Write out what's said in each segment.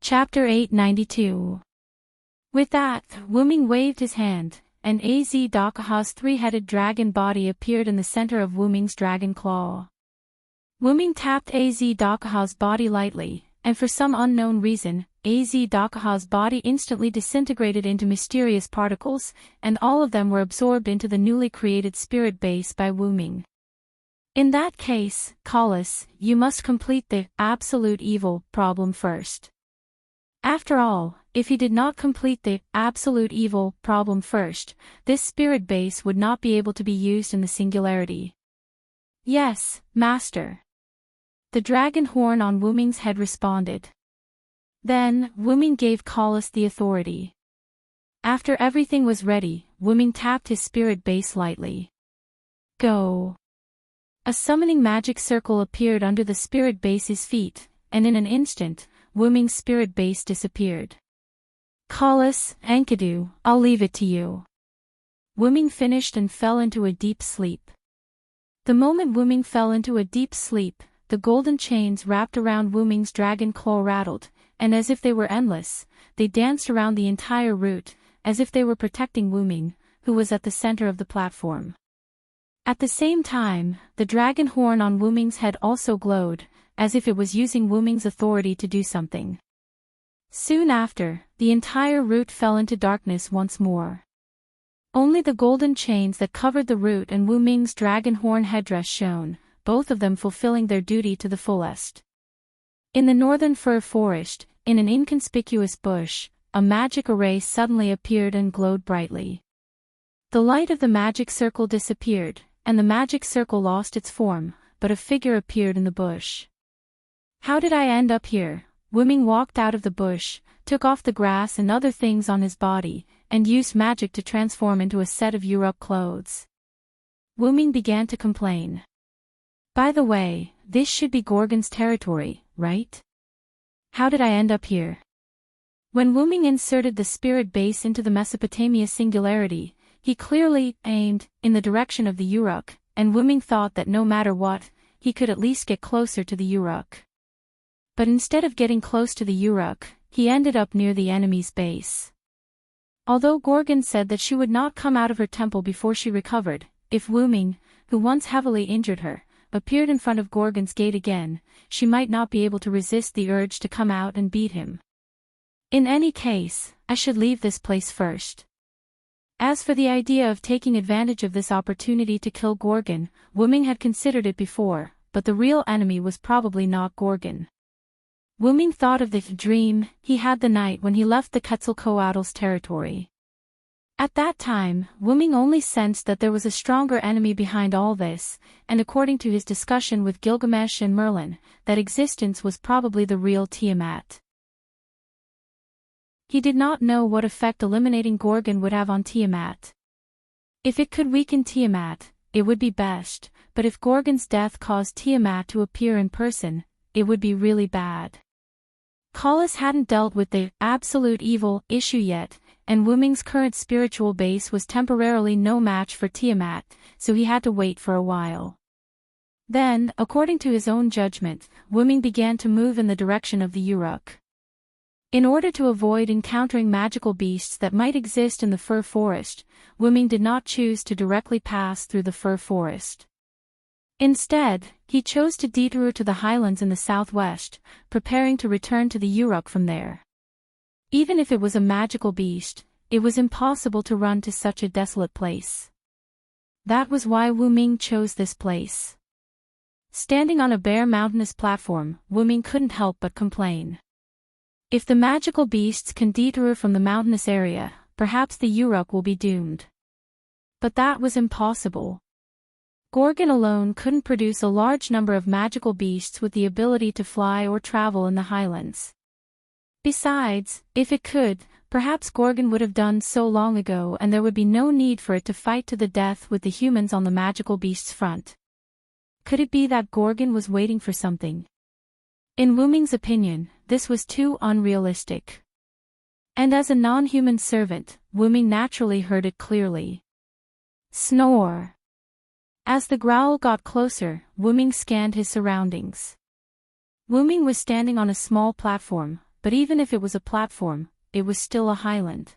Chapter 892. With that, Wuming waved his hand, and Azh-Dakaha's three-headed dragon body appeared in the center of Wuming's dragon claw. Wuming tapped Azh-Dakaha's body lightly, and for some unknown reason, Azh-Dakaha's body instantly disintegrated into mysterious particles, and all of them were absorbed into the newly created spirit base by Wuming. In that case, Collis, you must complete the absolute evil problem first. After all, if he did not complete the absolute evil problem first, this spirit base would not be able to be used in the singularity. Yes, Master. The dragon horn on Wuming's head responded. Then, Wuming gave Collis the authority. After everything was ready, Wuming tapped his spirit base lightly. Go. A summoning magic circle appeared under the spirit base's feet, and in an instant, Wuming's spirit base disappeared. Collis, Enkidu, I'll leave it to you. Wuming finished and fell into a deep sleep. The moment Wuming fell into a deep sleep, the golden chains wrapped around Wuming's dragon claw rattled, and as if they were endless, they danced around the entire route, as if they were protecting Wuming, who was at the center of the platform. At the same time, the dragon horn on Wuming's head also glowed, as if it was using Wuming's authority to do something. Soon after, the entire route fell into darkness once more. Only the golden chains that covered the route and Wuming's dragon horn headdress shone, both of them fulfilling their duty to the fullest. In the northern fir forest, in an inconspicuous bush, a magic array suddenly appeared and glowed brightly. The light of the magic circle disappeared, and the magic circle lost its form, but a figure appeared in the bush. How did I end up here? Wuming walked out of the bush, took off the grass and other things on his body, and used magic to transform into a set of Uruk clothes. Wuming began to complain. By the way, this should be Gorgon's territory, right? How did I end up here? When Wuming inserted the spirit base into the Mesopotamia singularity, he clearly aimed in the direction of the Uruk, and Wuming thought that no matter what, he could at least get closer to the Uruk. But instead of getting close to the Uruk, he ended up near the enemy's base. Although Gorgon said that she would not come out of her temple before she recovered, if Wuming, who once heavily injured her, appeared in front of Gorgon's gate again, she might not be able to resist the urge to come out and beat him. In any case, I should leave this place first. As for the idea of taking advantage of this opportunity to kill Gorgon, Wuming had considered it before, but the real enemy was probably not Gorgon. Wuming thought of the dream he had the night when he left the Quetzalcoatl's territory. At that time, Wuming only sensed that there was a stronger enemy behind all this, and according to his discussion with Gilgamesh and Merlin, that existence was probably the real Tiamat. He did not know what effect eliminating Gorgon would have on Tiamat. If it could weaken Tiamat, it would be best, but if Gorgon's death caused Tiamat to appear in person, it would be really bad. Collis hadn't dealt with the absolute evil issue yet, and Wuming's current spiritual base was temporarily no match for Tiamat, so he had to wait for a while. Then, according to his own judgment, Wuming began to move in the direction of the Uruk. In order to avoid encountering magical beasts that might exist in the fir forest, Wuming did not choose to directly pass through the fir forest. Instead, he chose to detour to the highlands in the southwest, preparing to return to the Uruk from there. Even if it was a magical beast, it was impossible to run to such a desolate place. That was why Wuming chose this place. Standing on a bare mountainous platform, Wuming couldn't help but complain. If the magical beasts can detour from the mountainous area, perhaps the Uruk will be doomed. But that was impossible. Gorgon alone couldn't produce a large number of magical beasts with the ability to fly or travel in the highlands. Besides, if it could, perhaps Gorgon would have done so long ago and there would be no need for it to fight to the death with the humans on the magical beasts' front. Could it be that Gorgon was waiting for something? In Wuming's opinion, this was too unrealistic. And as a non-human servant, Wuming naturally heard it clearly. Snore. As the growl got closer, Wuming scanned his surroundings. Wuming was standing on a small platform, but even if it was a platform, it was still a highland.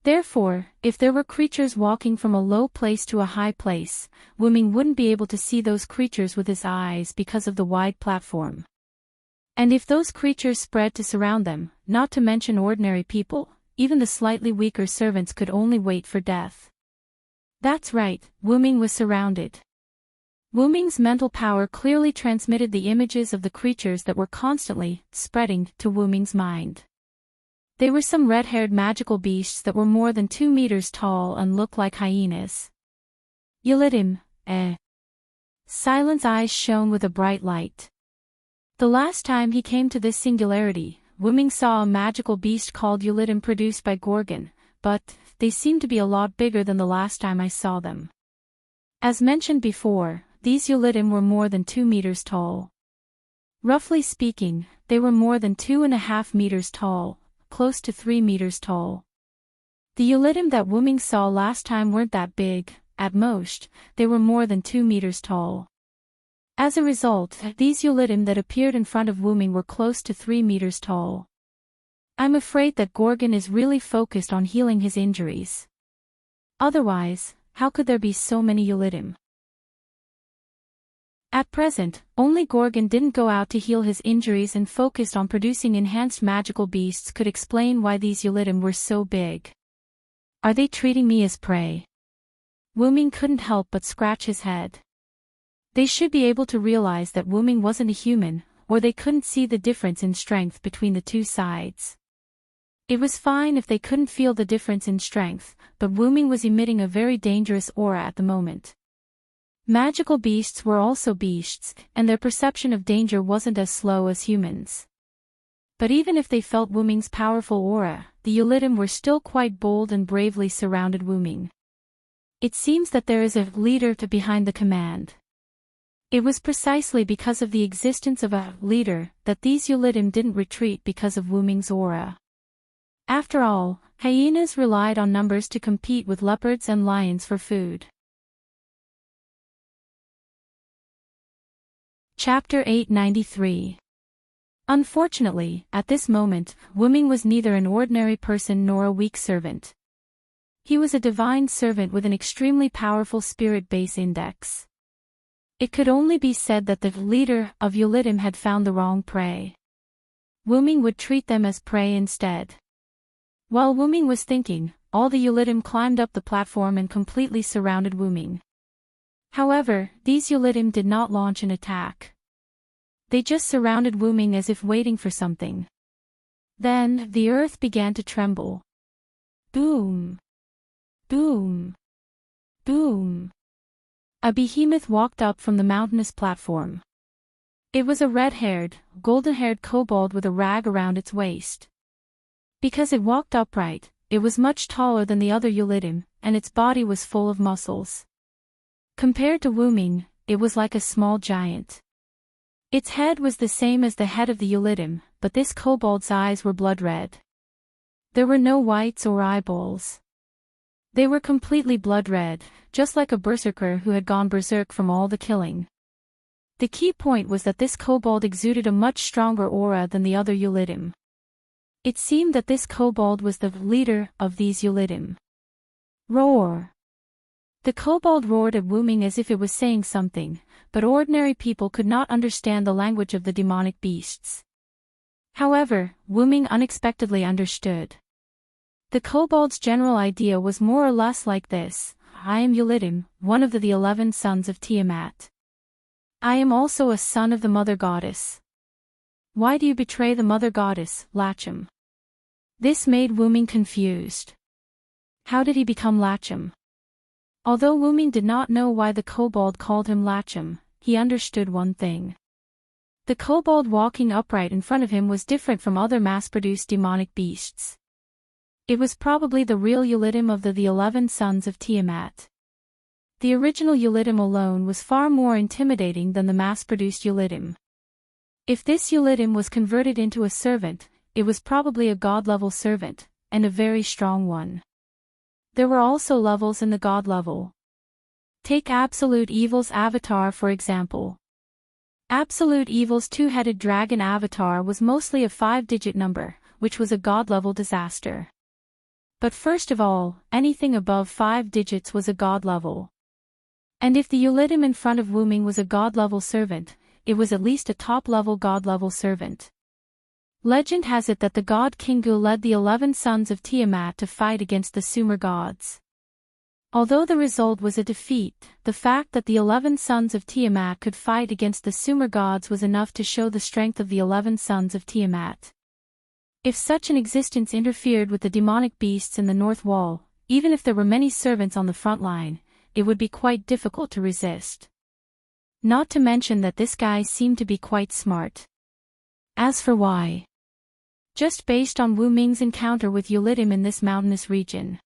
Therefore, if there were creatures walking from a low place to a high place, Wuming wouldn't be able to see those creatures with his eyes because of the wide platform. And if those creatures spread to surround them, not to mention ordinary people, even the slightly weaker servants could only wait for death. That's right, Wuming was surrounded. Wuming's mental power clearly transmitted the images of the creatures that were constantly spreading to Wuming's mind. They were some red-haired magical beasts that were more than 2 meters tall and looked like hyenas. Yulidim, eh? Silent's eyes shone with a bright light. The last time he came to this singularity, Wuming saw a magical beast called Yulidim produced by Gorgon, but they seemed to be a lot bigger than the last time I saw them. As mentioned before, these Yulidim were more than 2 meters tall. Roughly speaking, they were more than 2.5 meters tall, close to 3 meters tall. The Yulidim that Wuming saw last time weren't that big, at most, they were more than 2 meters tall. As a result, these Yulidim that appeared in front of Wuming were close to 3 meters tall. I'm afraid that Gorgon is really focused on healing his injuries. Otherwise, how could there be so many Yulidim? At present, only Gorgon didn't go out to heal his injuries and focused on producing enhanced magical beasts could explain why these Yulidim were so big. Are they treating me as prey? Wuming couldn't help but scratch his head. They should be able to realize that Wuming wasn't a human, or they couldn't see the difference in strength between the two sides. It was fine if they couldn't feel the difference in strength, but Wuming was emitting a very dangerous aura at the moment. Magical beasts were also beasts, and their perception of danger wasn't as slow as humans. But even if they felt Wuming's powerful aura, the Yulidim were still quite bold and bravely surrounded Wuming. It seems that there is a leader behind the command. It was precisely because of the existence of a leader that these Yulidim didn't retreat because of Wuming's aura. After all, hyenas relied on numbers to compete with leopards and lions for food. Chapter 893. Unfortunately, at this moment, Wuming was neither an ordinary person nor a weak servant. He was a divine servant with an extremely powerful spirit base index. It could only be said that the leader of Yulidim had found the wrong prey. Wuming would treat them as prey instead. While Wuming was thinking, all the Yulidim climbed up the platform and completely surrounded Wuming. However, these Yulidim did not launch an attack. They just surrounded Wuming as if waiting for something. Then, the earth began to tremble. Boom! Boom! Boom! A behemoth walked up from the mountainous platform. It was a red-haired, golden-haired kobold with a rag around its waist. Because it walked upright, it was much taller than the other Yulidim, and its body was full of muscles. Compared to Wuming, it was like a small giant. Its head was the same as the head of the Yulidim, but this kobold's eyes were blood-red. There were no whites or eyeballs. They were completely blood-red, just like a berserker who had gone berserk from all the killing. The key point was that this kobold exuded a much stronger aura than the other Yulidim. It seemed that this kobold was the leader of these Yulidim. Roar! The kobold roared at Wuming as if it was saying something, but ordinary people could not understand the language of the demonic beasts. However, Wuming unexpectedly understood. The kobold's general idea was more or less like this: I am Yulidim, one of the 11 sons of Tiamat. I am also a son of the Mother Goddess. Why do you betray the Mother Goddess, Lachum? This made Wuming confused. How did he become Lachum? Although Wuming did not know why the kobold called him Lachum, he understood one thing. The kobold walking upright in front of him was different from other mass-produced demonic beasts. It was probably the real Yulidim of the 11 sons of Tiamat. The original Yulidim alone was far more intimidating than the mass-produced Yulidim. If this Yulidim was converted into a servant, it was probably a god-level servant, and a very strong one. There were also levels in the god level. Take Absolute Evil's avatar for example. Absolute Evil's two-headed dragon avatar was mostly a 5-digit number, which was a god-level disaster. But first of all, anything above 5 digits was a god level. And if the Ulidim in front of Wuming was a god-level servant, it was at least a top-level god-level servant. Legend has it that the god Kingu led the 11 sons of Tiamat to fight against the Sumer gods. Although the result was a defeat, the fact that the 11 sons of Tiamat could fight against the Sumer gods was enough to show the strength of the 11 sons of Tiamat. If such an existence interfered with the demonic beasts in the north wall, even if there were many servants on the front line, it would be quite difficult to resist. Not to mention that this guy seemed to be quite smart. As for why? Just based on Wu Ming's encounter with Ulidim in this mountainous region.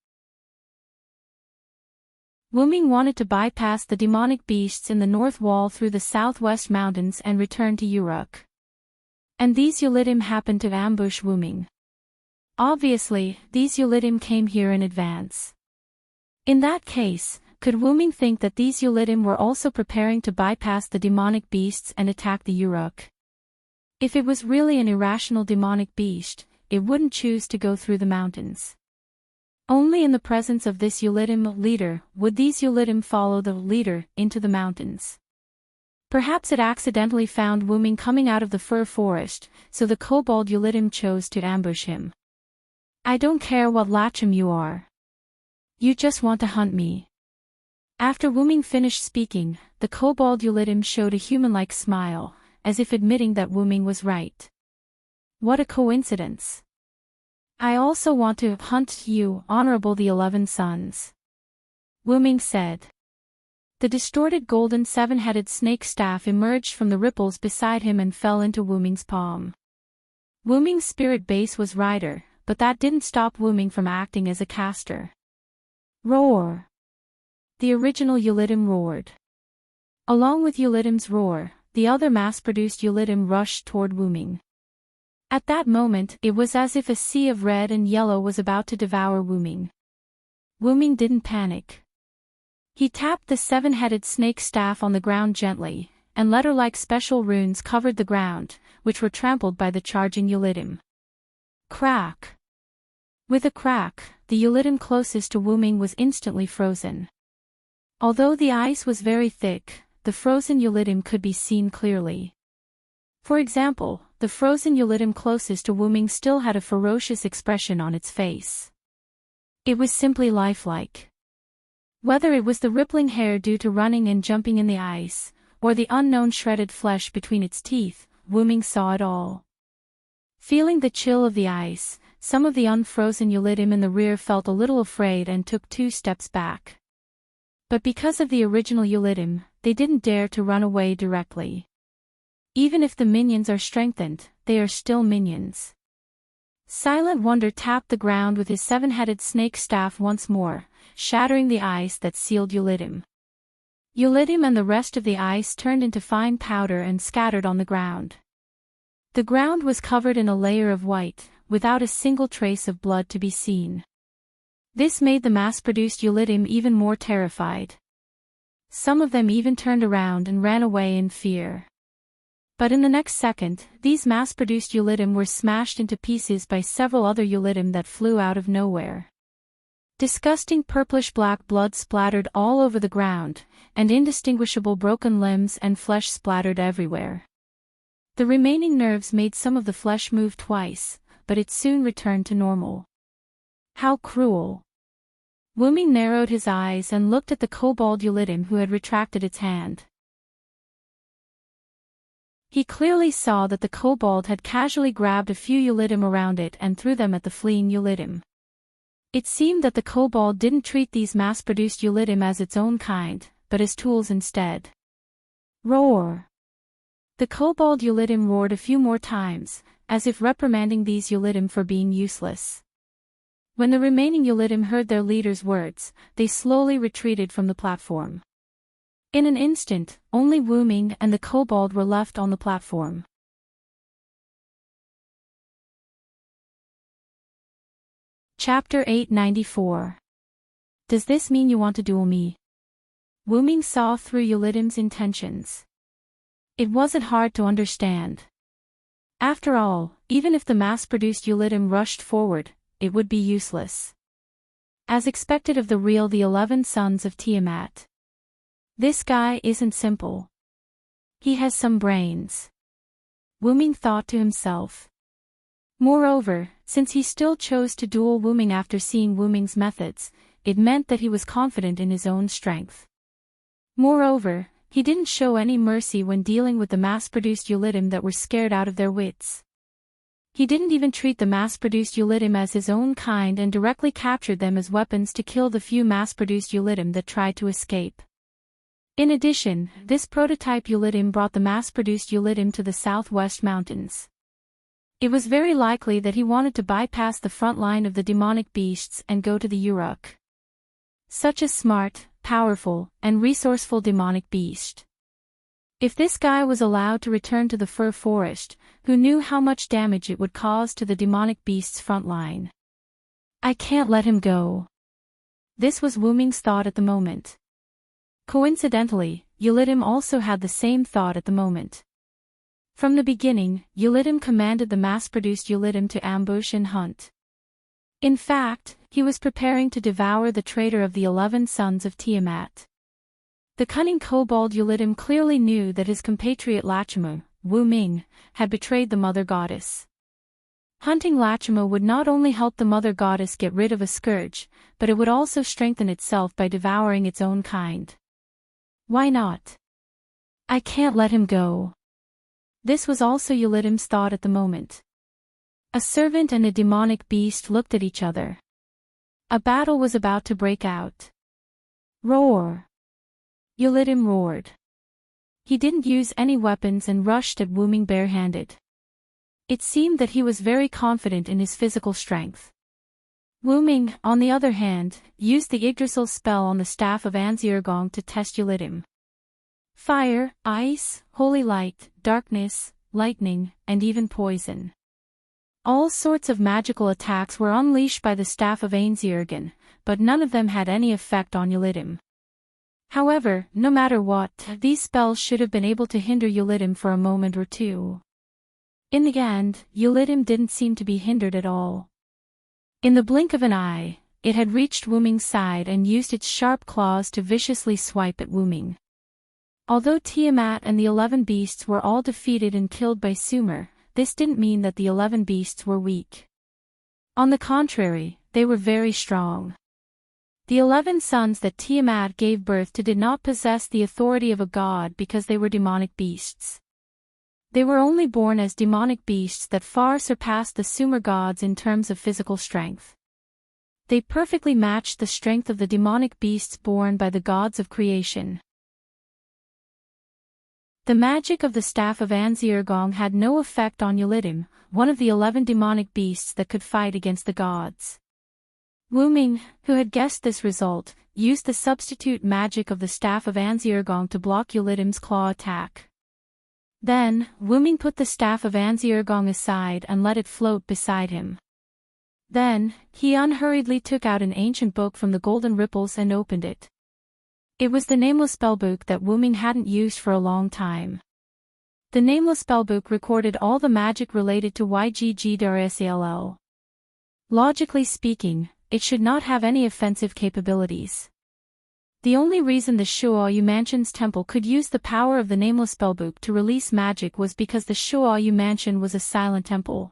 Wu Ming wanted to bypass the demonic beasts in the north wall through the southwest mountains and return to Uruk. And these Ulidim happened to ambush Wu Ming. Obviously, these Ulidim came here in advance. In that case, could Wu Ming think that these Ulidim were also preparing to bypass the demonic beasts and attack the Uruk? If it was really an irrational demonic beast, it wouldn't choose to go through the mountains. Only in the presence of this Ulidim leader would these Ulidim follow the leader into the mountains. Perhaps it accidentally found Wu Ming coming out of the fir forest, so the kobold Ulidim chose to ambush him. I don't care what Lachim you are. You just want to hunt me. After Wu Ming finished speaking, the kobold Ulidim showed a human-like smile, as if admitting that Wu Ming was right. What a coincidence. I also want to hunt you, Honorable the 11 Sons. Wu Ming said. The distorted golden 7-headed snake staff emerged from the ripples beside him and fell into Wu Ming's palm. Wu Ming's spirit base was Rider, but that didn't stop Wu Ming from acting as a caster. Roar! The original Ulidim roared. Along with Ulidim's roar, the other mass-produced Ulidim rushed toward Wu Ming. At that moment, it was as if a sea of red and yellow was about to devour Wu Ming. Wu Ming didn't panic. He tapped the 7-headed snake staff on the ground gently, and letter-like special runes covered the ground, which were trampled by the charging Ulidim. Crack! With a crack, the Ulidim closest to Wu Ming was instantly frozen. Although the ice was very thick, the frozen Ulidim could be seen clearly. For example, the frozen Ulidim closest to Wu Ming still had a ferocious expression on its face. It was simply lifelike. Whether it was the rippling hair due to running and jumping in the ice, or the unknown shredded flesh between its teeth, Wu Ming saw it all. Feeling the chill of the ice, some of the unfrozen Ulidim in the rear felt a little afraid and took 2 steps back. But because of the original Ulidim, they didn't dare to run away directly. Even if the minions are strengthened, they are still minions. Silent Wonder tapped the ground with his 7-headed snake staff once more, shattering the ice that sealed Ulidim. Ulidim and the rest of the ice turned into fine powder and scattered on the ground. The ground was covered in a layer of white, without a single trace of blood to be seen. This made the mass-produced Ulidim even more terrified. Some of them even turned around and ran away in fear. But in the next second, these mass-produced Ulidim were smashed into pieces by several other Ulidim that flew out of nowhere. Disgusting purplish-black blood splattered all over the ground, and indistinguishable broken limbs and flesh splattered everywhere. The remaining nerves made some of the flesh move twice, but it soon returned to normal. How cruel! Wu Ming narrowed his eyes and looked at the kobold Ulidim who had retracted its hand. He clearly saw that the kobold had casually grabbed a few Ulidim around it and threw them at the fleeing Ulidim. It seemed that the kobold didn't treat these mass-produced Ulidim as its own kind, but as tools instead. Roar! The kobold Ulidim roared a few more times, as if reprimanding these Ulidim for being useless. When the remaining Ulidim heard their leader's words, they slowly retreated from the platform. In an instant, only Wu Ming and the kobold were left on the platform. Chapter 894. Does this mean you want to duel me? Wu Ming saw through Ulidim's intentions. It wasn't hard to understand. After all, even if the mass-produced Ulidim rushed forward, it would be useless. As expected of the 11 sons of Tiamat. This guy isn't simple. He has some brains. Wuming thought to himself. Moreover, since he still chose to duel Wuming after seeing Wuming's methods, it meant that he was confident in his own strength. Moreover, he didn't show any mercy when dealing with the mass-produced Ulidim that were scared out of their wits. He didn't even treat the mass-produced Ulidim as his own kind and directly captured them as weapons to kill the few mass-produced Ulidim that tried to escape. In addition, this prototype Ulidim brought the mass-produced Ulidim to the southwest mountains. It was very likely that he wanted to bypass the front line of the demonic beasts and go to the Uruk. Such a smart, powerful, and resourceful demonic beast. If this guy was allowed to return to the fir forest, who knew how much damage it would cause to the demonic beast's front line? I can't let him go. This was Wuming's thought at the moment. Coincidentally, Ulidim also had the same thought at the moment. From the beginning, Ulidim commanded the mass-produced Ulidim to ambush and hunt. In fact, he was preparing to devour the traitor of the 11 sons of Tiamat. The cunning kobold Ulidim clearly knew that his compatriot Lachima, Wuming, had betrayed the mother goddess. Hunting Lachima would not only help the mother goddess get rid of a scourge, but it would also strengthen itself by devouring its own kind. Why not? I can't let him go. This was also Ulidim's thought at the moment. A servant and a demonic beast looked at each other. A battle was about to break out. Roar! Ulidim roared. He didn't use any weapons and rushed at Wuming barehanded. It seemed that he was very confident in his physical strength. Wuming, on the other hand, used the Yggdrasil spell on the staff of Anzirgong to test Ulidim. Fire, ice, holy light, darkness, lightning, and even poison. All sorts of magical attacks were unleashed by the staff of Anzirgong, but none of them had any effect on Ulidim. However, no matter what, these spells should have been able to hinder Ulidim for a moment or two. In the end, Ulidim didn't seem to be hindered at all. In the blink of an eye, it had reached Wuming's side and used its sharp claws to viciously swipe at Wuming. Although Tiamat and the 11 beasts were all defeated and killed by Sumer, this didn't mean that the 11 beasts were weak. On the contrary, they were very strong. The 11 sons that Tiamat gave birth to did not possess the authority of a god because they were demonic beasts. They were only born as demonic beasts that far surpassed the Sumer gods in terms of physical strength. They perfectly matched the strength of the demonic beasts born by the gods of creation. The magic of the staff of Anzirgong had no effect on Ulidim, one of the 11 demonic beasts that could fight against the gods. Wuming, who had guessed this result, used the substitute magic of the staff of Anzirgong to block Ulidim's claw attack. Then, Wuming put the staff of Anzirgong aside and let it float beside him. Then, he unhurriedly took out an ancient book from the golden ripples and opened it. It was the nameless spellbook that Wuming hadn't used for a long time. The nameless spellbook recorded all the magic related to YGG-SALL. Logically speaking, it should not have any offensive capabilities. The only reason the Shuoyu Mansion's temple could use the power of the nameless spellbook to release magic was because the Shuoyu Mansion was a silent temple.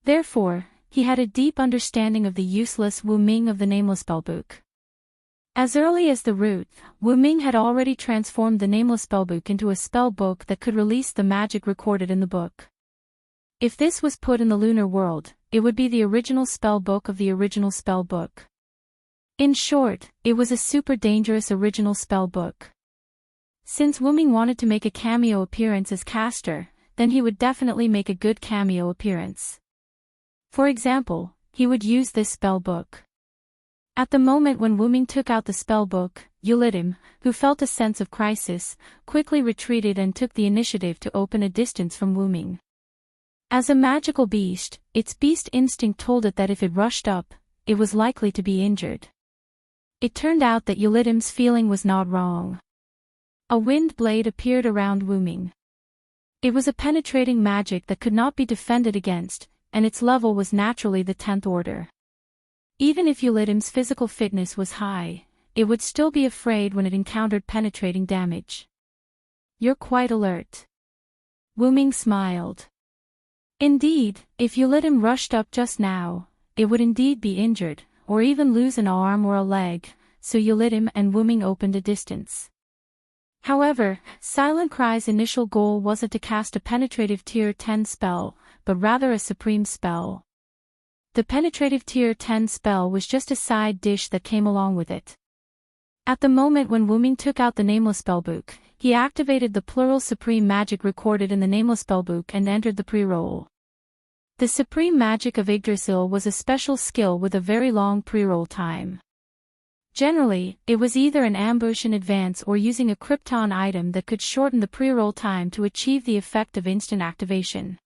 Therefore, he had a deep understanding of the useless Wuming of the nameless spellbook. As early as the root, Wuming had already transformed the nameless spellbook into a spellbook that could release the magic recorded in the book. If this was put in the lunar world, it would be the original spellbook of the original spellbook. In short, it was a super dangerous original spellbook. Since Wuming wanted to make a cameo appearance as caster, then he would definitely make a good cameo appearance. For example, he would use this spellbook. At the moment when Wuming took out the spellbook, Ulidim, who felt a sense of crisis, quickly retreated and took the initiative to open a distance from Wuming. As a magical beast, its beast instinct told it that if it rushed up, it was likely to be injured. It turned out that Ulidim's feeling was not wrong. A wind blade appeared around Wuming. It was a penetrating magic that could not be defended against, and its level was naturally the 10th order. Even if Eulitim's physical fitness was high, it would still be afraid when it encountered penetrating damage. You're quite alert. Wu Ming smiled. Indeed, if Eulitim rushed up just now, it would indeed be injured, or even lose an arm or a leg, so Eulitim and Wu Ming opened a distance. However, Silent Cry's initial goal wasn't to cast a penetrative tier 10 spell, but rather a supreme spell. The penetrative tier 10 spell was just a side dish that came along with it. At the moment when Wu Ming took out the Nameless Spellbook, he activated the plural supreme magic recorded in the Nameless Spellbook and entered the pre-roll. The supreme magic of Yggdrasil was a special skill with a very long pre-roll time. Generally, it was either an ambush in advance or using a Krypton item that could shorten the pre-roll time to achieve the effect of instant activation.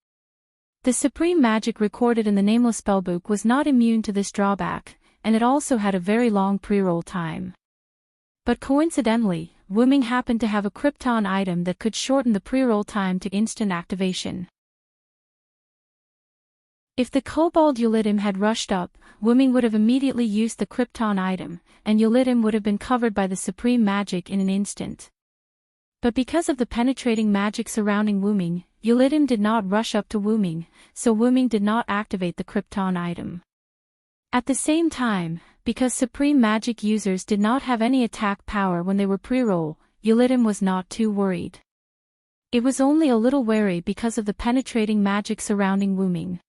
The supreme magic recorded in the Nameless Spellbook was not immune to this drawback, and it also had a very long pre-roll time. But coincidentally, Wu Ming happened to have a Krypton item that could shorten the pre-roll time to instant activation. If the Kobold Eulitim had rushed up, Wu Ming would have immediately used the Krypton item, and Eulitim would have been covered by the supreme magic in an instant. But because of the penetrating magic surrounding Wu Ming, Eulitim did not rush up to Wu Ming, so Wu Ming did not activate the Krypton item. At the same time, because supreme magic users did not have any attack power when they were pre-roll, Eulitim was not too worried. It was only a little wary because of the penetrating magic surrounding Wu Ming.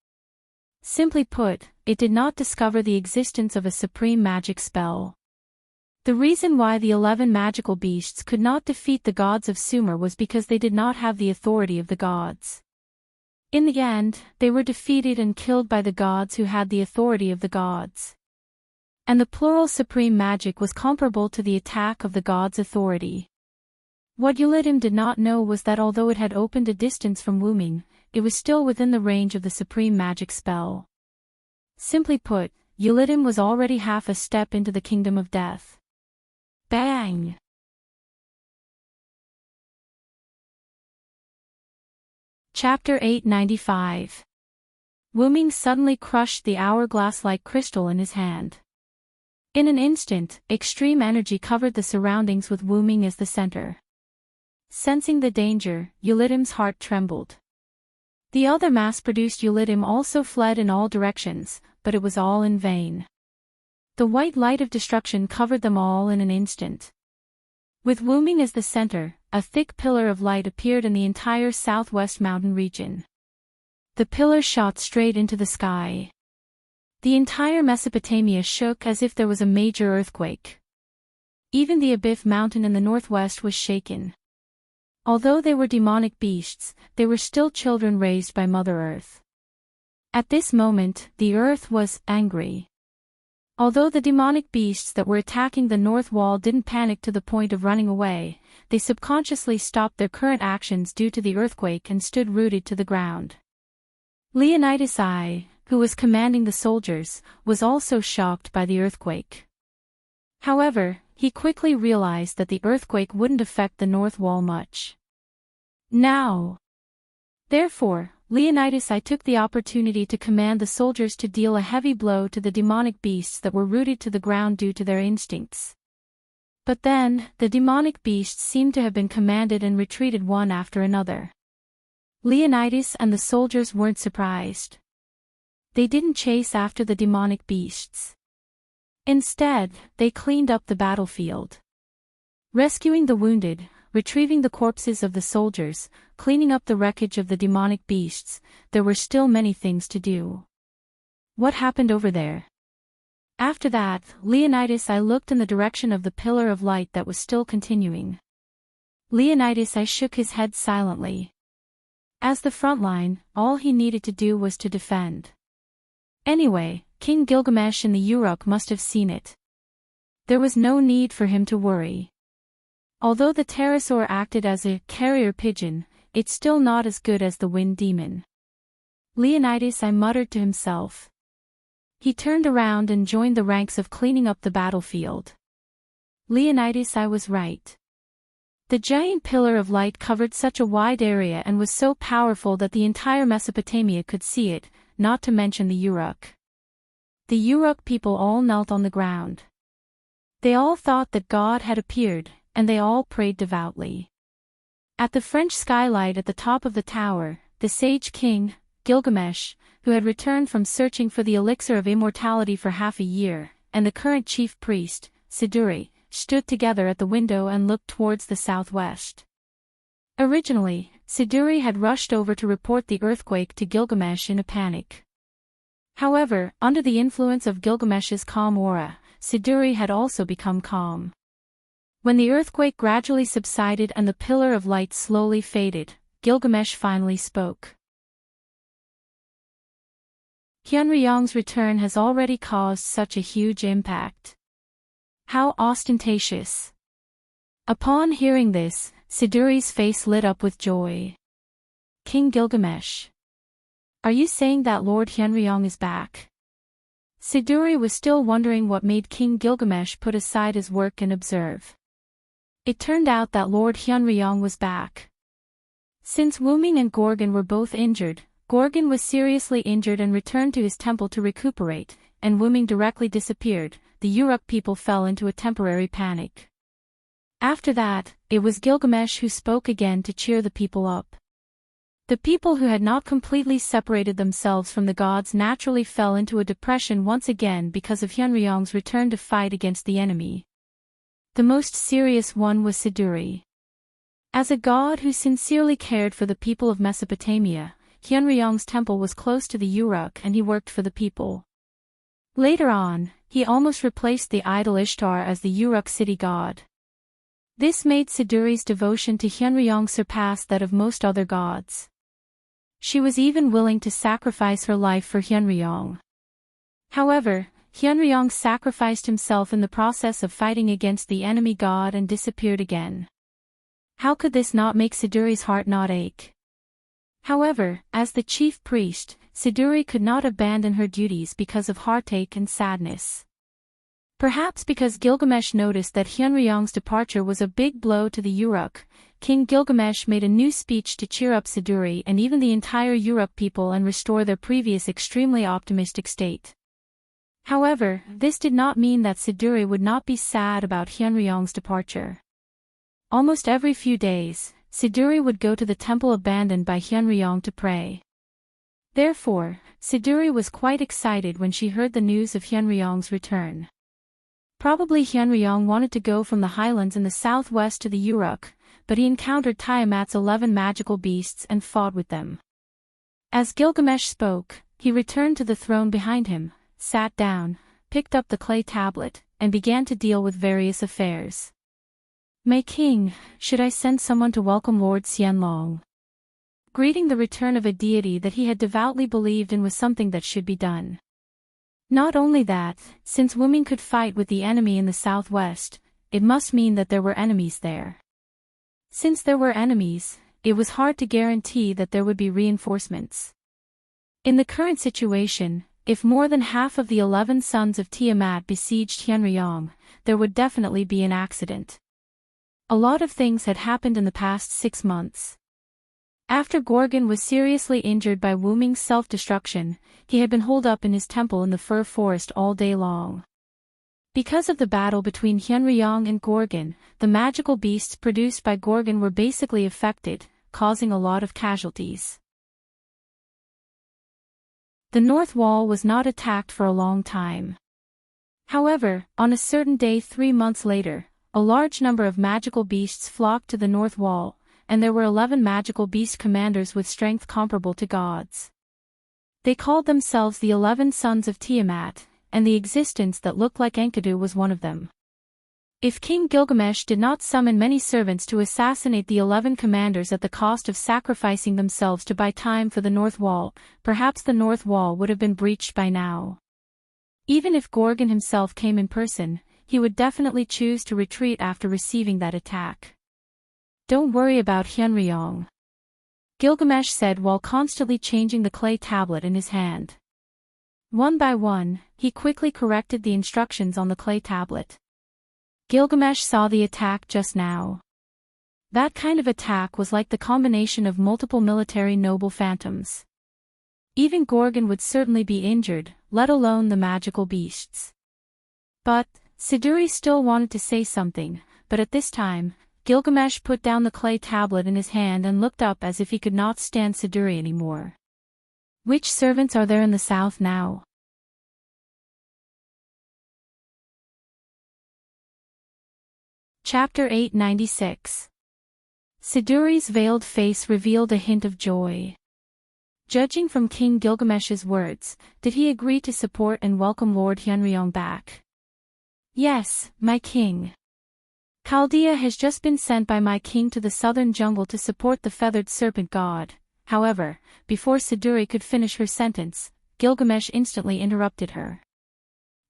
Simply put, it did not discover the existence of a supreme magic spell. The reason why the 11 magical beasts could not defeat the gods of Sumer was because they did not have the authority of the gods. In the end, they were defeated and killed by the gods who had the authority of the gods. And the plural supreme magic was comparable to the attack of the gods' authority. What Eulitim did not know was that although it had opened a distance from Wu Ming, it was still within the range of the supreme magic spell. Simply put, Eulitim was already half a step into the kingdom of death. Bang! Chapter 895. Wu Ming suddenly crushed the hourglass-like crystal in his hand. In an instant, extreme energy covered the surroundings with Wu Ming as the center. Sensing the danger, Eulitim's heart trembled. The other mass-produced Eulitim also fled in all directions, but it was all in vain. The white light of destruction covered them all in an instant. With Wu Ming as the center, a thick pillar of light appeared in the entire southwest mountain region. The pillar shot straight into the sky. The entire Mesopotamia shook as if there was a major earthquake. Even the Abif mountain in the northwest was shaken. Although they were demonic beasts, they were still children raised by Mother Earth. At this moment, the earth was angry. Although the demonic beasts that were attacking the north wall didn't panic to the point of running away, they subconsciously stopped their current actions due to the earthquake and stood rooted to the ground. Leonidas I, who was commanding the soldiers, was also shocked by the earthquake. However, he quickly realized that the earthquake wouldn't affect the north wall much. Now. Therefore, Leonidas I took the opportunity to command the soldiers to deal a heavy blow to the demonic beasts that were rooted to the ground due to their instincts. But then, the demonic beasts seemed to have been commanded and retreated one after another. Leonidas and the soldiers weren't surprised. They didn't chase after the demonic beasts. Instead, they cleaned up the battlefield. Rescuing the wounded, retrieving the corpses of the soldiers, cleaning up the wreckage of the demonic beasts, there were still many things to do. What happened over there? After that, Leonidas I looked in the direction of the pillar of light that was still continuing. Leonidas I shook his head silently. As the front line, all he needed to do was to defend. Anyway, King Gilgamesh in the Uruk must have seen it. There was no need for him to worry. Although the pterosaur acted as a carrier pigeon, it's still not as good as the wind demon. Leonidas I muttered to himself. He turned around and joined the ranks of cleaning up the battlefield. Leonidas I was right. The giant pillar of light covered such a wide area and was so powerful that the entire Mesopotamia could see it, not to mention the Uruk. The Uruk people all knelt on the ground. They all thought that God had appeared, and they all prayed devoutly. At the French skylight at the top of the tower, the sage king, Gilgamesh, who had returned from searching for the elixir of immortality for half a year, and the current chief priest, Siduri, stood together at the window and looked towards the southwest. Originally, Siduri had rushed over to report the earthquake to Gilgamesh in a panic. However, under the influence of Gilgamesh's calm aura, Siduri had also become calm. When the earthquake gradually subsided and the pillar of light slowly faded, Gilgamesh finally spoke. Hyunryong's return has already caused such a huge impact. How ostentatious! Upon hearing this, Siduri's face lit up with joy. King Gilgamesh. Are you saying that Lord Hyunryong is back? Siduri was still wondering what made King Gilgamesh put aside his work and observe. It turned out that Lord Hyunryong was back. Since Wuming and Gorgon were both injured, Gorgon was seriously injured and returned to his temple to recuperate, and Wuming directly disappeared. The Uruk people fell into a temporary panic. After that, it was Gilgamesh who spoke again to cheer the people up. The people who had not completely separated themselves from the gods naturally fell into a depression once again because of Hyunryong's return to fight against the enemy. The most serious one was Siduri. As a god who sincerely cared for the people of Mesopotamia, Hyunryong's temple was close to the Uruk and he worked for the people. Later on, he almost replaced the idol Ishtar as the Uruk city god. This made Siduri's devotion to Hyunryong surpass that of most other gods. She was even willing to sacrifice her life for Hyunryong. However, Hyunryong sacrificed himself in the process of fighting against the enemy god and disappeared again. How could this not make Siduri's heart not ache? However, as the chief priest, Siduri could not abandon her duties because of heartache and sadness. Perhaps because Gilgamesh noticed that Hyunryong's departure was a big blow to the Uruk, King Gilgamesh made a new speech to cheer up Siduri and even the entire Uruk people and restore their previous extremely optimistic state. However, this did not mean that Siduri would not be sad about Hyunryong's departure. Almost every few days, Siduri would go to the temple abandoned by Hyunryong to pray. Therefore, Siduri was quite excited when she heard the news of Hyunryong's return. Probably Hyunryong wanted to go from the highlands in the southwest to the Uruk, but he encountered Tiamat's 11 magical beasts and fought with them. As Gilgamesh spoke, he returned to the throne behind him, sat down, picked up the clay tablet, and began to deal with various affairs. "My king, should I send someone to welcome Lord Xianlong?" Greeting the return of a deity that he had devoutly believed in was something that should be done. Not only that, since Wuming could fight with the enemy in the southwest, it must mean that there were enemies there. Since there were enemies, it was hard to guarantee that there would be reinforcements. In the current situation, if more than half of the 11 sons of Tiamat besieged Hyunryong, there would definitely be an accident. A lot of things had happened in the past 6 months. After Gorgon was seriously injured by Wuming's self-destruction, he had been holed up in his temple in the fir forest all day long. Because of the battle between Hyunryong and Gorgon, the magical beasts produced by Gorgon were basically affected, causing a lot of casualties. The north wall was not attacked for a long time. However, on a certain day 3 months later, a large number of magical beasts flocked to the north wall, and there were 11 magical beast commanders with strength comparable to gods. They called themselves the 11 sons of Tiamat, and the existence that looked like Enkidu was one of them. If King Gilgamesh did not summon many servants to assassinate the 11 commanders at the cost of sacrificing themselves to buy time for the north wall, perhaps the north wall would have been breached by now. Even if Gorgon himself came in person, he would definitely choose to retreat after receiving that attack. "Don't worry about Hyunryong," Gilgamesh said while constantly changing the clay tablet in his hand. One by one, he quickly corrected the instructions on the clay tablet. Gilgamesh saw the attack just now. That kind of attack was like the combination of multiple military noble phantoms. Even Gorgon would certainly be injured, let alone the magical beasts. But Siduri still wanted to say something, but at this time, Gilgamesh put down the clay tablet in his hand and looked up as if he could not stand Siduri anymore. Which servants are there in the south now? Chapter 896. Siduri's veiled face revealed a hint of joy. Judging from King Gilgamesh's words, did he agree to support and welcome Lord Hyunryong back? Yes, my king. Chaldea has just been sent by my king to the southern jungle to support the feathered serpent god. However, before Siduri could finish her sentence, Gilgamesh instantly interrupted her.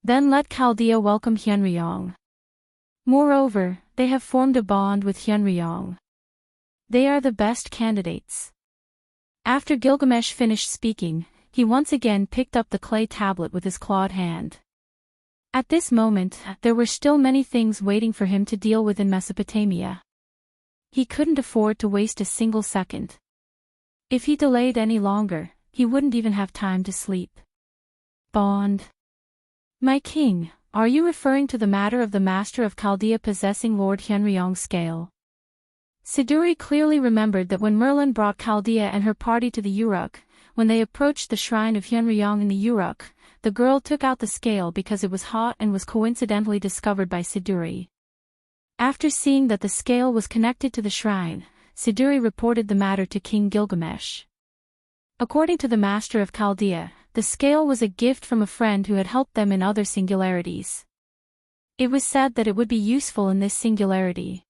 Then let Chaldea welcome Hyunryong. Moreover, they have formed a bond with Hyunryong. They are the best candidates. After Gilgamesh finished speaking, he once again picked up the clay tablet with his clawed hand. At this moment, there were still many things waiting for him to deal with in Mesopotamia. He couldn't afford to waste a single second. If he delayed any longer, he wouldn't even have time to sleep. Bond. My king, are you referring to the matter of the master of Chaldea possessing Lord Hyunryong's scale? Siduri clearly remembered that when Merlin brought Chaldea and her party to the Uruk, when they approached the shrine of Hyunryong in the Uruk, the girl took out the scale because it was hot and was coincidentally discovered by Siduri. After seeing that the scale was connected to the shrine, Siduri reported the matter to King Gilgamesh. According to the master of Chaldea, the scale was a gift from a friend who had helped them in other singularities. It was said that it would be useful in this singularity.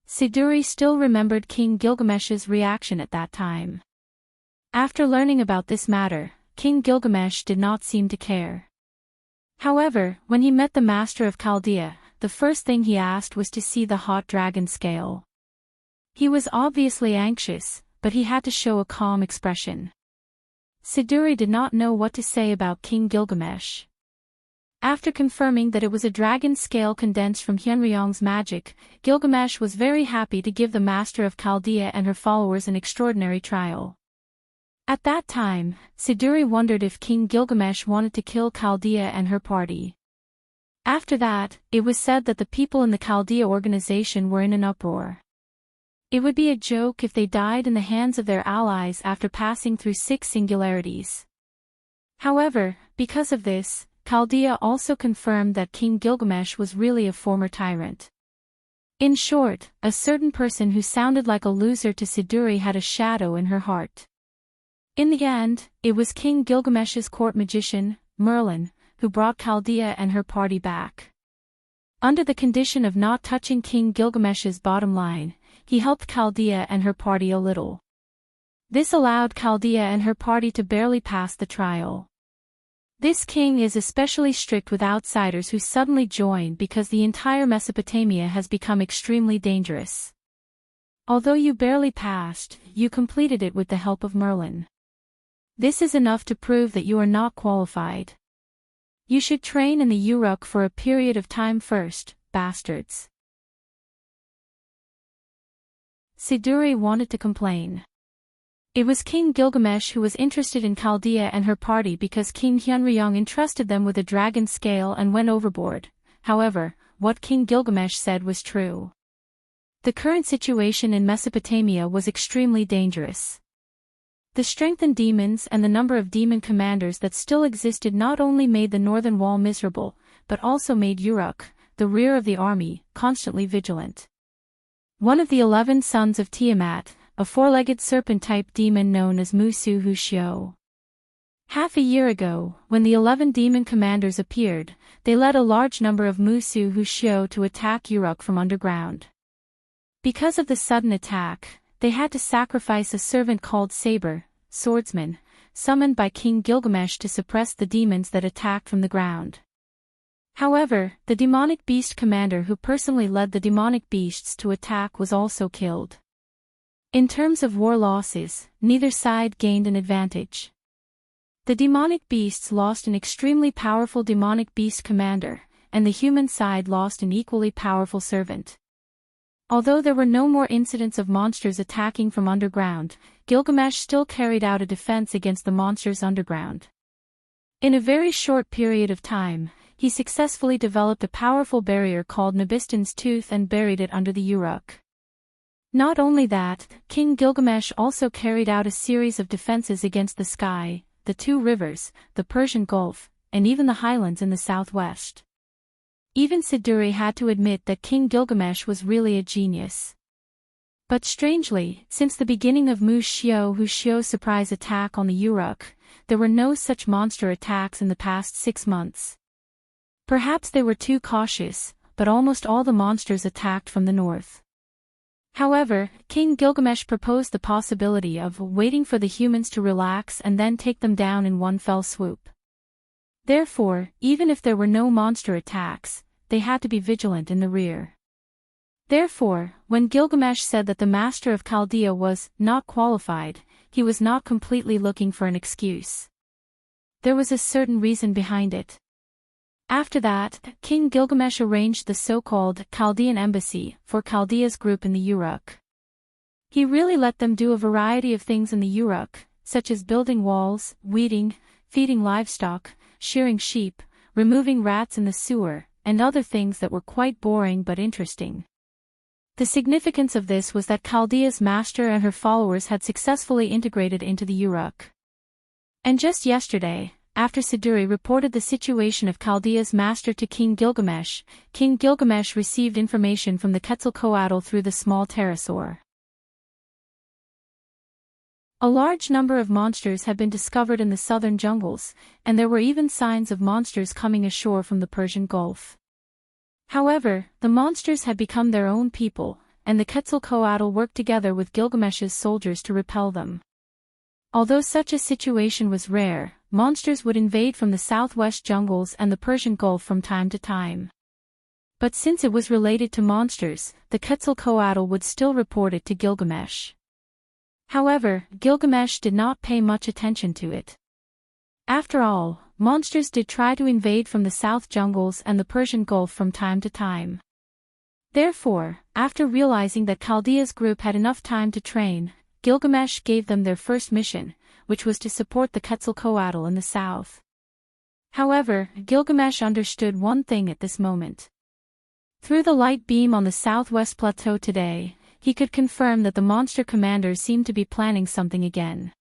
Siduri still remembered King Gilgamesh's reaction at that time. After learning about this matter, King Gilgamesh did not seem to care. However, when he met the master of Chaldea, the first thing he asked was to see the hot dragon scale. He was obviously anxious, but he had to show a calm expression. Siduri did not know what to say about King Gilgamesh. After confirming that it was a dragon scale condensed from Hyunryong's magic, Gilgamesh was very happy to give the master of Chaldea and her followers an extraordinary trial. At that time, Siduri wondered if King Gilgamesh wanted to kill Chaldea and her party. After that, it was said that the people in the Chaldea organization were in an uproar. It would be a joke if they died in the hands of their allies after passing through 6 singularities. However, because of this, Chaldea also confirmed that King Gilgamesh was really a former tyrant. In short, a certain person who sounded like a loser to Siduri had a shadow in her heart. In the end, it was King Gilgamesh's court magician, Merlin, who brought Chaldea and her party back. Under the condition of not touching King Gilgamesh's bottom line, he helped Chaldea and her party a little. This allowed Chaldea and her party to barely pass the trial. This king is especially strict with outsiders who suddenly join because the entire Mesopotamia has become extremely dangerous. Although you barely passed, you completed it with the help of Merlin. This is enough to prove that you are not qualified. You should train in the Uruk for a period of time first, bastards. Siduri wanted to complain. It was King Gilgamesh who was interested in Chaldea and her party because King Hyunryong entrusted them with a dragon scale and went overboard. However, what King Gilgamesh said was true. The current situation in Mesopotamia was extremely dangerous. The strengthened demons and the number of demon commanders that still existed not only made the northern wall miserable, but also made Uruk, the rear of the army, constantly vigilant. One of the 11 sons of Tiamat, a four-legged serpent-type demon known as Musu Hushio. Half a year ago, when the 11 demon commanders appeared, they led a large number of Musu Hushio to attack Uruk from underground. Because of the sudden attack, they had to sacrifice a servant called Saber, swordsman, summoned by King Gilgamesh to suppress the demons that attacked from the ground. However, the demonic beast commander who personally led the demonic beasts to attack was also killed. In terms of war losses, neither side gained an advantage. The demonic beasts lost an extremely powerful demonic beast commander, and the human side lost an equally powerful servant. Although there were no more incidents of monsters attacking from underground, Gilgamesh still carried out a defense against the monsters underground. In a very short period of time, he successfully developed a powerful barrier called Nabiston's Tooth and buried it under the Uruk. Not only that, King Gilgamesh also carried out a series of defenses against the sky, the two rivers, the Persian Gulf, and even the highlands in the southwest. Even Siduri had to admit that King Gilgamesh was really a genius. But strangely, since the beginning of Hushio's surprise attack on the Uruk, there were no such monster attacks in the past 6 months. Perhaps they were too cautious, but almost all the monsters attacked from the north. However, King Gilgamesh proposed the possibility of waiting for the humans to relax and then take them down in one fell swoop. Therefore, even if there were no monster attacks, they had to be vigilant in the rear. Therefore, when Gilgamesh said that the master of Chaldea was not qualified, he was not completely looking for an excuse. There was a certain reason behind it. After that, King Gilgamesh arranged the so-called Chaldean embassy for Chaldea's group in the Uruk. He really let them do a variety of things in the Uruk, such as building walls, weeding, feeding livestock, shearing sheep, removing rats in the sewer, and other things that were quite boring but interesting. The significance of this was that Chaldea's master and her followers had successfully integrated into the Uruk. And just yesterday, after Siduri reported the situation of Chaldea's master to King Gilgamesh received information from the Quetzalcoatl through the small pterosaur. A large number of monsters had been discovered in the southern jungles, and there were even signs of monsters coming ashore from the Persian Gulf. However, the monsters had become their own people, and the Quetzalcoatl worked together with Gilgamesh's soldiers to repel them. Although such a situation was rare, monsters would invade from the southwest jungles and the Persian Gulf from time to time. But since it was related to monsters, the Quetzalcoatl would still report it to Gilgamesh. However, Gilgamesh did not pay much attention to it. After all, monsters did try to invade from the south jungles and the Persian Gulf from time to time. Therefore, after realizing that Chaldea's group had enough time to train, Gilgamesh gave them their first mission, which was to support the Quetzalcoatl in the south. However, Gilgamesh understood one thing at this moment. Through the light beam on the southwest plateau today, he could confirm that the monster commanders seemed to be planning something again.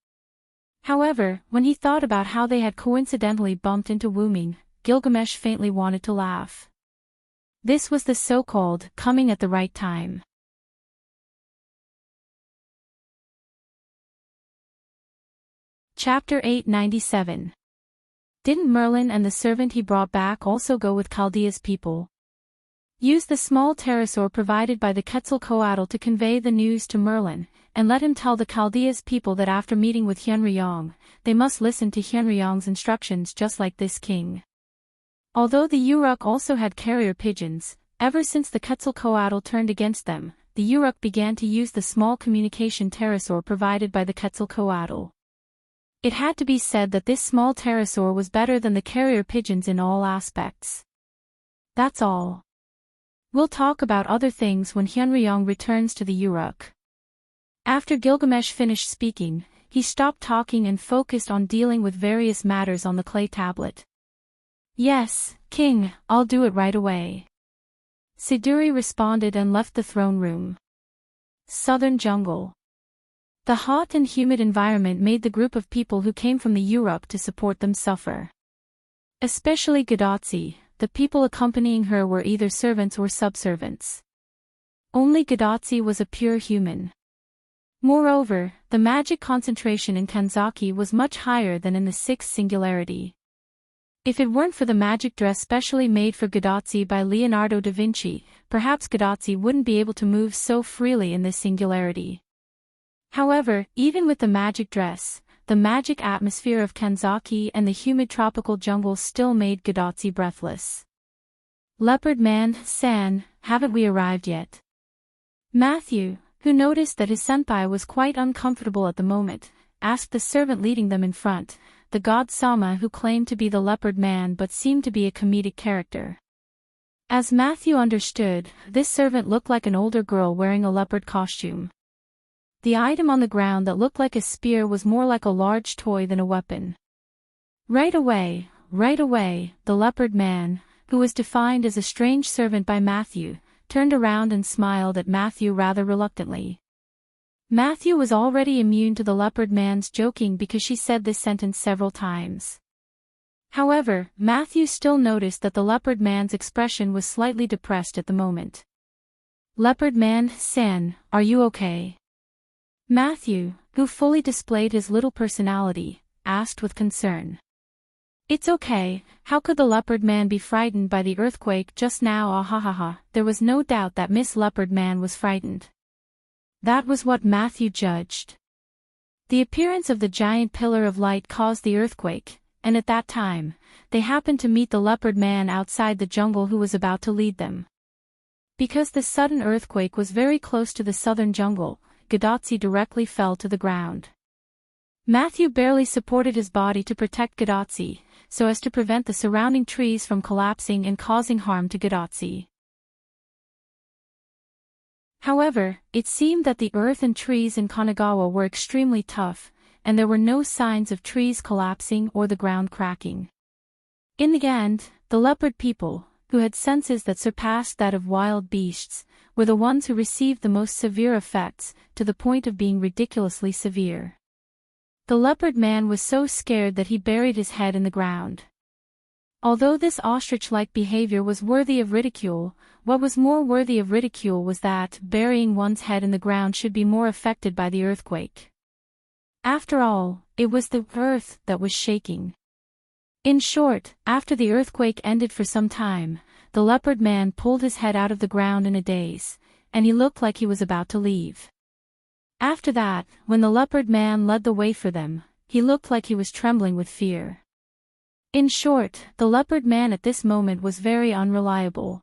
However, when he thought about how they had coincidentally bumped into Wuming, Gilgamesh faintly wanted to laugh. This was the so-called coming at the right time. Chapter 897. Didn't Merlin and the servant he brought back also go with Chaldea's people? Use the small pterosaur provided by the Quetzalcoatl to convey the news to Merlin, and let him tell the Chaldea's people that after meeting with Hyunryong, they must listen to Hyunryong's instructions just like this king. Although the Uruk also had carrier pigeons, ever since the Quetzalcoatl turned against them, the Uruk began to use the small communication pterosaur provided by the Quetzalcoatl. It had to be said that this small pterosaur was better than the carrier pigeons in all aspects. That's all. We'll talk about other things when Hyunryong returns to the Uruk. After Gilgamesh finished speaking, he stopped talking and focused on dealing with various matters on the clay tablet. Yes, King, I'll do it right away. Siduri responded and left the throne room. Southern jungle. The hot and humid environment made the group of people who came from the Uruk to support them suffer. Especially Gadotsi, the people accompanying her were either servants or subservants. Only Gadotsi was a pure human. Moreover, the magic concentration in Kanzaki was much higher than in the sixth singularity. If it weren't for the magic dress specially made for Gadotsi by Leonardo da Vinci, perhaps Gadotsi wouldn't be able to move so freely in this singularity. However, even with the magic dress, the magic atmosphere of Kanzaki and the humid tropical jungle still made Gadotsi breathless. Leopard Man, San, haven't we arrived yet? Matthew, who noticed that his senpai was quite uncomfortable at the moment, asked the servant leading them in front, the god Sama who claimed to be the Leopard Man but seemed to be a comedic character. As Matthew understood, this servant looked like an older girl wearing a leopard costume. The item on the ground that looked like a spear was more like a large toy than a weapon. Right away, the leopard man, who was defined as a strange servant by Matthew, turned around and smiled at Matthew rather reluctantly. Matthew was already immune to the leopard man's joking because she said this sentence several times. However, Matthew still noticed that the leopard man's expression was slightly depressed at the moment. "Leopard man-san, are you okay?" Matthew, who fully displayed his little personality, asked with concern. "It's okay, how could the leopard man be frightened by the earthquake just now? Ah ha ha ha." There was no doubt that Miss Leopard Man was frightened. That was what Matthew judged. The appearance of the giant pillar of light caused the earthquake, and at that time, they happened to meet the leopard man outside the jungle who was about to lead them. Because the sudden earthquake was very close to the southern jungle, Gadotsi directly fell to the ground. Matthew barely supported his body to protect Gadotsi, so as to prevent the surrounding trees from collapsing and causing harm to Gadotsi. However, it seemed that the earth and trees in Kanagawa were extremely tough, and there were no signs of trees collapsing or the ground cracking. In the end, the leopard people, who had senses that surpassed that of wild beasts, were the ones who received the most severe effects, to the point of being ridiculously severe. The leopard man was so scared that he buried his head in the ground. Although this ostrich-like behavior was worthy of ridicule, what was more worthy of ridicule was that burying one's head in the ground should be more affected by the earthquake. After all, it was the earth that was shaking. In short, after the earthquake ended for some time, the leopard man pulled his head out of the ground in a daze, and he looked like he was about to leave. After that, when the leopard man led the way for them, he looked like he was trembling with fear. In short, the leopard man at this moment was very unreliable.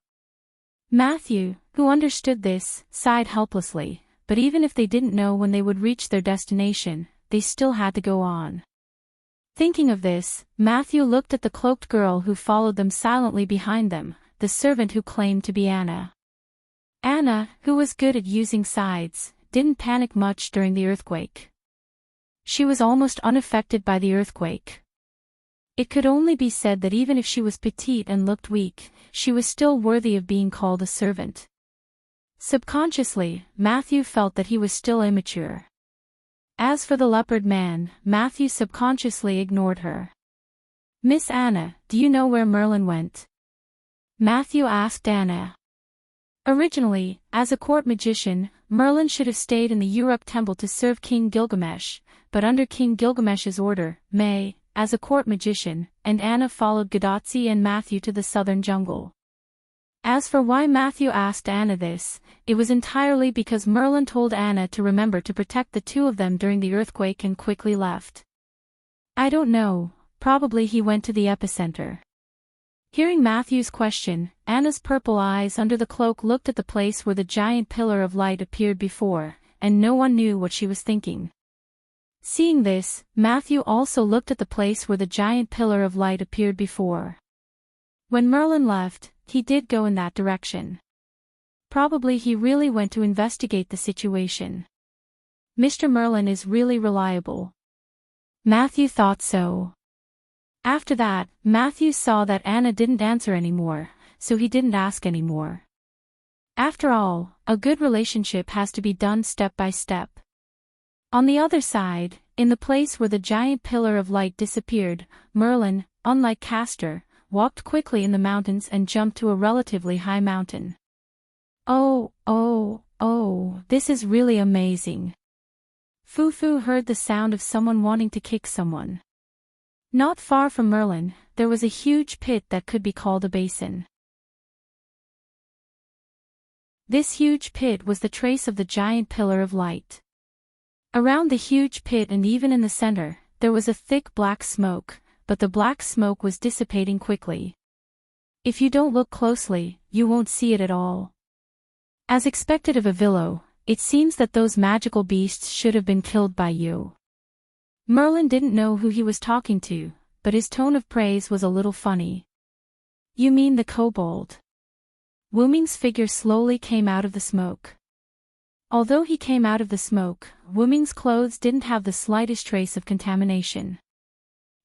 Matthew, who understood this, sighed helplessly, but even if they didn't know when they would reach their destination, they still had to go on. Thinking of this, Matthew looked at the cloaked girl who followed them silently behind them, the servant who claimed to be Anna. Anna, who was good at using sides, didn't panic much during the earthquake. She was almost unaffected by the earthquake. It could only be said that even if she was petite and looked weak, she was still worthy of being called a servant. Subconsciously, Matthew felt that he was still immature. As for the leopard man, Matthew subconsciously ignored her. "Miss Anna, do you know where Merlin went?" Matthew asked Anna. Originally, as a court magician, Merlin should have stayed in the Uruk temple to serve King Gilgamesh, but under King Gilgamesh's order, May, as a court magician, and Anna followed Gadotsi and Matthew to the southern jungle. As for why Matthew asked Anna this, it was entirely because Merlin told Anna to remember to protect the two of them during the earthquake and quickly left. "I don't know, probably he went to the epicenter." Hearing Matthew's question, Anna's purple eyes under the cloak looked at the place where the giant pillar of light appeared before, and no one knew what she was thinking. Seeing this, Matthew also looked at the place where the giant pillar of light appeared before. When Merlin left, he did go in that direction. Probably he really went to investigate the situation. Mr. Merlin is really reliable. Matthew thought so. After that, Matthew saw that Anna didn't answer anymore, so he didn't ask anymore. After all, a good relationship has to be done step by step. On the other side, in the place where the giant pillar of light disappeared, Merlin, unlike Castor, walked quickly in the mountains and jumped to a relatively high mountain. Oh, this is really amazing. Fufu heard the sound of someone wanting to kick someone. Not far from Merlin, there was a huge pit that could be called a basin. This huge pit was the trace of the giant pillar of light. Around the huge pit and even in the center, there was a thick black smoke, but the black smoke was dissipating quickly. If you don't look closely, you won't see it at all. As expected of a Villo, it seems that those magical beasts should have been killed by you. Merlin didn't know who he was talking to, but his tone of praise was a little funny. You mean the kobold? Wuming's figure slowly came out of the smoke. Although he came out of the smoke, Wuming's clothes didn't have the slightest trace of contamination.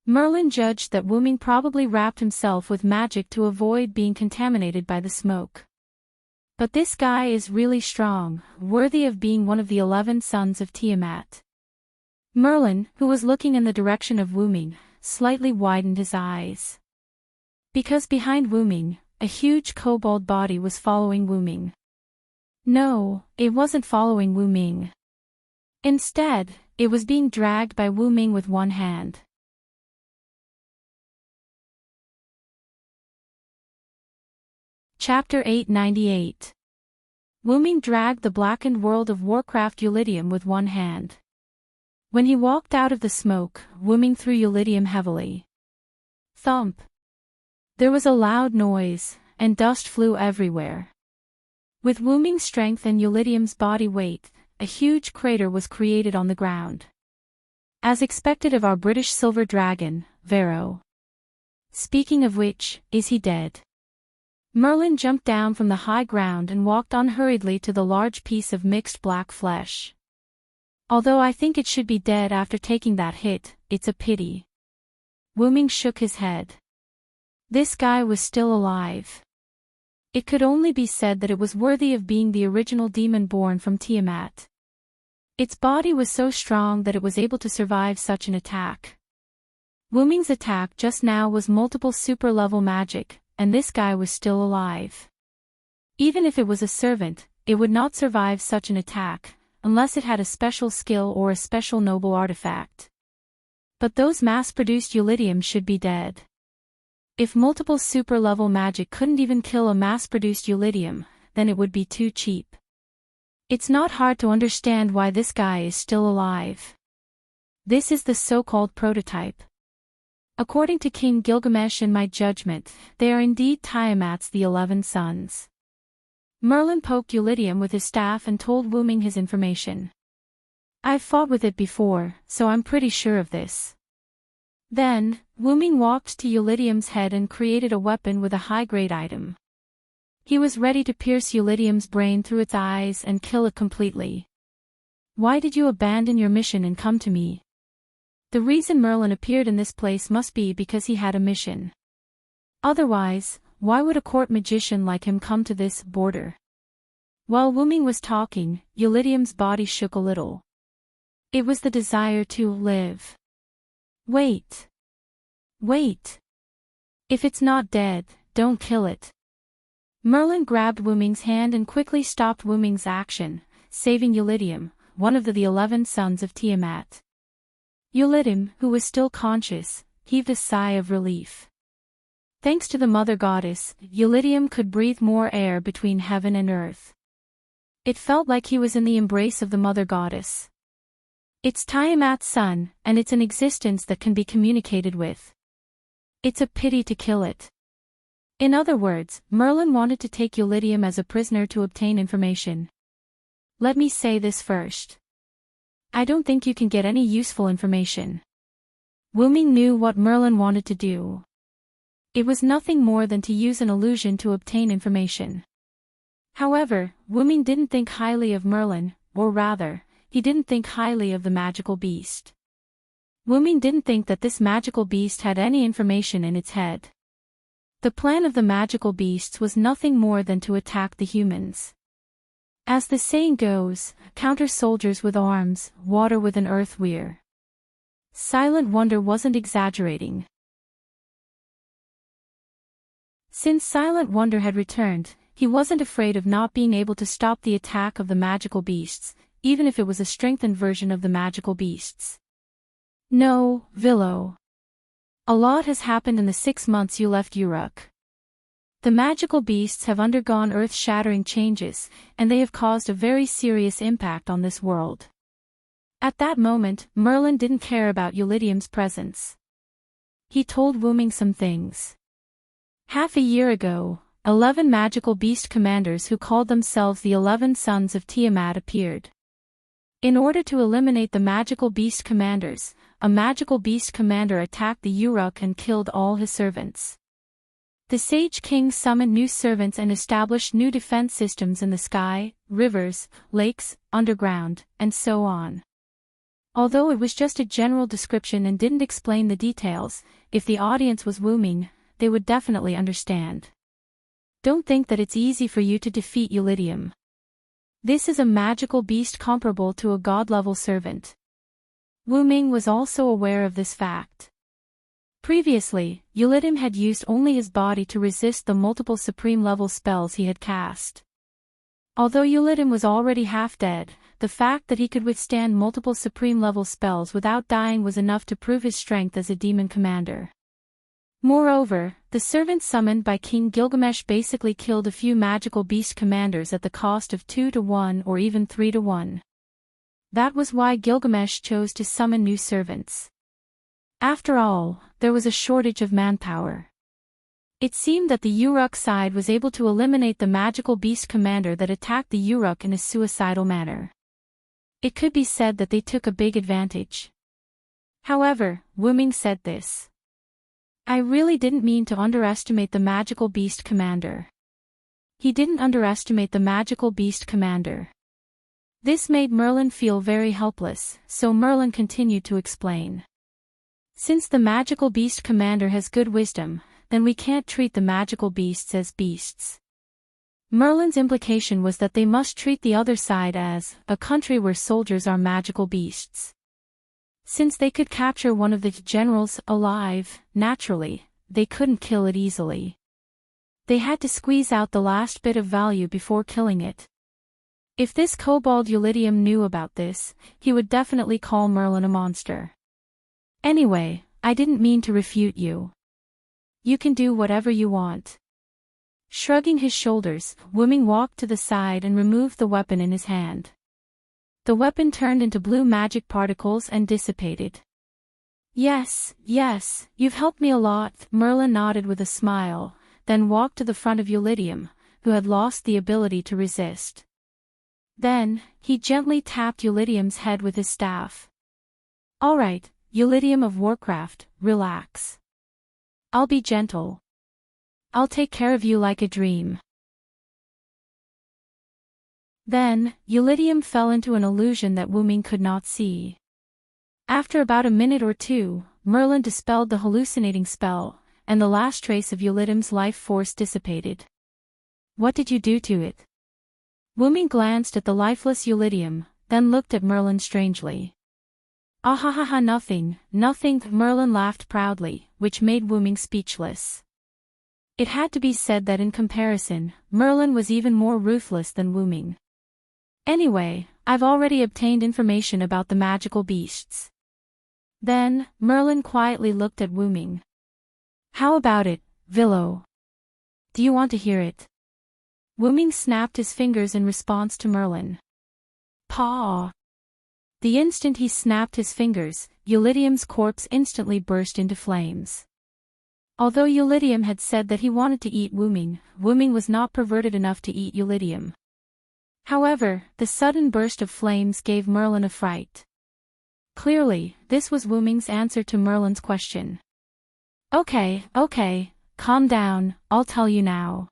Merlin judged that Wuming probably wrapped himself with magic to avoid being contaminated by the smoke. But this guy is really strong, worthy of being one of the 11 sons of Tiamat. Merlin, who was looking in the direction of Wuming, slightly widened his eyes. Because behind Wuming, a huge kobold body was following Wuming. No, it wasn't following Wuming. Instead, it was being dragged by Wuming with one hand. Chapter 898. Wuming dragged the blackened world of Warcraft Eulidium with one hand. When he walked out of the smoke, Wuming threw Eulidium heavily. Thump. There was a loud noise, and dust flew everywhere. With Wuming's strength and Eulidium's body weight, a huge crater was created on the ground. As expected of our British silver dragon, Vero. Speaking of which, is he dead? Merlin jumped down from the high ground and walked on hurriedly to the large piece of mixed black flesh. Although I think it should be dead after taking that hit, it's a pity. Wuming shook his head. This guy was still alive. It could only be said that it was worthy of being the original demon born from Tiamat. Its body was so strong that it was able to survive such an attack. Wuming's attack just now was multiple super-level magic, and this guy was still alive. Even if it was a servant, it would not survive such an attack, unless it had a special skill or a special noble artifact. But those mass-produced Eulidium should be dead. If multiple super-level magic couldn't even kill a mass-produced Eulidium, then it would be too cheap. It's not hard to understand why this guy is still alive. This is the so-called prototype. According to King Gilgamesh and my judgment, they are indeed Tiamat's the 11 sons. Merlin poked Eulidium with his staff and told Wuming his information. I've fought with it before, so I'm pretty sure of this. Then, Wuming walked to Eulidium's head and created a weapon with a high-grade item. He was ready to pierce Eulidium's brain through its eyes and kill it completely. Why did you abandon your mission and come to me? The reason Merlin appeared in this place must be because he had a mission. Otherwise, why would a court magician like him come to this border? While Wuming was talking, Eulidium's body shook a little. It was the desire to live. Wait. Wait. If it's not dead, don't kill it. Merlin grabbed Wuming's hand and quickly stopped Wuming's action, saving Eulidium, one of the 11 sons of Tiamat. Eulidium, who was still conscious, heaved a sigh of relief. Thanks to the Mother Goddess, Eulidium could breathe more air between heaven and earth. It felt like he was in the embrace of the Mother Goddess. It's Tiamat's son, and it's an existence that can be communicated with. It's a pity to kill it. In other words, Merlin wanted to take Eulidium as a prisoner to obtain information. Let me say this first. I don't think you can get any useful information. Wuming knew what Merlin wanted to do. It was nothing more than to use an illusion to obtain information. However, Wuming didn't think highly of Merlin, or rather, he didn't think highly of the magical beast. Wuming didn't think that this magical beast had any information in its head. The plan of the magical beasts was nothing more than to attack the humans. As the saying goes, counter soldiers with arms, water with an earth weir. Silent Wonder wasn't exaggerating. Since Silent Wonder had returned, he wasn't afraid of not being able to stop the attack of the magical beasts, even if it was a strengthened version of the magical beasts. No, Villo. A lot has happened in the 6 months you left Uruk. The magical beasts have undergone earth-shattering changes, and they have caused a very serious impact on this world. At that moment, Merlin didn't care about Eulidium's presence. He told Wuming some things. Half a year ago, 11 magical beast commanders who called themselves the 11 sons of Tiamat appeared. In order to eliminate the magical beast commanders, a magical beast commander attacked the Uruk and killed all his servants. The Sage King summoned new servants and established new defense systems in the sky, rivers, lakes, underground, and so on. Although it was just a general description and didn't explain the details, if the audience was Wuming, they would definitely understand. Don't think that it's easy for you to defeat Eulidium. This is a magical beast comparable to a god-level servant. Wuming was also aware of this fact. Previously, Eulidium had used only his body to resist the multiple supreme-level spells he had cast. Although Eulidium was already half-dead, the fact that he could withstand multiple supreme-level spells without dying was enough to prove his strength as a demon commander. Moreover, the servants summoned by King Gilgamesh basically killed a few magical beast commanders at the cost of 2-1 or even 3-1. That was why Gilgamesh chose to summon new servants. After all, there was a shortage of manpower. It seemed that the Uruk side was able to eliminate the magical beast commander that attacked the Uruk in a suicidal manner. It could be said that they took a big advantage. However, Wuming said this. I really didn't mean to underestimate the magical beast commander. He didn't underestimate the magical beast commander. This made Merlin feel very helpless, so Merlin continued to explain. Since the magical beast commander has good wisdom, then we can't treat the magical beasts as beasts. Merlin's implication was that they must treat the other side as a country where soldiers are magical beasts. Since they could capture one of the generals alive, naturally, they couldn't kill it easily. They had to squeeze out the last bit of value before killing it. If this kobold Eulidium knew about this, he would definitely call Merlin a monster. Anyway, I didn't mean to refute you. You can do whatever you want. Shrugging his shoulders, Wuming walked to the side and removed the weapon in his hand. The weapon turned into blue magic particles and dissipated. Yes, you've helped me a lot, Merlin nodded with a smile, then walked to the front of Eulidium, who had lost the ability to resist. Then, he gently tapped Eulidium's head with his staff. All right, Eulidium of Warcraft, relax. I'll be gentle. I'll take care of you like a dream. Then, Eulidium fell into an illusion that Wuming could not see. After about a minute or two, Merlin dispelled the hallucinating spell, and the last trace of Eulidium's life force dissipated. What did you do to it? Wuming glanced at the lifeless Eulidium, then looked at Merlin strangely. Ahahaha, nothing, Merlin laughed proudly, which made Wuming speechless. It had to be said that in comparison, Merlin was even more ruthless than Wuming. Anyway, I've already obtained information about the magical beasts. Then, Merlin quietly looked at Wuming. How about it, Villo? Do you want to hear it? Wuming snapped his fingers in response to Merlin. Paw! The instant he snapped his fingers, Eulidium's corpse instantly burst into flames. Although Eulidium had said that he wanted to eat Wuming, Wuming was not perverted enough to eat Eulidium. However, the sudden burst of flames gave Merlin a fright. Clearly, this was Wuming's answer to Merlin's question. Okay, calm down, I'll tell you now.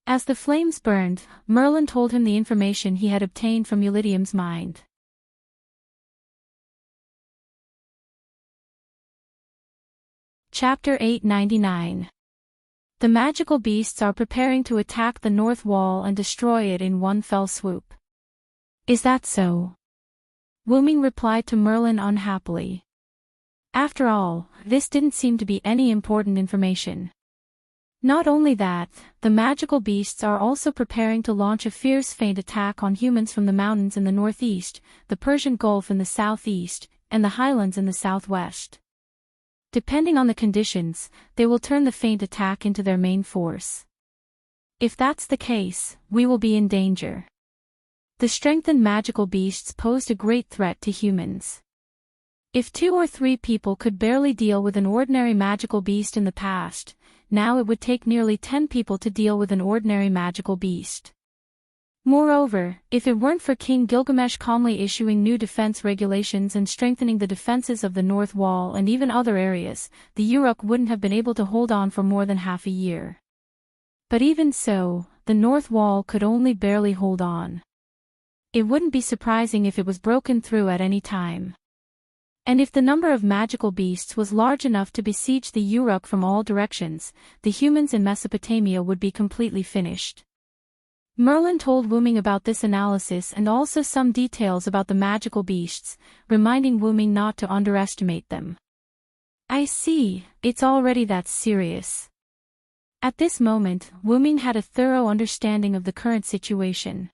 As the flames burned, Merlin told him the information he had obtained from Eulidium's mind. Chapter 899. The magical beasts are preparing to attack the north wall and destroy it in one fell swoop. Is that so? Wuming replied to Merlin unhappily. After all, this didn't seem to be any important information. Not only that, the magical beasts are also preparing to launch a fierce feint attack on humans from the mountains in the northeast, the Persian Gulf in the southeast, and the highlands in the southwest. Depending on the conditions, they will turn the feint attack into their main force. If that's the case, we will be in danger. The strengthened magical beasts posed a great threat to humans. If 2 or 3 people could barely deal with an ordinary magical beast in the past, now it would take nearly 10 people to deal with an ordinary magical beast. Moreover, if it weren't for King Gilgamesh calmly issuing new defense regulations and strengthening the defenses of the North Wall and even other areas, the Uruk wouldn't have been able to hold on for more than half a year. But even so, the North Wall could only barely hold on. It wouldn't be surprising if it was broken through at any time. And if the number of magical beasts was large enough to besiege the Uruk from all directions, the humans in Mesopotamia would be completely finished. Merlin told Wuming about this analysis and also some details about the magical beasts, reminding Wuming not to underestimate them. I see, it's already that serious. At this moment, Wuming had a thorough understanding of the current situation.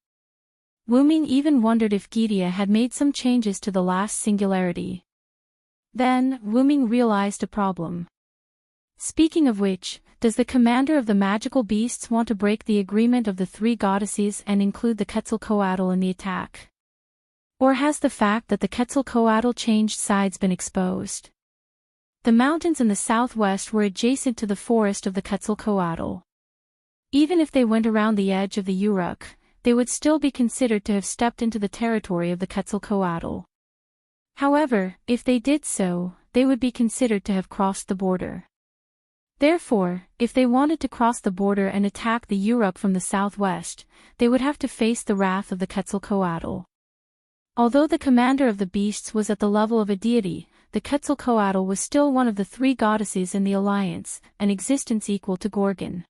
Wuming even wondered if Gydia had made some changes to the last singularity. Then, Wuming realized a problem. Speaking of which, does the commander of the magical beasts want to break the agreement of the three goddesses and include the Quetzalcoatl in the attack? Or has the fact that the Quetzalcoatl changed sides been exposed? The mountains in the southwest were adjacent to the forest of the Quetzalcoatl. Even if they went around the edge of the Uruk, they would still be considered to have stepped into the territory of the Quetzalcoatl. However, if they did so, they would be considered to have crossed the border. Therefore, if they wanted to cross the border and attack the Uruk from the southwest, they would have to face the wrath of the Quetzalcoatl. Although the commander of the beasts was at the level of a deity, the Quetzalcoatl was still one of the three goddesses in the alliance, an existence equal to Gorgon.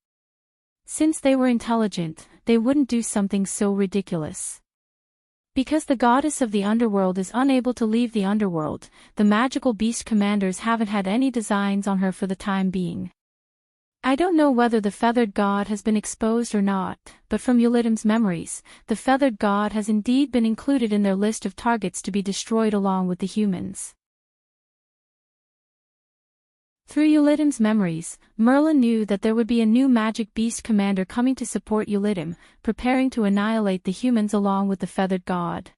Since they were intelligent, they wouldn't do something so ridiculous. Because the goddess of the underworld is unable to leave the underworld, the magical beast commanders haven't had any designs on her for the time being. I don't know whether the feathered god has been exposed or not, but from Ulidim's memories, the feathered god has indeed been included in their list of targets to be destroyed along with the humans. Through Ulidim's memories, Merlin knew that there would be a new magic beast commander coming to support Ulidim, preparing to annihilate the humans along with the feathered god.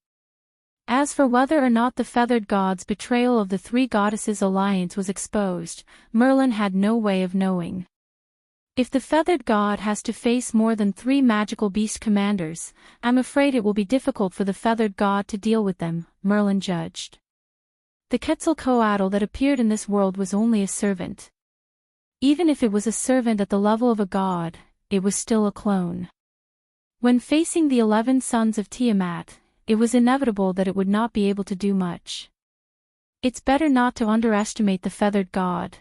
As for whether or not the feathered god's betrayal of the three goddesses' alliance was exposed, Merlin had no way of knowing. If the feathered god has to face more than 3 magical beast commanders, I'm afraid it will be difficult for the feathered god to deal with them, Merlin judged. The Quetzalcoatl that appeared in this world was only a servant. Even if it was a servant at the level of a god, it was still a clone. When facing the 11 sons of Tiamat, it was inevitable that it would not be able to do much. It's better not to underestimate the feathered god.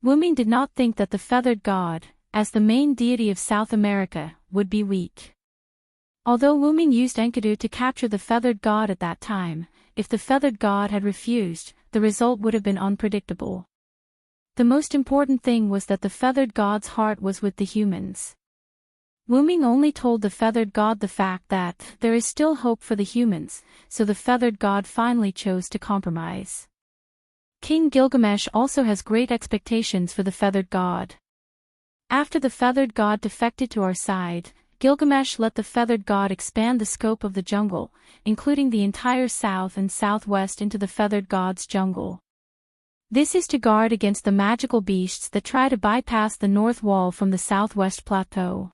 Wuming did not think that the feathered god, as the main deity of South America, would be weak. Although Wuming used Enkidu to capture the feathered god at that time, if the feathered god had refused, the result would have been unpredictable. The most important thing was that the feathered god's heart was with the humans. Wuming only told the feathered god the fact that there is still hope for the humans, so the feathered god finally chose to compromise. King Gilgamesh also has great expectations for the feathered god. After the feathered god defected to our side, Gilgamesh let the feathered god expand the scope of the jungle, including the entire south and southwest into the feathered god's jungle. This is to guard against the magical beasts that try to bypass the north wall from the southwest plateau.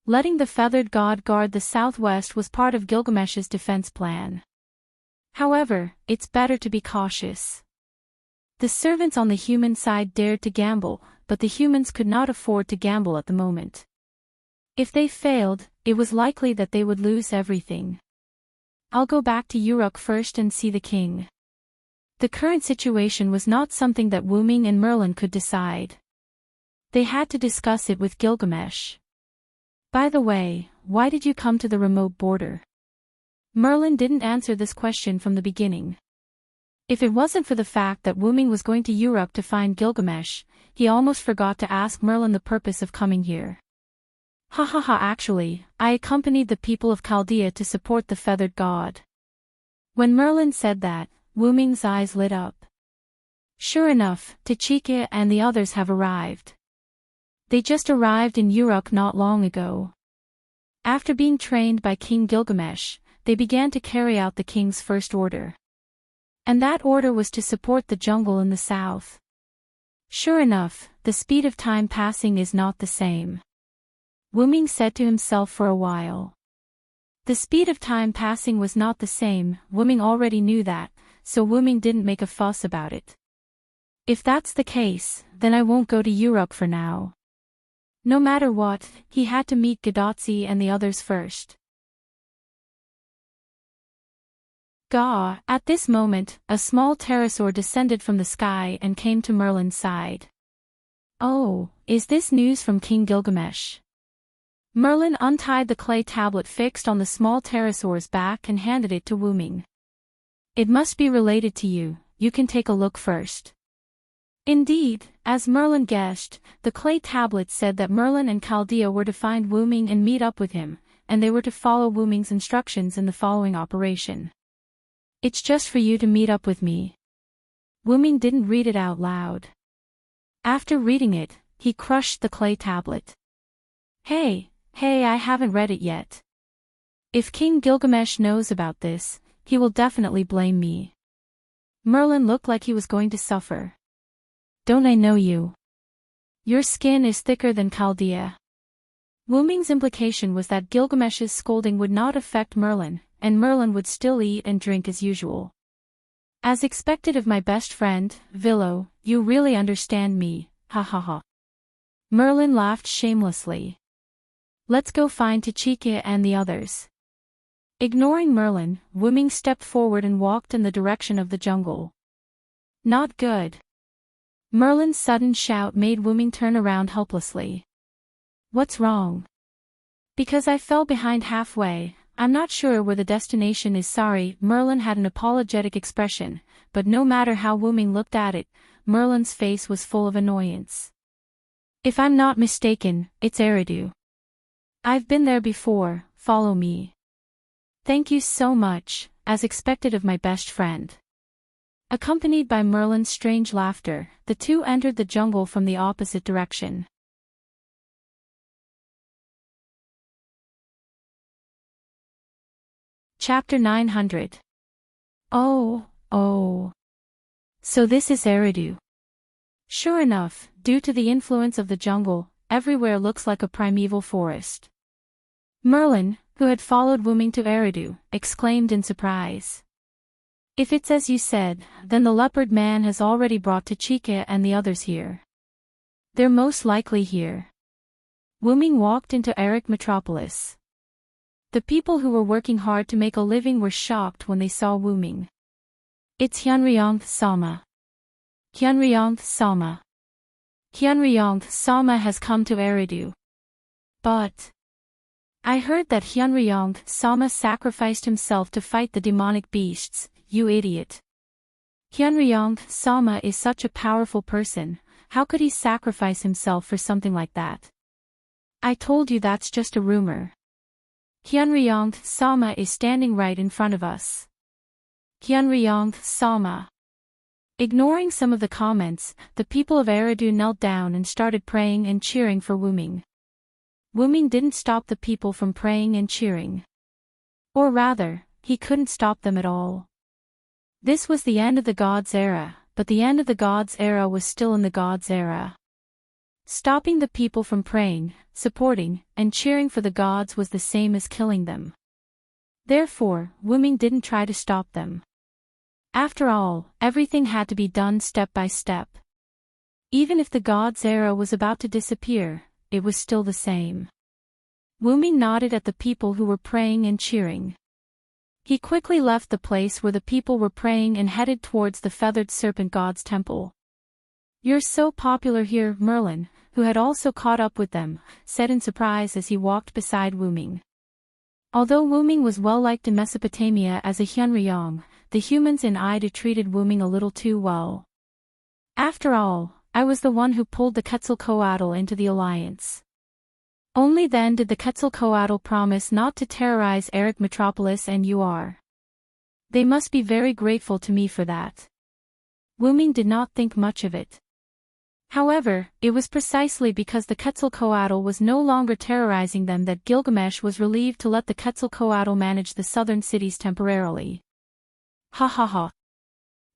Letting the feathered god guard the southwest was part of Gilgamesh's defense plan. However, it's better to be cautious. The servants on the human side dared to gamble, but the humans could not afford to gamble at the moment. If they failed, it was likely that they would lose everything. I'll go back to Uruk first and see the king. The current situation was not something that Wuming and Merlin could decide. They had to discuss it with Gilgamesh. By the way, why did you come to the remote border? Merlin didn't answer this question from the beginning. If it wasn't for the fact that Wuming was going to Uruk to find Gilgamesh, he almost forgot to ask Merlin the purpose of coming here. Actually, I accompanied the people of Chaldea to support the feathered god. When Merlin said that, Wuming's eyes lit up. Sure enough, Tachika and the others have arrived. They just arrived in Uruk not long ago. After being trained by King Gilgamesh, they began to carry out the king's first order. And that order was to support the jungle in the south. Sure enough, the speed of time passing is not the same. Wuming said to himself for a while. The speed of time passing was not the same. Wuming already knew that, so Wuming didn't make a fuss about it. If that's the case, then I won't go to Europe for now. No matter what, he had to meet Gadotzi and the others first. Gah! At this moment, a small pterosaur descended from the sky and came to Merlin's side. Oh, is this news from King Gilgamesh? Merlin untied the clay tablet fixed on the small pterosaur's back and handed it to Wuming. It must be related to you, you can take a look first. Indeed, as Merlin guessed, the clay tablet said that Merlin and Chaldea were to find Wuming and meet up with him, and they were to follow Wuming's instructions in the following operation. It's just for you to meet up with me. Wuming didn't read it out loud. After reading it, he crushed the clay tablet. Hey, I haven't read it yet. If King Gilgamesh knows about this, he will definitely blame me. Merlin looked like he was going to suffer. Don't I know you? Your skin is thicker than Chaldea. Wuming's implication was that Gilgamesh's scolding would not affect Merlin, and Merlin would still eat and drink as usual. As expected of my best friend, Villo, you really understand me, ha ha ha. Merlin laughed shamelessly. Let's go find Tachika and the others. Ignoring Merlin, Wuming stepped forward and walked in the direction of the jungle. Not good. Merlin's sudden shout made Wuming turn around helplessly. What's wrong? Because I fell behind halfway. I'm not sure where the destination is. Sorry. Merlin had an apologetic expression, but no matter how Wuming looked at it, Merlin's face was full of annoyance. If I'm not mistaken, it's Eridu. I've been there before, follow me. Thank you so much, as expected of my best friend. Accompanied by Merlin's strange laughter, the two entered the jungle from the opposite direction. Chapter 900. Oh. So this is Eridu. Sure enough, due to the influence of the jungle, everywhere looks like a primeval forest. Merlin, who had followed Wuming to Eridu, exclaimed in surprise. If it's as you said, then the leopard man has already brought Tachika and the others here. They're most likely here. Wuming walked into Eric Metropolis. The people who were working hard to make a living were shocked when they saw Wuming. It's Hyunryong Sama. Hyunryong Sama. Hyunryong Sama has come to Eridu. But I heard that Hyunryong Sama sacrificed himself to fight the demonic beasts, you idiot. Hyunryong Sama is such a powerful person, how could he sacrifice himself for something like that? I told you that's just a rumor. Hyunryong Sama is standing right in front of us. Hyunryong Sama. Ignoring some of the comments, the people of Eridu knelt down and started praying and cheering for Wuming. Wuming didn't stop the people from praying and cheering. Or rather, he couldn't stop them at all. This was the end of the gods' era, but the end of the gods' era was still in the gods' era. Stopping the people from praying, supporting, and cheering for the gods was the same as killing them. Therefore, Wuming didn't try to stop them. After all, everything had to be done step by step. Even if the gods' era was about to disappear, it was still the same. Wuming nodded at the people who were praying and cheering. He quickly left the place where the people were praying and headed towards the feathered serpent god's temple. You're so popular here, Merlin, who had also caught up with them, said in surprise as he walked beside Wuming. Although Wuming was well liked in Mesopotamia as a Hyunryong, the humans in Idu treated Wuming a little too well. After all, I was the one who pulled the Quetzalcoatl into the alliance. Only then did the Quetzalcoatl promise not to terrorize Eric Metropolis and UR. They must be very grateful to me for that. Wuming did not think much of it. However, it was precisely because the Quetzalcoatl was no longer terrorizing them that Gilgamesh was relieved to let the Quetzalcoatl manage the southern cities temporarily. Ha ha ha.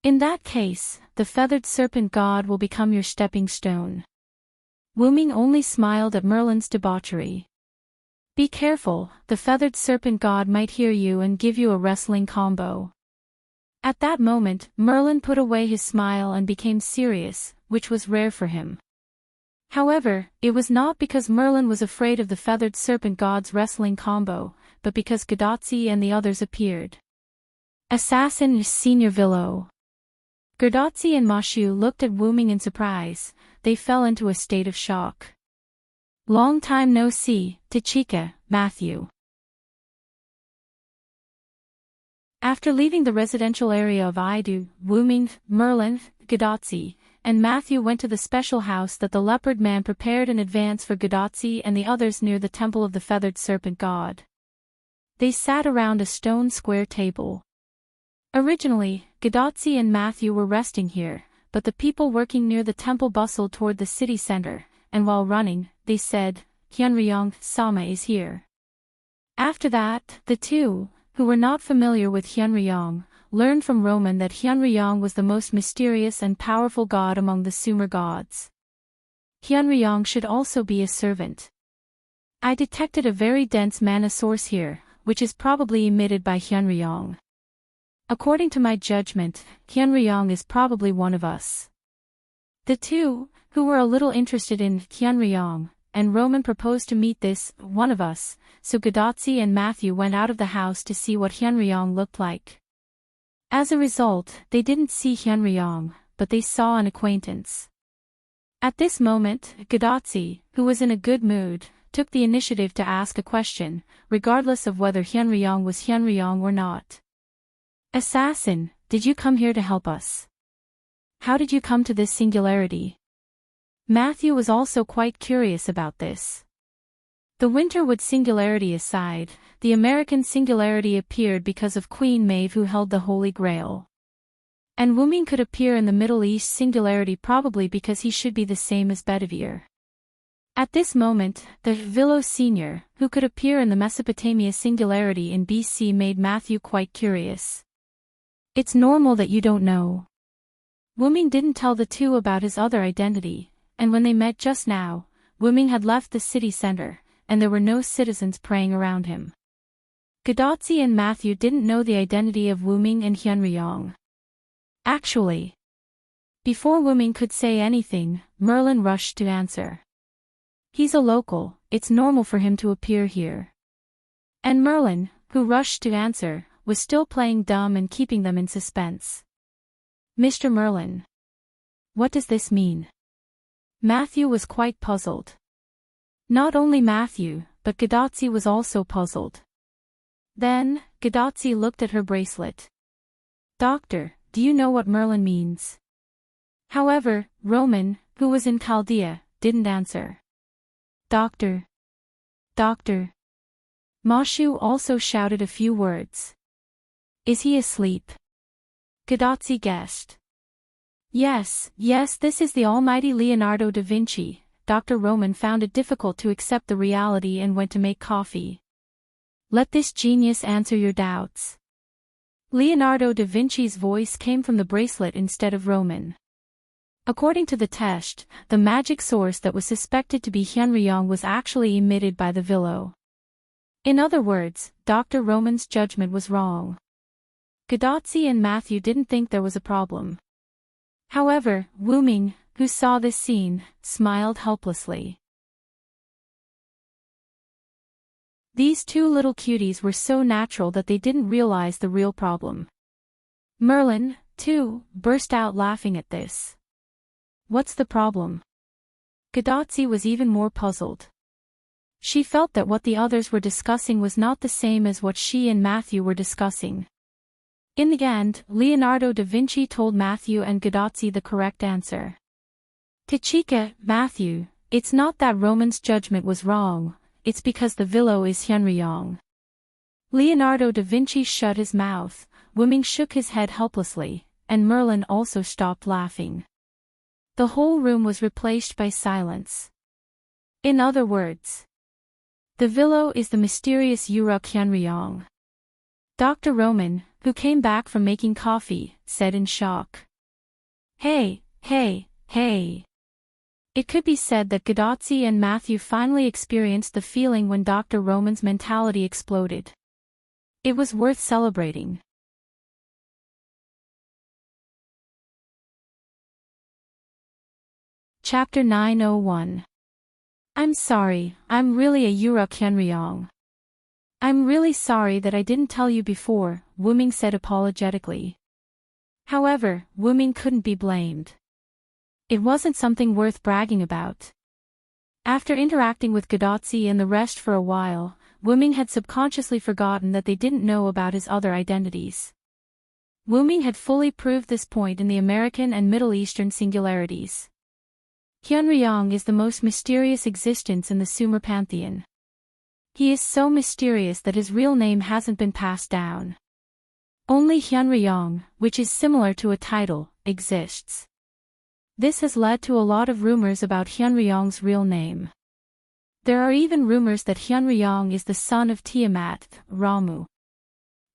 In that case, the feathered serpent god will become your stepping stone. Wuming only smiled at Merlin's debauchery. Be careful, the feathered serpent god might hear you and give you a wrestling combo. At that moment, Merlin put away his smile and became serious, which was rare for him. However, it was not because Merlin was afraid of the feathered serpent god's wrestling combo, but because Gadotsi and the others appeared. Assassin Senior Villo. Gadotsi and Mashu looked at Wuming in surprise. They fell into a state of shock. Long time no see, Tachika, Matthew. After leaving the residential area of Idu, Wuming, Merlin, Gadotsi, and Matthew went to the special house that the leopard man prepared in advance for Gadotsi and the others near the temple of the feathered serpent god. They sat around a stone square table. Originally, Gadotsi and Matthew were resting here, but the people working near the temple bustled toward the city center, and while running, they said, Hyunryong-sama is here. After that, the two, who were not familiar with Hyunryong, learned from Roman that Hyunryong was the most mysterious and powerful god among the Sumer gods. Hyunryong should also be a servant. I detected a very dense mana source here, which is probably emitted by Hyunryong. According to my judgment, Hyunryong is probably one of us. The two, who were a little interested in Hyunryong, and Roman proposed to meet this one of us, so Gadotsi and Matthew went out of the house to see what Hyunryong looked like. As a result, they didn't see Hyunryong, but they saw an acquaintance. At this moment, Gadotsi, who was in a good mood, took the initiative to ask a question, regardless of whether Hyunryong was Hyunryong or not. Assassin, did you come here to help us? How did you come to this singularity? Matthew was also quite curious about this. The Winterwood singularity aside, the American singularity appeared because of Queen Maeve who held the Holy Grail. And Wuming could appear in the Middle East singularity probably because he should be the same as Bedivere. At this moment, the Villo Senior, who could appear in the Mesopotamia singularity in BC made Matthew quite curious. It's normal that you don't know. Wuming didn't tell the two about his other identity, and when they met just now, Wuming had left the city center, and there were no citizens praying around him. Gadotsi and Matthew didn't know the identity of Wuming and Hyunryong. Actually, before Wuming could say anything, Merlin rushed to answer. He's a local, it's normal for him to appear here. And Merlin, who rushed to answer, was still playing dumb and keeping them in suspense. Mr. Merlin. What does this mean? Matthew was quite puzzled. Not only Matthew, but Gadotsi was also puzzled. Then, Gadotsi looked at her bracelet. Doctor, do you know what Merlin means? However, Roman, who was in Chaldea, didn't answer. Doctor. Doctor. Mashu also shouted a few words. Is he asleep? Gadotsi guessed. Yes, this is the almighty Leonardo da Vinci. Dr. Roman found it difficult to accept the reality and went to make coffee. Let this genius answer your doubts. Leonardo da Vinci's voice came from the bracelet instead of Roman. According to the test, the magic source that was suspected to be Hyunryong was actually emitted by the Villo. In other words, Dr. Roman's judgment was wrong. Gadotsi and Matthew didn't think there was a problem. However, Wuming, who saw this scene, smiled helplessly. These two little cuties were so natural that they didn't realize the real problem. Merlin, too, burst out laughing at this. What's the problem? Gadotsi was even more puzzled. She felt that what the others were discussing was not the same as what she and Matthew were discussing. In the end, Leonardo da Vinci told Matthew and Gadotsi the correct answer. Tachika, Matthew, it's not that Roman's judgment was wrong, it's because the Villo is Hyunryong. Leonardo da Vinci shut his mouth, Wuming shook his head helplessly, and Merlin also stopped laughing. The whole room was replaced by silence. In other words, the Villo is the mysterious Uruk Hyunryong. Dr. Roman, who came back from making coffee, said in shock. Hey. It could be said that Gadotsi and Matthew finally experienced the feeling when Dr. Roman's mentality exploded. It was worth celebrating. Chapter 901. I'm sorry, I'm really a Yuruk Hyunryong. I'm really sorry that I didn't tell you before, Wuming said apologetically. However, Wuming couldn't be blamed. It wasn't something worth bragging about. After interacting with Gadotsi and the rest for a while, Wuming had subconsciously forgotten that they didn't know about his other identities. Wuming had fully proved this point in the American and Middle Eastern singularities. Hyunryong is the most mysterious existence in the Sumer pantheon. He is so mysterious that his real name hasn't been passed down. Only Hyunryong, which is similar to a title, exists. This has led to a lot of rumors about Hyunryong's real name. There are even rumors that Hyunryong is the son of Tiamat, Ramu.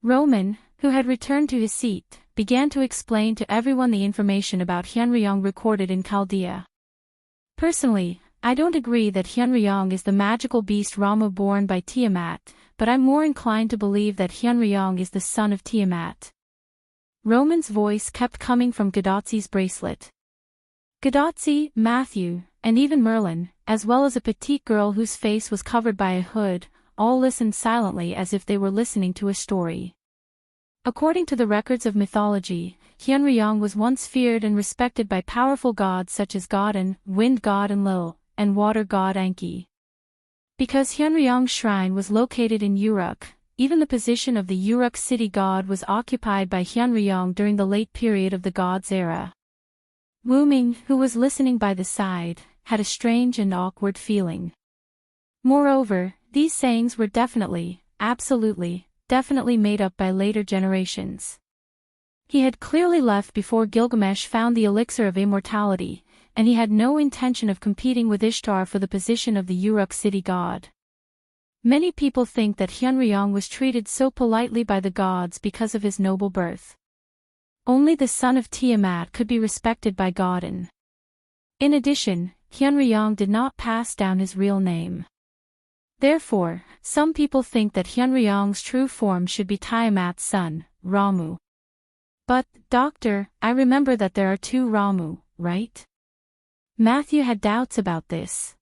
Roman, who had returned to his seat, began to explain to everyone the information about Hyunryong recorded in Chaldea. Personally, I don't agree that Hyunryong is the magical beast Ramu born by Tiamat, but I'm more inclined to believe that Hyunryong is the son of Tiamat. Roman's voice kept coming from Gadotsi's bracelet. Gadotsi, Matthew, and even Merlin, as well as a petite girl whose face was covered by a hood, all listened silently as if they were listening to a story. According to the records of mythology, Hyunryong was once feared and respected by powerful gods such as Godin, wind god Enlil, and water god Anki. Because Hyunryong's shrine was located in Uruk, even the position of the Uruk city god was occupied by Hyunryong during the late period of the god's era. Wuming, who was listening by the side, had a strange and awkward feeling. Moreover, these sayings were definitely, absolutely, definitely made up by later generations. He had clearly left before Gilgamesh found the elixir of immortality, and he had no intention of competing with Ishtar for the position of the Uruk city god. Many people think that Hyunryong was treated so politely by the gods because of his noble birth. Only the son of Tiamat could be respected by Godin. In addition, Hyunryong did not pass down his real name. Therefore, some people think that Hyunryong's true form should be Tiamat's son, Ramu. But, Doctor, I remember that there are two Ramu, right? Matthew had doubts about this.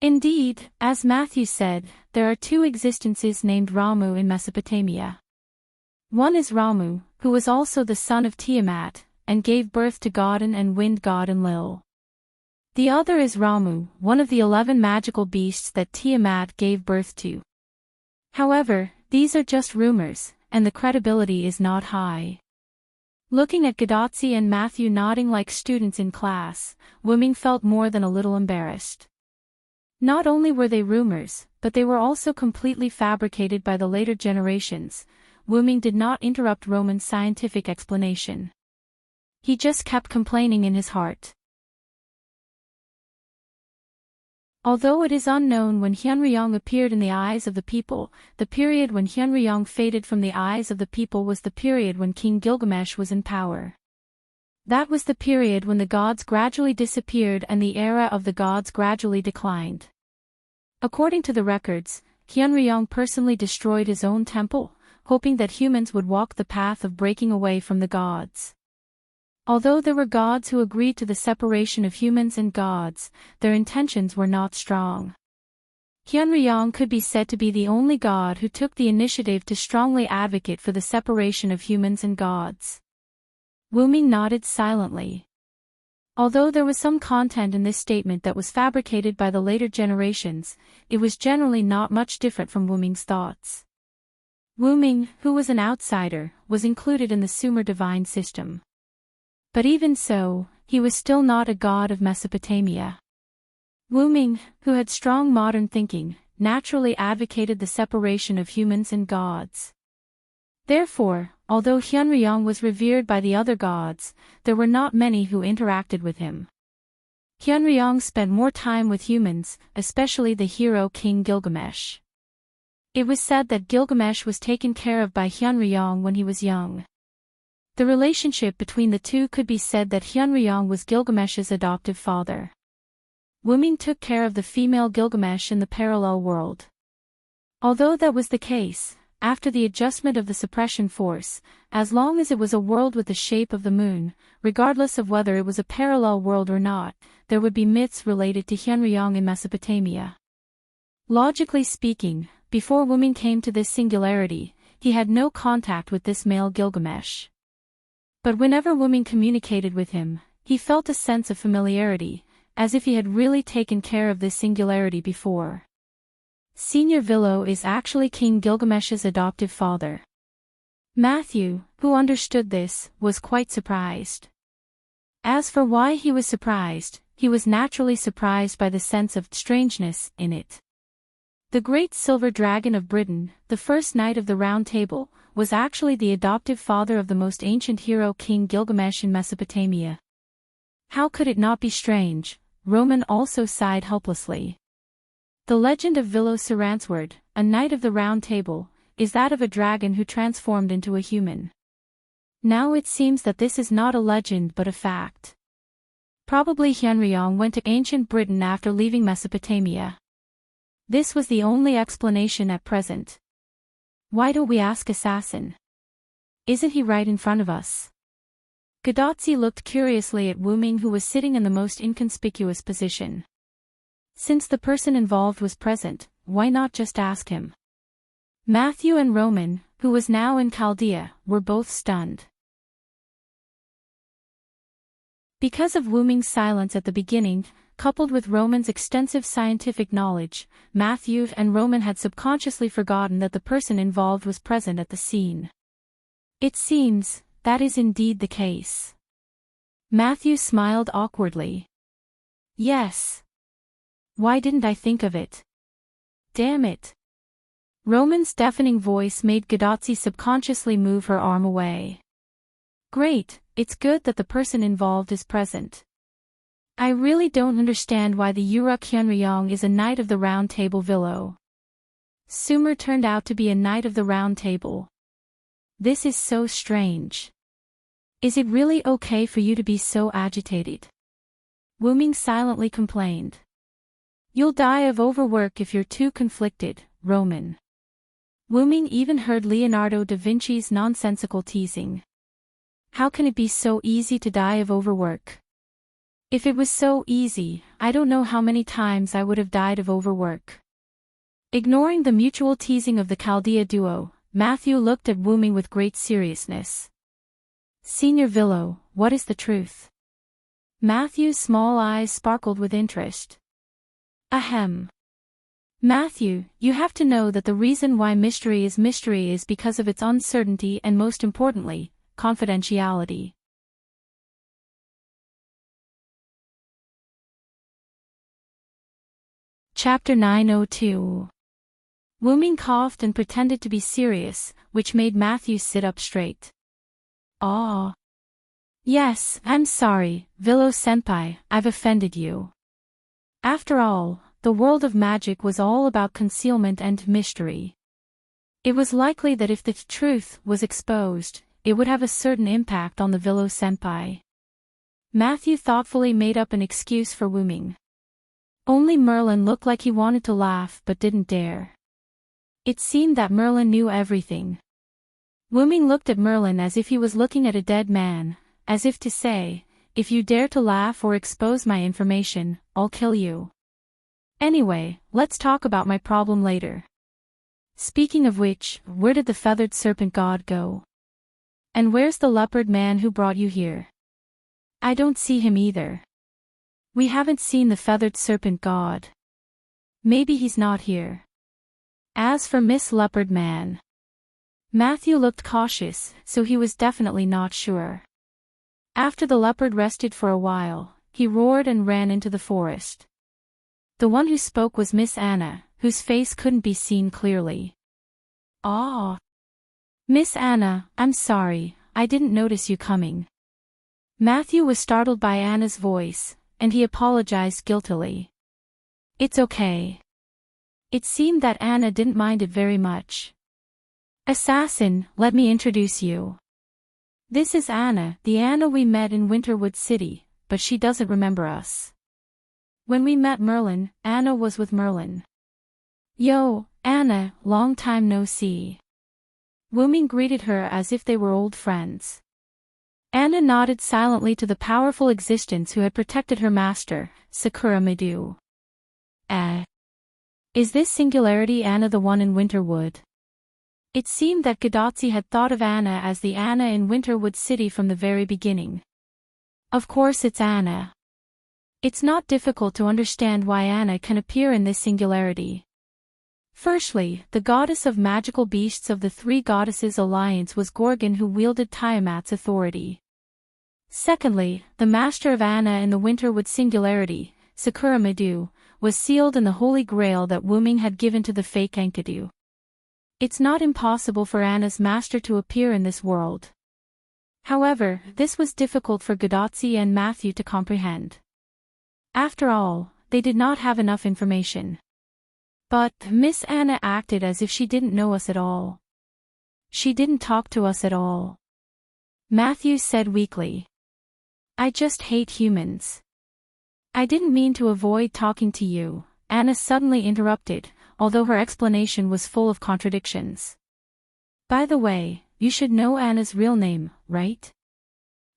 Indeed, as Matthew said, there are two existences named Ramu in Mesopotamia. One is Ramu, who was also the son of Tiamat, and gave birth to Godin and wind god Enlil. The other is Ramu, one of the 11 magical beasts that Tiamat gave birth to. However, these are just rumors, and the credibility is not high. Looking at Gadotsi and Matthew nodding like students in class, Wuming felt more than a little embarrassed. Not only were they rumors, but they were also completely fabricated by the later generations. Wuming did not interrupt Roman's scientific explanation. He just kept complaining in his heart. Although it is unknown when Hyunryong appeared in the eyes of the people, the period when Hyunryong faded from the eyes of the people was the period when King Gilgamesh was in power. That was the period when the gods gradually disappeared and the era of the gods gradually declined. According to the records, Hyunryong personally destroyed his own temple, hoping that humans would walk the path of breaking away from the gods. Although there were gods who agreed to the separation of humans and gods, their intentions were not strong. Hyunryong could be said to be the only god who took the initiative to strongly advocate for the separation of humans and gods. Wuming nodded silently. Although there was some content in this statement that was fabricated by the later generations, it was generally not much different from Wuming's thoughts. Wuming, who was an outsider, was included in the Sumer divine system. But even so, he was still not a god of Mesopotamia. Wuming, who had strong modern thinking, naturally advocated the separation of humans and gods. Therefore, although Hyunryong was revered by the other gods, there were not many who interacted with him. Hyunryong spent more time with humans, especially the hero King Gilgamesh. It was said that Gilgamesh was taken care of by Hyunryong when he was young. The relationship between the two could be said that Hyunryong was Gilgamesh's adoptive father. Wuming took care of the female Gilgamesh in the parallel world. Although that was the case, after the adjustment of the suppression force, as long as it was a world with the shape of the moon, regardless of whether it was a parallel world or not, there would be myths related to Hyunryong in Mesopotamia. Logically speaking, before Wuming came to this singularity, he had no contact with this male Gilgamesh. But whenever Wuming communicated with him, he felt a sense of familiarity, as if he had really taken care of this singularity before. Senior Vilo is actually King Gilgamesh's adoptive father. Matthew, who understood this, was quite surprised. As for why he was surprised, he was naturally surprised by the sense of strangeness in it. The great silver dragon of Britain, the first knight of the Round Table, was actually the adoptive father of the most ancient hero King Gilgamesh in Mesopotamia. How could it not be strange? Roman also sighed helplessly. The legend of Vilo Saransword, a knight of the Round Table, is that of a dragon who transformed into a human. Now it seems that this is not a legend but a fact. Probably Hyunryong went to ancient Britain after leaving Mesopotamia. This was the only explanation at present. Why don't we ask Assassin? Isn't he right in front of us? Gadotzi looked curiously at Wuming, who was sitting in the most inconspicuous position. Since the person involved was present, why not just ask him? Matthew and Roman, who was now in Chaldea, were both stunned. Because of Wuming's silence at the beginning, coupled with Roman's extensive scientific knowledge, Matthew and Roman had subconsciously forgotten that the person involved was present at the scene. It seems, that is indeed the case. Matthew smiled awkwardly. Yes. Why didn't I think of it? Damn it. Roman's deafening voice made Gadotzi subconsciously move her arm away. Great, it's good that the person involved is present. I really don't understand why the Uruk Hyunryong is a knight of the Round Table Vilo. Sumer turned out to be a knight of the Round Table. This is so strange. Is it really okay for you to be so agitated? Wuming silently complained. You'll die of overwork if you're too conflicted, Roman. Wuming even heard Leonardo da Vinci's nonsensical teasing. How can it be so easy to die of overwork? If it was so easy, I don't know how many times I would have died of overwork. Ignoring the mutual teasing of the Chaldea duo, Matthew looked at Wuming with great seriousness. Senior Vilo, what is the truth? Matthew's small eyes sparkled with interest. Ahem. Matthew, you have to know that the reason why mystery is because of its uncertainty and, most importantly, confidentiality. Chapter 902. Wuming coughed and pretended to be serious, which made Matthew sit up straight. Ah. Yes, I'm sorry, Vilo-senpai, I've offended you. After all, the world of magic was all about concealment and mystery. It was likely that if the truth was exposed, it would have a certain impact on the Vilo-senpai. Matthew thoughtfully made up an excuse for Wuming. Only Merlin looked like he wanted to laugh but didn't dare. It seemed that Merlin knew everything. Wuming looked at Merlin as if he was looking at a dead man, as if to say, if you dare to laugh or expose my information, I'll kill you. Anyway, let's talk about my problem later. Speaking of which, where did the feathered serpent god go? And where's the leopard man who brought you here? I don't see him either. We haven't seen the feathered serpent god. Maybe he's not here. As for Miss Leopard Man. Matthew looked cautious, so he was definitely not sure. After the leopard rested for a while, he roared and ran into the forest. The one who spoke was Miss Anna, whose face couldn't be seen clearly. Ah. Miss Anna, I'm sorry, I didn't notice you coming. Matthew was startled by Anna's voice, and he apologized guiltily. It's okay. It seemed that Anna didn't mind it very much. Assassin, let me introduce you. This is Anna, the Anna we met in Winterwood City, but she doesn't remember us. When we met Merlin, Anna was with Merlin. Yo, Anna, long time no see. Wuming greeted her as if they were old friends. Anna nodded silently to the powerful existence who had protected her master, Sakura Midu. Is this singularity Anna the one in Winterwood? It seemed that Gadotsi had thought of Anna as the Anna in Winterwood City from the very beginning. Of course it's Anna. It's not difficult to understand why Anna can appear in this singularity. Firstly, the goddess of magical beasts of the three goddesses alliance was Gorgon, who wielded Tiamat's authority. Secondly, the master of Anna in the Winterwood singularity, Sakura Midu, was sealed in the Holy Grail that Wuming had given to the fake Enkidu. It's not impossible for Anna's master to appear in this world. However, this was difficult for Gadotsi and Matthew to comprehend. After all, they did not have enough information. But Miss Anna acted as if she didn't know us at all. She didn't talk to us at all. Matthew said weakly. I just hate humans. I didn't mean to avoid talking to you, Anna suddenly interrupted, although her explanation was full of contradictions. By the way, you should know Anna's real name, right?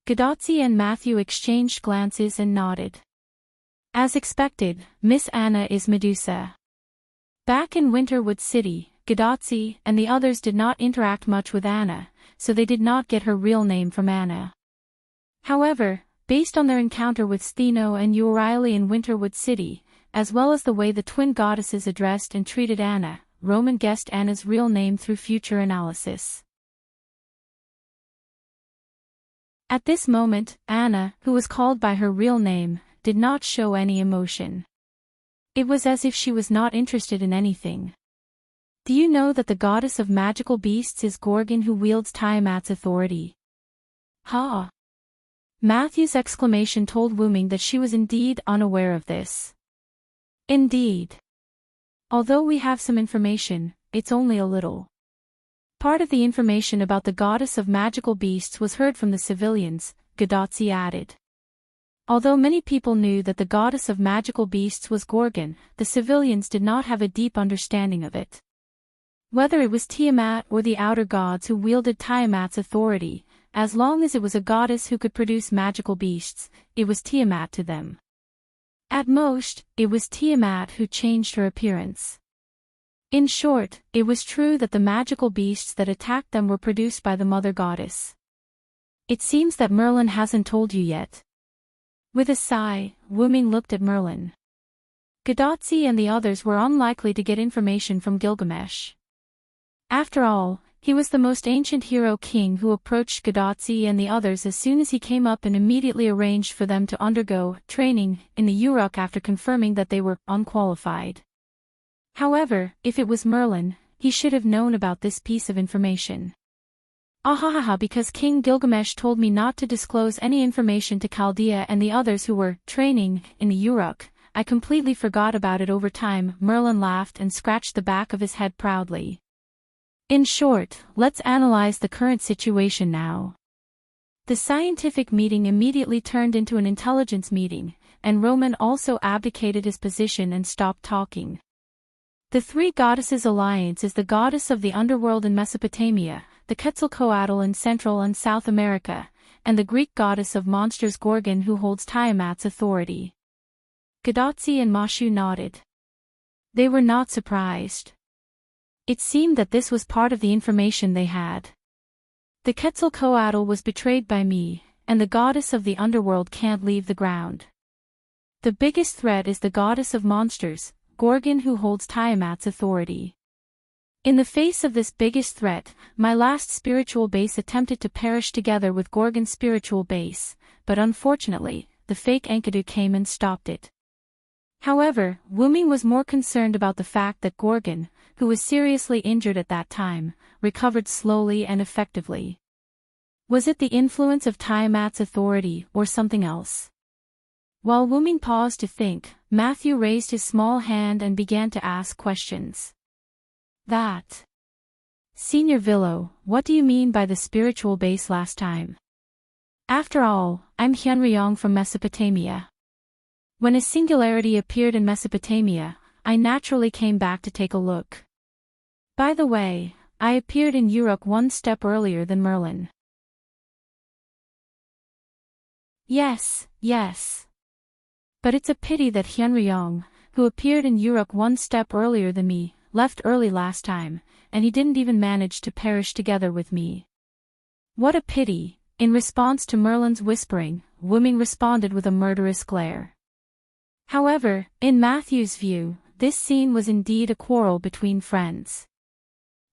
Gadotsi and Matthew exchanged glances and nodded. As expected, Miss Anna is Medusa. Back in Winterwood City, Gadotsi and the others did not interact much with Anna, so they did not get her real name from Anna. However, based on their encounter with Stheno and Euriley in Winterwood City, as well as the way the twin goddesses addressed and treated Anna, Roman guessed Anna's real name through future analysis. At this moment, Anna, who was called by her real name, did not show any emotion. It was as if she was not interested in anything. Do you know that the goddess of magical beasts is Gorgon, who wields Tiamat's authority? Ha! Matthew's exclamation told Wuming that she was indeed unaware of this. Indeed. Although we have some information, it's only a little. Part of the information about the goddess of magical beasts was heard from the civilians, Gadotsi added. Although many people knew that the goddess of magical beasts was Gorgon, the civilians did not have a deep understanding of it. Whether it was Tiamat or the outer gods who wielded Tiamat's authority, as long as it was a goddess who could produce magical beasts, it was Tiamat to them. At most, it was Tiamat who changed her appearance. In short, it was true that the magical beasts that attacked them were produced by the mother goddess. It seems that Merlin hasn't told you yet. With a sigh, Wuming looked at Merlin. Gadotsi and the others were unlikely to get information from Gilgamesh. After all, he was the most ancient hero king who approached Gadotsi and the others as soon as he came up and immediately arranged for them to undergo training in the Uruk after confirming that they were unqualified. However, if it was Merlin, he should have known about this piece of information. Ahahaha, because King Gilgamesh told me not to disclose any information to Chaldea and the others who were training in the Uruk, I completely forgot about it over time. Merlin laughed and scratched the back of his head proudly. In short, let's analyze the current situation now. The scientific meeting immediately turned into an intelligence meeting, and Roman also abdicated his position and stopped talking. The Three Goddesses Alliance is the goddess of the underworld in Mesopotamia, the Quetzalcoatl in Central and South America, and the Greek goddess of monsters Gorgon, who holds Tiamat's authority. Gadotsi and Mashu nodded. They were not surprised. It seemed that this was part of the information they had. The Quetzalcoatl was betrayed by me, and the goddess of the underworld can't leave the ground. The biggest threat is the goddess of monsters, Gorgon, who holds Tiamat's authority. In the face of this biggest threat, my last spiritual base attempted to perish together with Gorgon's spiritual base, but unfortunately, the fake Enkidu came and stopped it. However, Wuming was more concerned about the fact that Gorgon, who was seriously injured at that time, recovered slowly and effectively. Was it the influence of Tiamat's authority or something else? While Wuming paused to think, Matthew raised his small hand and began to ask questions. That. Senior Villo, what do you mean by the spiritual base last time? After all, I'm Hyunryong from Mesopotamia. When a singularity appeared in Mesopotamia, I naturally came back to take a look. By the way, I appeared in Uruk one step earlier than Merlin. Yes, yes. But it's a pity that Hyunryong, who appeared in Uruk one step earlier than me, left early last time, and he didn't even manage to perish together with me. What a pity. In response to Merlin's whispering, Wuming responded with a murderous glare. However, in Matthew's view, this scene was indeed a quarrel between friends.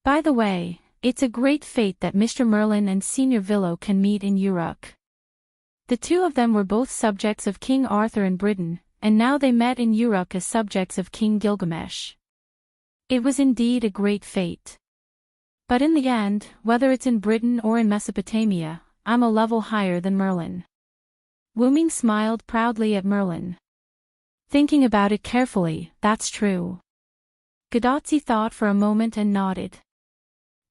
By the way, it's a great fate that Mr. Merlin and Senior Villo can meet in Uruk. The two of them were both subjects of King Arthur in Britain, and now they met in Uruk as subjects of King Gilgamesh. It was indeed a great fate. But in the end, whether it's in Britain or in Mesopotamia, I'm a level higher than Merlin. Wuming smiled proudly at Merlin. Thinking about it carefully, that's true. Gadotzi thought for a moment and nodded.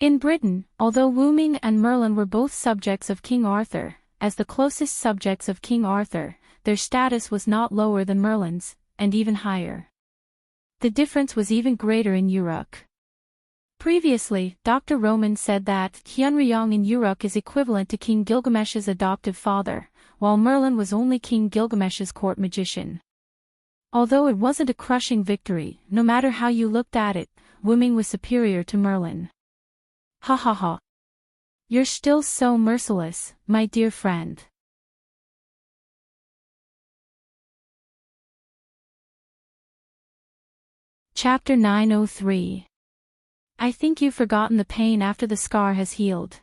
In Britain, although Wuming and Merlin were both subjects of King Arthur, as the closest subjects of King Arthur, their status was not lower than Merlin's, and even higher. The difference was even greater in Uruk. Previously, Dr. Roman said that Hyunryong in Uruk is equivalent to King Gilgamesh's adoptive father, while Merlin was only King Gilgamesh's court magician. Although it wasn't a crushing victory, no matter how you looked at it, Wuming was superior to Merlin. Ha ha ha. You're still so merciless, my dear friend. Chapter 903. I think you've forgotten the pain after the scar has healed.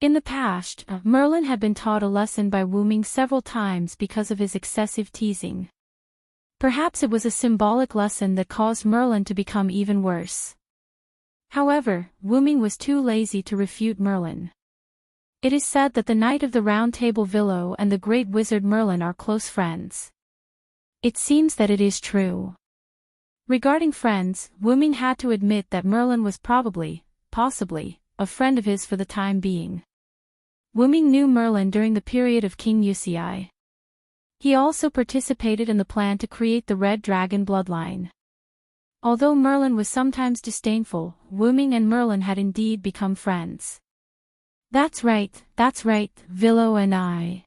In the past, Merlin had been taught a lesson by Wuming several times because of his excessive teasing. Perhaps it was a symbolic lesson that caused Merlin to become even worse. However, Wuming was too lazy to refute Merlin. It is said that the Knight of the Round Table Villo and the great wizard Merlin are close friends. It seems that it is true. Regarding friends, Wuming had to admit that Merlin was possibly, a friend of his for the time being. Wuming knew Merlin during the period of King Yusi. He also participated in the plan to create the Red Dragon bloodline. Although Merlin was sometimes disdainful, Wuming and Merlin had indeed become friends. That's right, Villo and I.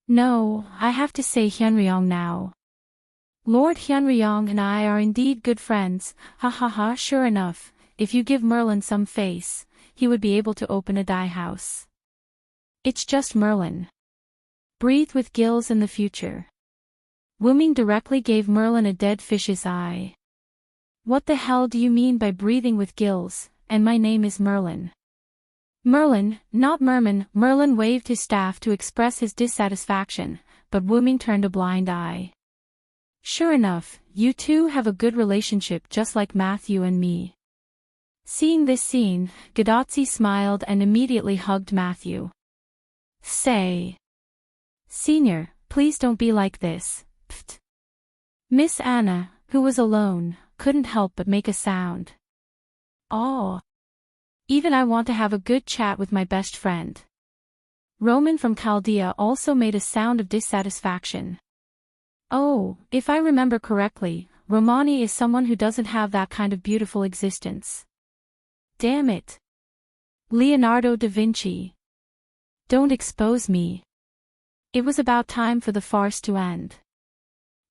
No, I have to say Hyunryong now. Lord Hyunryong and I are indeed good friends, ha ha ha. Sure enough, if you give Merlin some face, he would be able to open a dye house. It's just Merlin. Breathe with gills in the future. Wuming directly gave Merlin a dead fish's eye. What the hell do you mean by breathing with gills, and my name is Merlin? Merlin, not Merman. Merlin waved his staff to express his dissatisfaction, but Wuming turned a blind eye. Sure enough, you two have a good relationship just like Matthew and me. Seeing this scene, Gadotzi smiled and immediately hugged Matthew. Say. Senior, please don't be like this. Pfft. Miss Anna, who was alone, couldn't help but make a sound. Oh. Even I want to have a good chat with my best friend. Roman from Chaldea also made a sound of dissatisfaction. Oh, if I remember correctly, Romani is someone who doesn't have that kind of beautiful existence. Damn it. Leonardo da Vinci. Don't expose me. It was about time for the farce to end.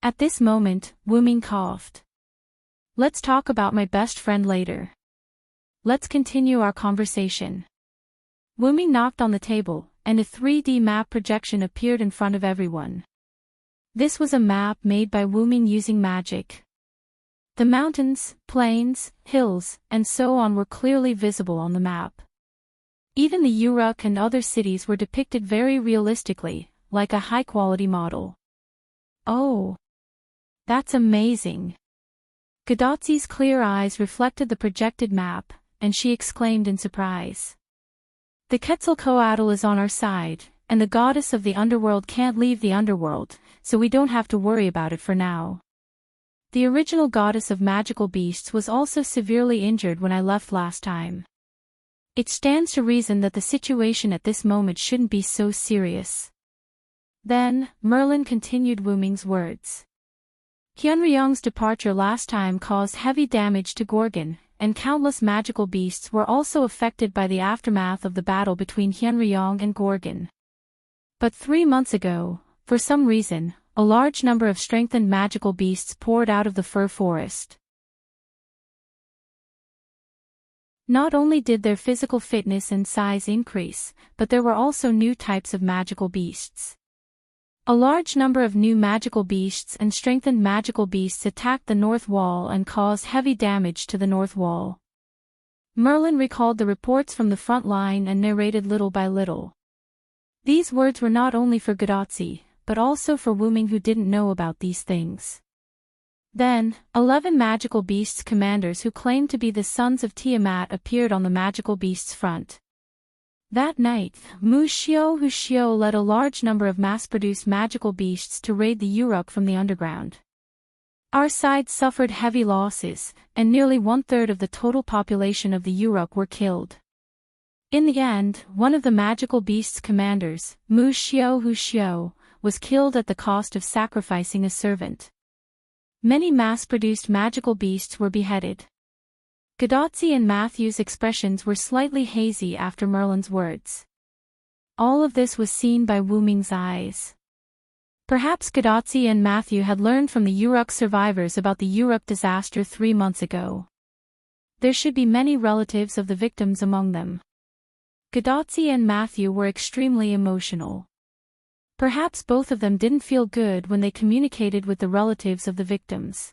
At this moment, Wuming coughed. Let's talk about my best friend later. Let's continue our conversation. Wuming knocked on the table, and a 3D map projection appeared in front of everyone. This was a map made by Wuming using magic. The mountains, plains, hills, and so on were clearly visible on the map. Even the Uruk and other cities were depicted very realistically, like a high-quality model. Oh! That's amazing! Gadotzi's clear eyes reflected the projected map, and she exclaimed in surprise. The Quetzalcoatl is on our side, and the goddess of the underworld can't leave the underworld, so we don't have to worry about it for now. The original goddess of magical beasts was also severely injured when I left last time. It stands to reason that the situation at this moment shouldn't be so serious. Then, Merlin continued Wu Ming's words. Hyunryong's departure last time caused heavy damage to Gorgon, and countless magical beasts were also affected by the aftermath of the battle between Hyunryong and Gorgon. But 3 months ago, for some reason, a large number of strengthened magical beasts poured out of the fir forest. Not only did their physical fitness and size increase, but there were also new types of magical beasts. A large number of new magical beasts and strengthened magical beasts attacked the north wall and caused heavy damage to the north wall. Merlin recalled the reports from the front line and narrated little by little. These words were not only for Godotzi, but also for Wu Ming, who didn't know about these things. Then, 11 magical beasts commanders who claimed to be the sons of Tiamat appeared on the magical beasts front. That night, Mu Xiao Hu Xiao led a large number of mass-produced magical beasts to raid the Uruk from the underground. Our side suffered heavy losses, and nearly 1/3 of the total population of the Uruk were killed. In the end, one of the magical beasts' commanders, Mu Xiao Hu Xiao, was killed at the cost of sacrificing a servant. Many mass-produced magical beasts were beheaded. Godotzi and Matthew's expressions were slightly hazy after Merlin's words. All of this was seen by Wu Ming's eyes. Perhaps Godotzi and Matthew had learned from the Uruk survivors about the Uruk disaster 3 months ago. There should be many relatives of the victims among them. Godotzi and Matthew were extremely emotional. Perhaps both of them didn't feel good when they communicated with the relatives of the victims.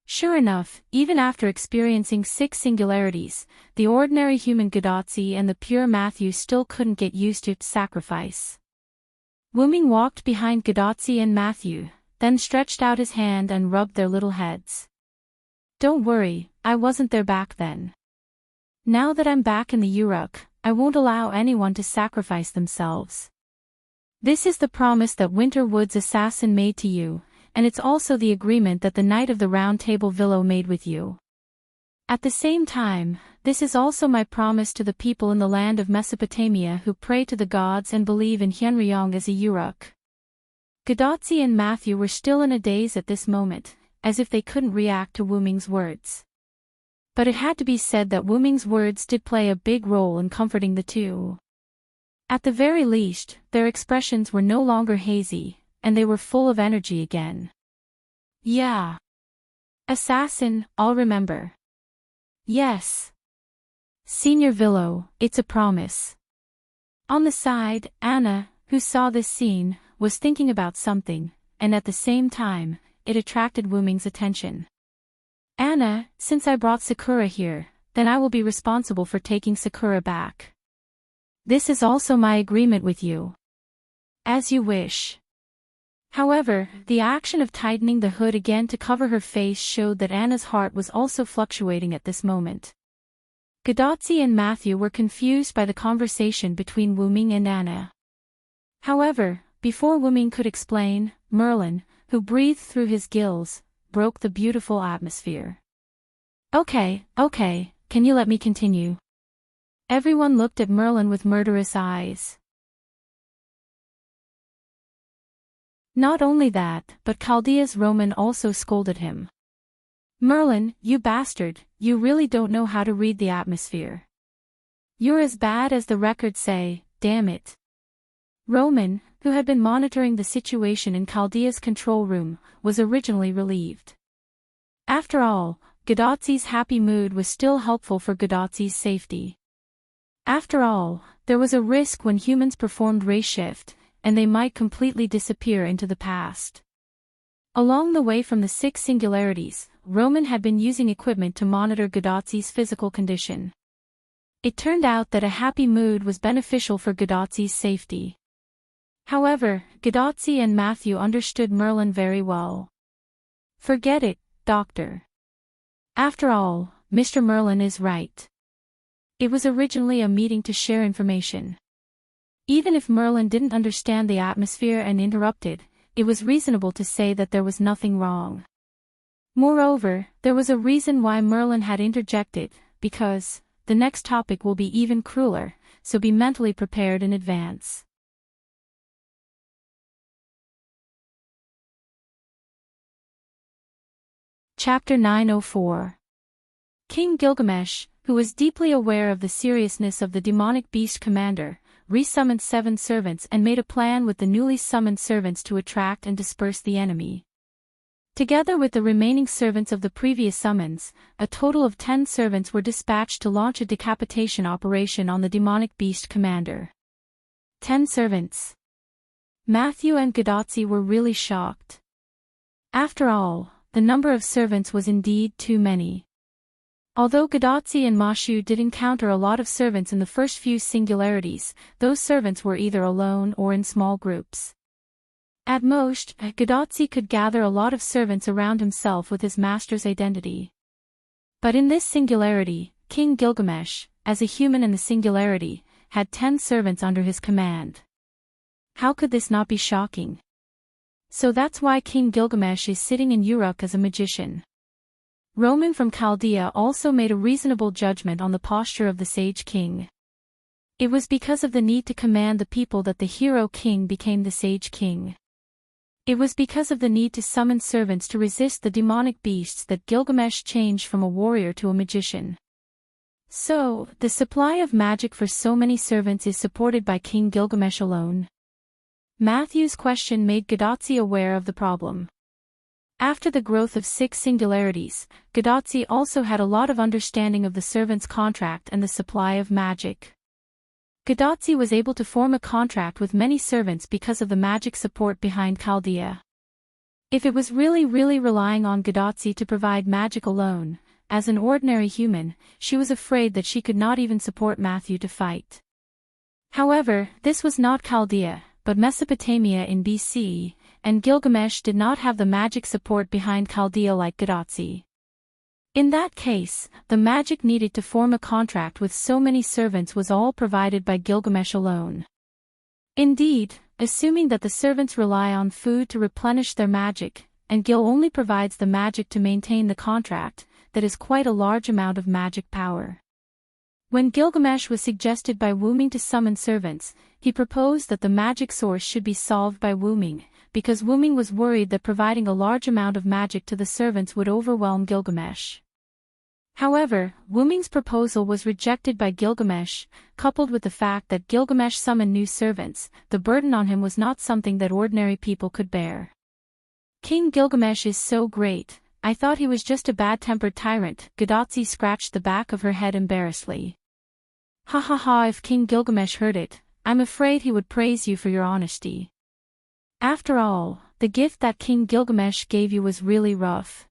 Sure enough, even after experiencing 6 singularities, the ordinary human Godotzi and the pure Matthew still couldn't get used to sacrifice. Wu Ming walked behind Godotzi and Matthew, then stretched out his hand and rubbed their little heads. Don't worry, I wasn't there back then. Now that I'm back in the Uruk, I won't allow anyone to sacrifice themselves. This is the promise that Winterwood's assassin made to you, and it's also the agreement that the Knight of the Round Table Villo made with you. At the same time, this is also my promise to the people in the land of Mesopotamia who pray to the gods and believe in Hyunryong as a Uruk. Godotzi and Matthew were still in a daze at this moment, as if they couldn't react to Wu Ming's words. But it had to be said that Wu Ming's words did play a big role in comforting the two. At the very least, their expressions were no longer hazy, and they were full of energy again. Yeah. Assassin, I'll remember. Yes. Senior Villo, it's a promise. On the side, Anna, who saw this scene, was thinking about something, and at the same time, it attracted Wu Ming's attention. Anna, since I brought Sakura here, then I will be responsible for taking Sakura back. This is also my agreement with you. As you wish. However, the action of tightening the hood again to cover her face showed that Anna's heart was also fluctuating at this moment. Godotzi and Matthew were confused by the conversation between Wu Ming and Anna. However, before Wu Ming could explain, Merlin, who breathed through his gills, broke the beautiful atmosphere. Okay, can you let me continue? Everyone looked at Merlin with murderous eyes. Not only that, but Chaldea's Roman also scolded him. Merlin, you bastard, you really don't know how to read the atmosphere. You're as bad as the records say, damn it. Roman, who had been monitoring the situation in Chaldea's control room, was originally relieved. After all, Godotzi's happy mood was still helpful for Godotzi's safety. After all, there was a risk when humans performed race shift, and they might completely disappear into the past. Along the way from the 6 singularities, Roman had been using equipment to monitor Godotzi's physical condition. It turned out that a happy mood was beneficial for Godotzi's safety. However, Godotzi and Matthew understood Merlin very well. Forget it, Doctor. After all, Mr. Merlin is right. It was originally a meeting to share information. Even if Merlin didn't understand the atmosphere and interrupted, it was reasonable to say that there was nothing wrong. Moreover, there was a reason why Merlin had interjected, because the next topic will be even crueler, so be mentally prepared in advance. Chapter 904. King Gilgamesh, who was deeply aware of the seriousness of the demonic beast commander, resummoned 7 servants and made a plan with the newly summoned servants to attract and disperse the enemy. Together with the remaining servants of the previous summons, a total of 10 servants were dispatched to launch a decapitation operation on the demonic beast commander. 10 servants. Matthew and Gadotsi were really shocked. After all, the number of servants was indeed too many. Although Gadotsi and Mashu did encounter a lot of servants in the first few singularities, those servants were either alone or in small groups. At most, Gadotsi could gather a lot of servants around himself with his master's identity. But in this singularity, King Gilgamesh, as a human in the singularity, had 10 servants under his command. How could this not be shocking? So that's why King Gilgamesh is sitting in Uruk as a magician. Roman from Chaldea also made a reasonable judgment on the posture of the sage king. It was because of the need to command the people that the hero king became the sage king. It was because of the need to summon servants to resist the demonic beasts that Gilgamesh changed from a warrior to a magician. So, the supply of magic for so many servants is supported by King Gilgamesh alone. Matthew's question made Gadotsi aware of the problem. After the growth of 6 singularities, Gadotsi also had a lot of understanding of the servant's contract and the supply of magic. Gadotsi was able to form a contract with many servants because of the magic support behind Chaldea. If it was really relying on Gadotsi to provide magic alone, as an ordinary human, she was afraid that she could not even support Matthew to fight. However, this was not Chaldea, but Mesopotamia in BC, and Gilgamesh did not have the magic support behind Chaldea like Gadotsi. In that case, the magic needed to form a contract with so many servants was all provided by Gilgamesh alone. Indeed, assuming that the servants rely on food to replenish their magic, and Gil only provides the magic to maintain the contract, that is quite a large amount of magic power. When Gilgamesh was suggested by Wuming to summon servants, he proposed that the magic source should be solved by Wuming, because Wuming was worried that providing a large amount of magic to the servants would overwhelm Gilgamesh. However, Wuming's proposal was rejected by Gilgamesh, coupled with the fact that Gilgamesh summoned new servants. The burden on him was not something that ordinary people could bear. King Gilgamesh is so great, I thought he was just a bad-tempered tyrant. Gadotsi scratched the back of her head embarrassedly. Ha ha ha, if King Gilgamesh heard it, I'm afraid he would praise you for your honesty. After all, the gift that King Gilgamesh gave you was really rough.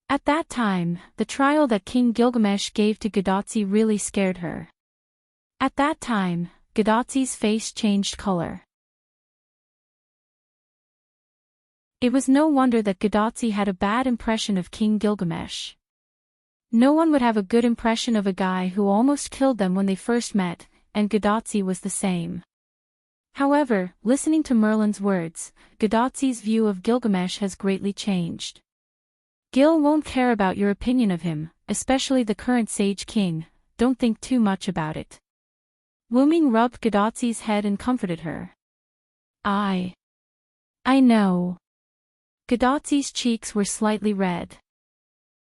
At that time, the trial that King Gilgamesh gave to Gadotsi really scared her. At that time, Gadotsi's face changed color. It was no wonder that Gadotsi had a bad impression of King Gilgamesh. No one would have a good impression of a guy who almost killed them when they first met, and Gadotsi was the same. However, listening to Merlin's words, Gadotsi's view of Gilgamesh has greatly changed. Gil won't care about your opinion of him, especially the current Sage King, don't think too much about it. Wuming rubbed Gadotsi's head and comforted her. I know. Gadotsi's cheeks were slightly red.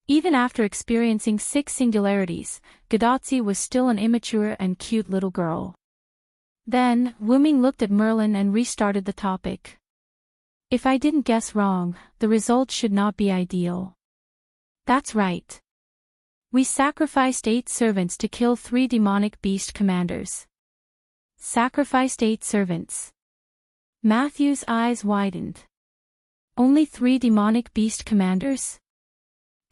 Even after experiencing 6 singularities, Gadotsi was still an immature and cute little girl. Then, Wuming looked at Merlin and restarted the topic. If I didn't guess wrong, the result should not be ideal. That's right. We sacrificed 8 servants to kill 3 demonic beast commanders. Sacrificed 8 servants. Matthew's eyes widened. Only 3 demonic beast commanders?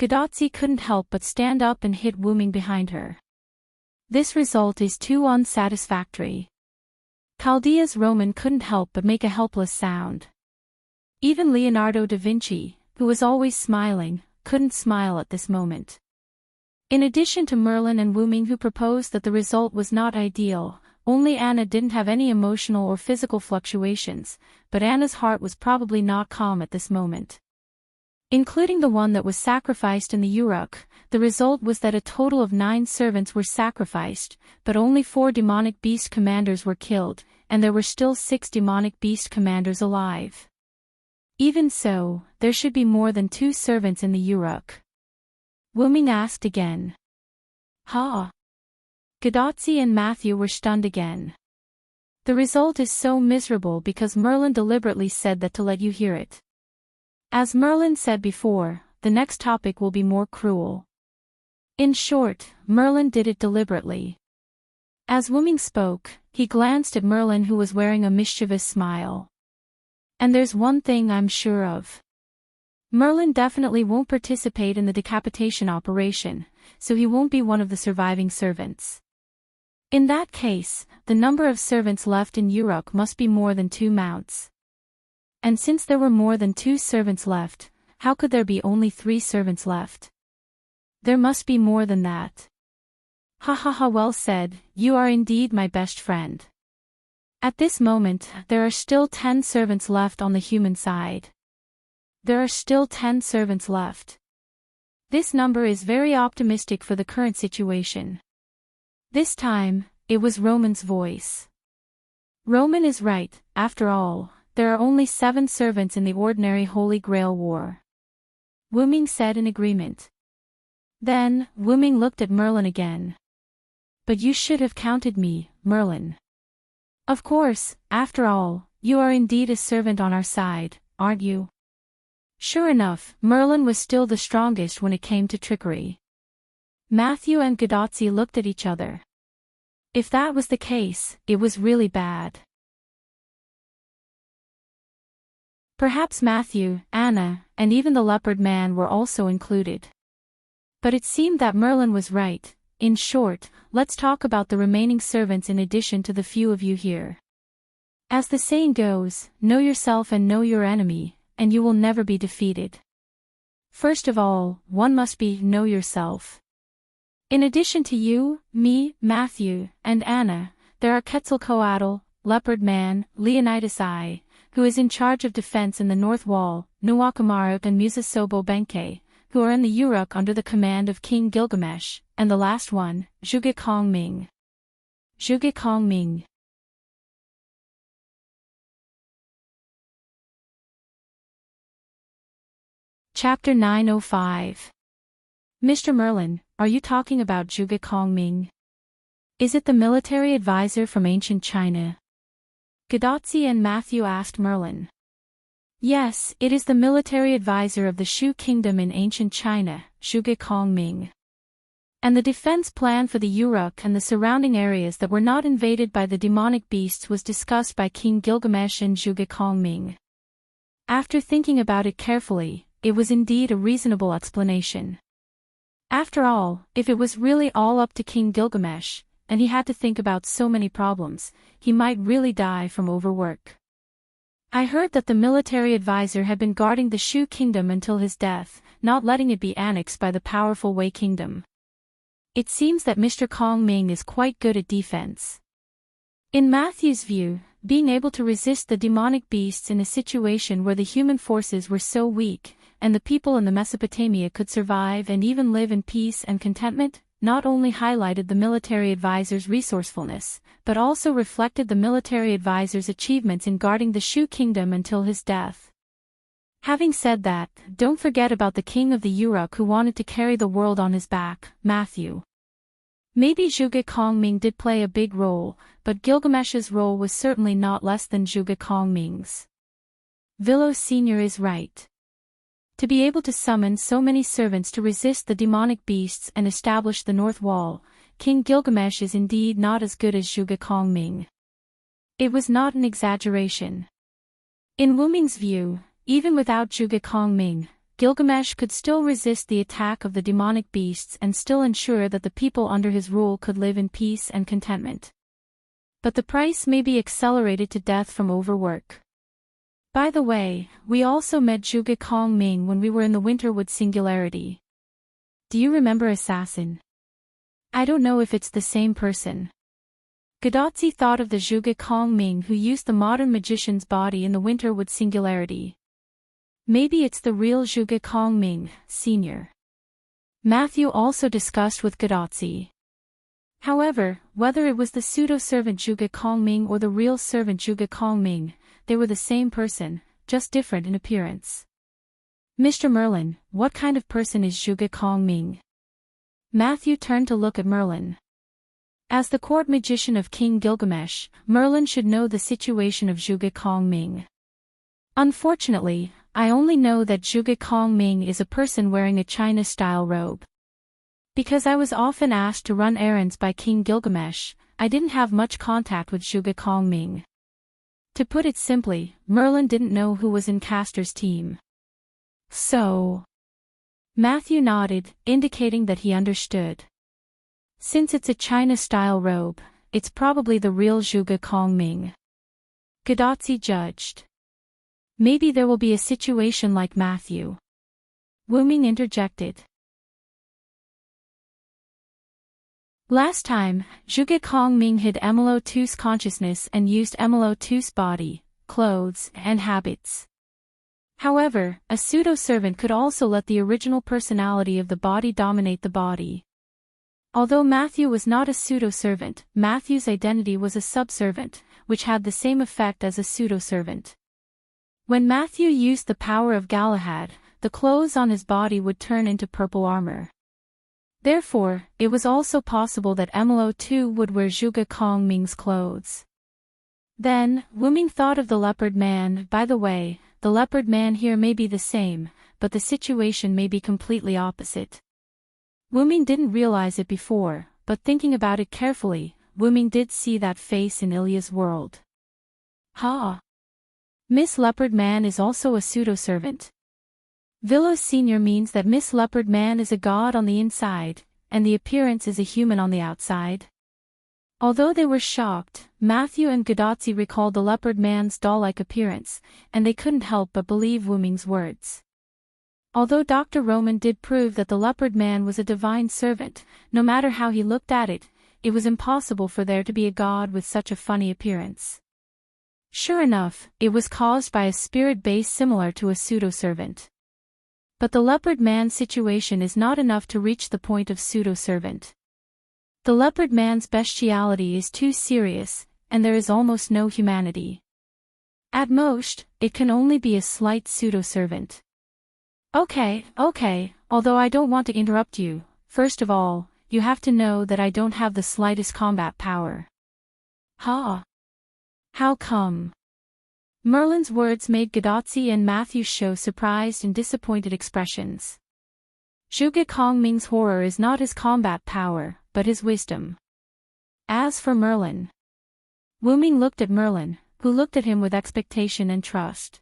Gadotsi couldn't help but stand up and hit Wuming behind her. This result is too unsatisfactory. Chaldea's Roman couldn't help but make a helpless sound. Even Leonardo da Vinci, who was always smiling, couldn't smile at this moment. In addition to Merlin and Wuming, who proposed that the result was not ideal, only Anna didn't have any emotional or physical fluctuations, but Anna's heart was probably not calm at this moment. Including the one that was sacrificed in the Uruk, the result was that a total of 9 servants were sacrificed, but only 4 demonic beast commanders were killed, and there were still 6 demonic beast commanders alive. Even so, there should be more than 2 servants in the Uruk. Wuming asked again. Ha! Gadotzi and Matthew were stunned again. The result is so miserable because Merlin deliberately said that to let you hear it. As Merlin said before, the next topic will be more cruel. In short, Merlin did it deliberately. As Wuming spoke, he glanced at Merlin, who was wearing a mischievous smile. And there's one thing I'm sure of. Merlin definitely won't participate in the decapitation operation, so he won't be one of the surviving servants. In that case, the number of servants left in Uruk must be more than 2 mounts. And since there were more than 2 servants left, how could there be only 3 servants left? There must be more than that. Ha ha ha, well said, you are indeed my best friend. At this moment, there are still 10 servants left on the human side. There are still 10 servants left. This number is very optimistic for the current situation. This time, it was Roman's voice. Roman is right, after all, there are only 7 servants in the ordinary Holy Grail War. Wuming said in agreement. Then, Wuming looked at Merlin again. But you should have counted me, Merlin. Of course, after all, you are indeed a servant on our side, aren't you? Sure enough, Merlin was still the strongest when it came to trickery. Matthew and Gadotzi looked at each other. If that was the case, it was really bad. Perhaps Matthew, Anna, and even the leopard man were also included. But it seemed that Merlin was right. In short, let's talk about the remaining servants in addition to the few of you here. As the saying goes, know yourself and know your enemy, and you will never be defeated. First of all, one must be know yourself. In addition to you, me, Matthew, and Anna, there are Quetzalcoatl, Leopard Man, Leonidas I, who is in charge of defense in the North Wall, Nuwakamaruk and Musasobo Benkei, who are in the Uruk under the command of King Gilgamesh, and the last one, Zhuge Kongming. Zhuge Kongming. Chapter 905. Mr. Merlin, are you talking about Zhuge Kongming? Is it the military advisor from ancient China? Gadotzi and Matthew asked Merlin. Yes, it is the military advisor of the Shu Kingdom in ancient China, Zhuge Kongming. And the defense plan for the Uruk and the surrounding areas that were not invaded by the demonic beasts was discussed by King Gilgamesh and Zhuge Kongming. After thinking about it carefully, it was indeed a reasonable explanation. After all, if it was really all up to King Gilgamesh, and he had to think about so many problems, he might really die from overwork. I heard that the military advisor had been guarding the Shu Kingdom until his death, not letting it be annexed by the powerful Wei Kingdom. It seems that Mr. Kongming is quite good at defense. In Matthew's view, being able to resist the demonic beasts in a situation where the human forces were so weak, and the people in the Mesopotamia could survive and even live in peace and contentment, not only highlighted the military advisor's resourcefulness, but also reflected the military advisor's achievements in guarding the Shu Kingdom until his death. Having said that, don't forget about the king of the Uruk who wanted to carry the world on his back, Matthew. Maybe Zhuge Kongming did play a big role, but Gilgamesh's role was certainly not less than Zhuge Kongming's. Villo Sr. is right. To be able to summon so many servants to resist the demonic beasts and establish the North Wall, King Gilgamesh is indeed not as good as Zhuge Kongming. It was not an exaggeration. In Wuming's view, even without Zhuge Kongming, Gilgamesh could still resist the attack of the demonic beasts and still ensure that the people under his rule could live in peace and contentment. But the price may be accelerated to death from overwork. By the way, we also met Zhuge Kongming when we were in the Winterwood Singularity. Do you remember Assassin? I don't know if it's the same person. Gadotzi thought of the Zhuge Kongming who used the modern magician's body in the Winterwood Singularity. Maybe it's the real Zhuge Kongming, Sr. Matthew also discussed with Gadotzi. However, whether it was the pseudo-servant Zhuge Kongming or the real servant Zhuge Kongming, they were the same person, just different in appearance. Mr. Merlin, what kind of person is Zhuge Kongming? Matthew turned to look at Merlin. As the court magician of King Gilgamesh, Merlin should know the situation of Zhuge Kongming. Unfortunately, I only know that Zhuge Kongming is a person wearing a China-style robe. Because I was often asked to run errands by King Gilgamesh, I didn't have much contact with Zhuge Kongming. To put it simply, Merlin didn't know who was in Castor's team. So... Matthew nodded, indicating that he understood. Since it's a China-style robe, it's probably the real Zhuge Kongming. Gadotzi judged. Maybe there will be a situation like Matthew. Wu Ming interjected. Last time, Zhuge Kongming hid Emilo2's consciousness and used Emilo2's body, clothes, and habits. However, a pseudo-servant could also let the original personality of the body dominate the body. Although Matthew was not a pseudo-servant, Matthew's identity was a subservient, which had the same effect as a pseudo-servant. When Matthew used the power of Galahad, the clothes on his body would turn into purple armor. Therefore, it was also possible that Emilo2 would wear Zhuge Kongming's clothes. Then, Wu Ming thought of the leopard man. By the way, the leopard man here may be the same, but the situation may be completely opposite. Wu Ming didn't realize it before, but thinking about it carefully, Wu Ming did see that face in Ilya's world. Ha! Miss Leopard Man is also a pseudo-servant. Villos Senior means that Miss Leopard Man is a god on the inside, and the appearance is a human on the outside. Although they were shocked, Matthew and Gadotzi recalled the leopard man's doll-like appearance, and they couldn't help but believe Wu Ming's words. Although Dr. Roman did prove that the leopard man was a divine servant, no matter how he looked at it, it was impossible for there to be a god with such a funny appearance. Sure enough, it was caused by a spirit base similar to a pseudo-servant. But the leopard man's situation is not enough to reach the point of pseudo-servant. The leopard man's bestiality is too serious, and there is almost no humanity. At most, it can only be a slight pseudo-servant. Okay, although I don't want to interrupt you, first of all, you have to know that I don't have the slightest combat power. Ha! How come? Merlin's words made Gadotzi and Matthew show surprised and disappointed expressions. Zhuge Kongming's horror is not his combat power, but his wisdom. As for Merlin, Wu Ming looked at Merlin, who looked at him with expectation and trust.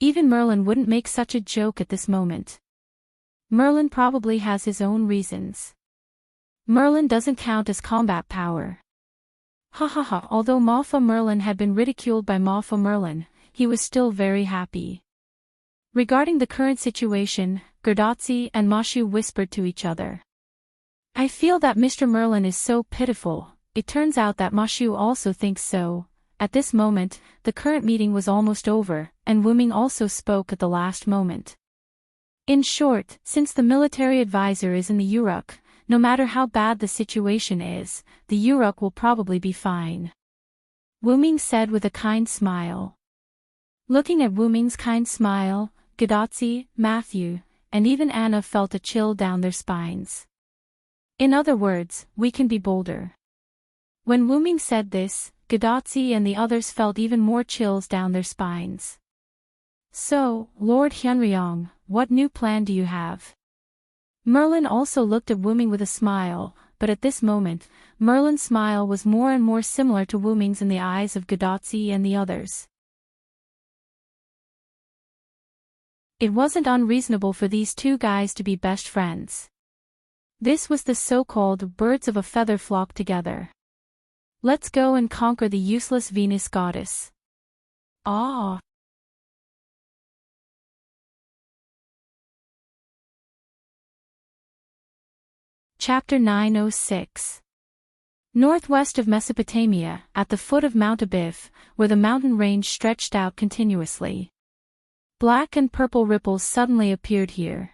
Even Merlin wouldn't make such a joke at this moment. Merlin probably has his own reasons. Merlin doesn't count as combat power. Although Mafa Merlin had been ridiculed by Mafa Merlin, he was still very happy. Regarding the current situation, Gadotzi and Mashu whispered to each other. I feel that Mr. Merlin is so pitiful. It turns out that Mashu also thinks so. At this moment, the current meeting was almost over, and Wu Ming also spoke at the last moment. In short, since the military advisor is in the Uruk, no matter how bad the situation is, the Uruk will probably be fine. Wu Ming said with a kind smile. Looking at Wu Ming's kind smile, Gadotzi, Matthew, and even Anna felt a chill down their spines. In other words, we can be bolder. When Wu Ming said this, Gadotzi and the others felt even more chills down their spines. So, Lord Hyunryong, what new plan do you have? Merlin also looked at Wu Ming with a smile, but at this moment, Merlin's smile was more and more similar to Wu Ming's in the eyes of Gadotzi and the others. It wasn't unreasonable for these two guys to be best friends. This was the so-called birds of a feather flock together. Let's go and conquer the useless Venus goddess. Ah! Chapter 906. Northwest of Mesopotamia, at the foot of Mount Abif, where the mountain range stretched out continuously. Black and purple ripples suddenly appeared here.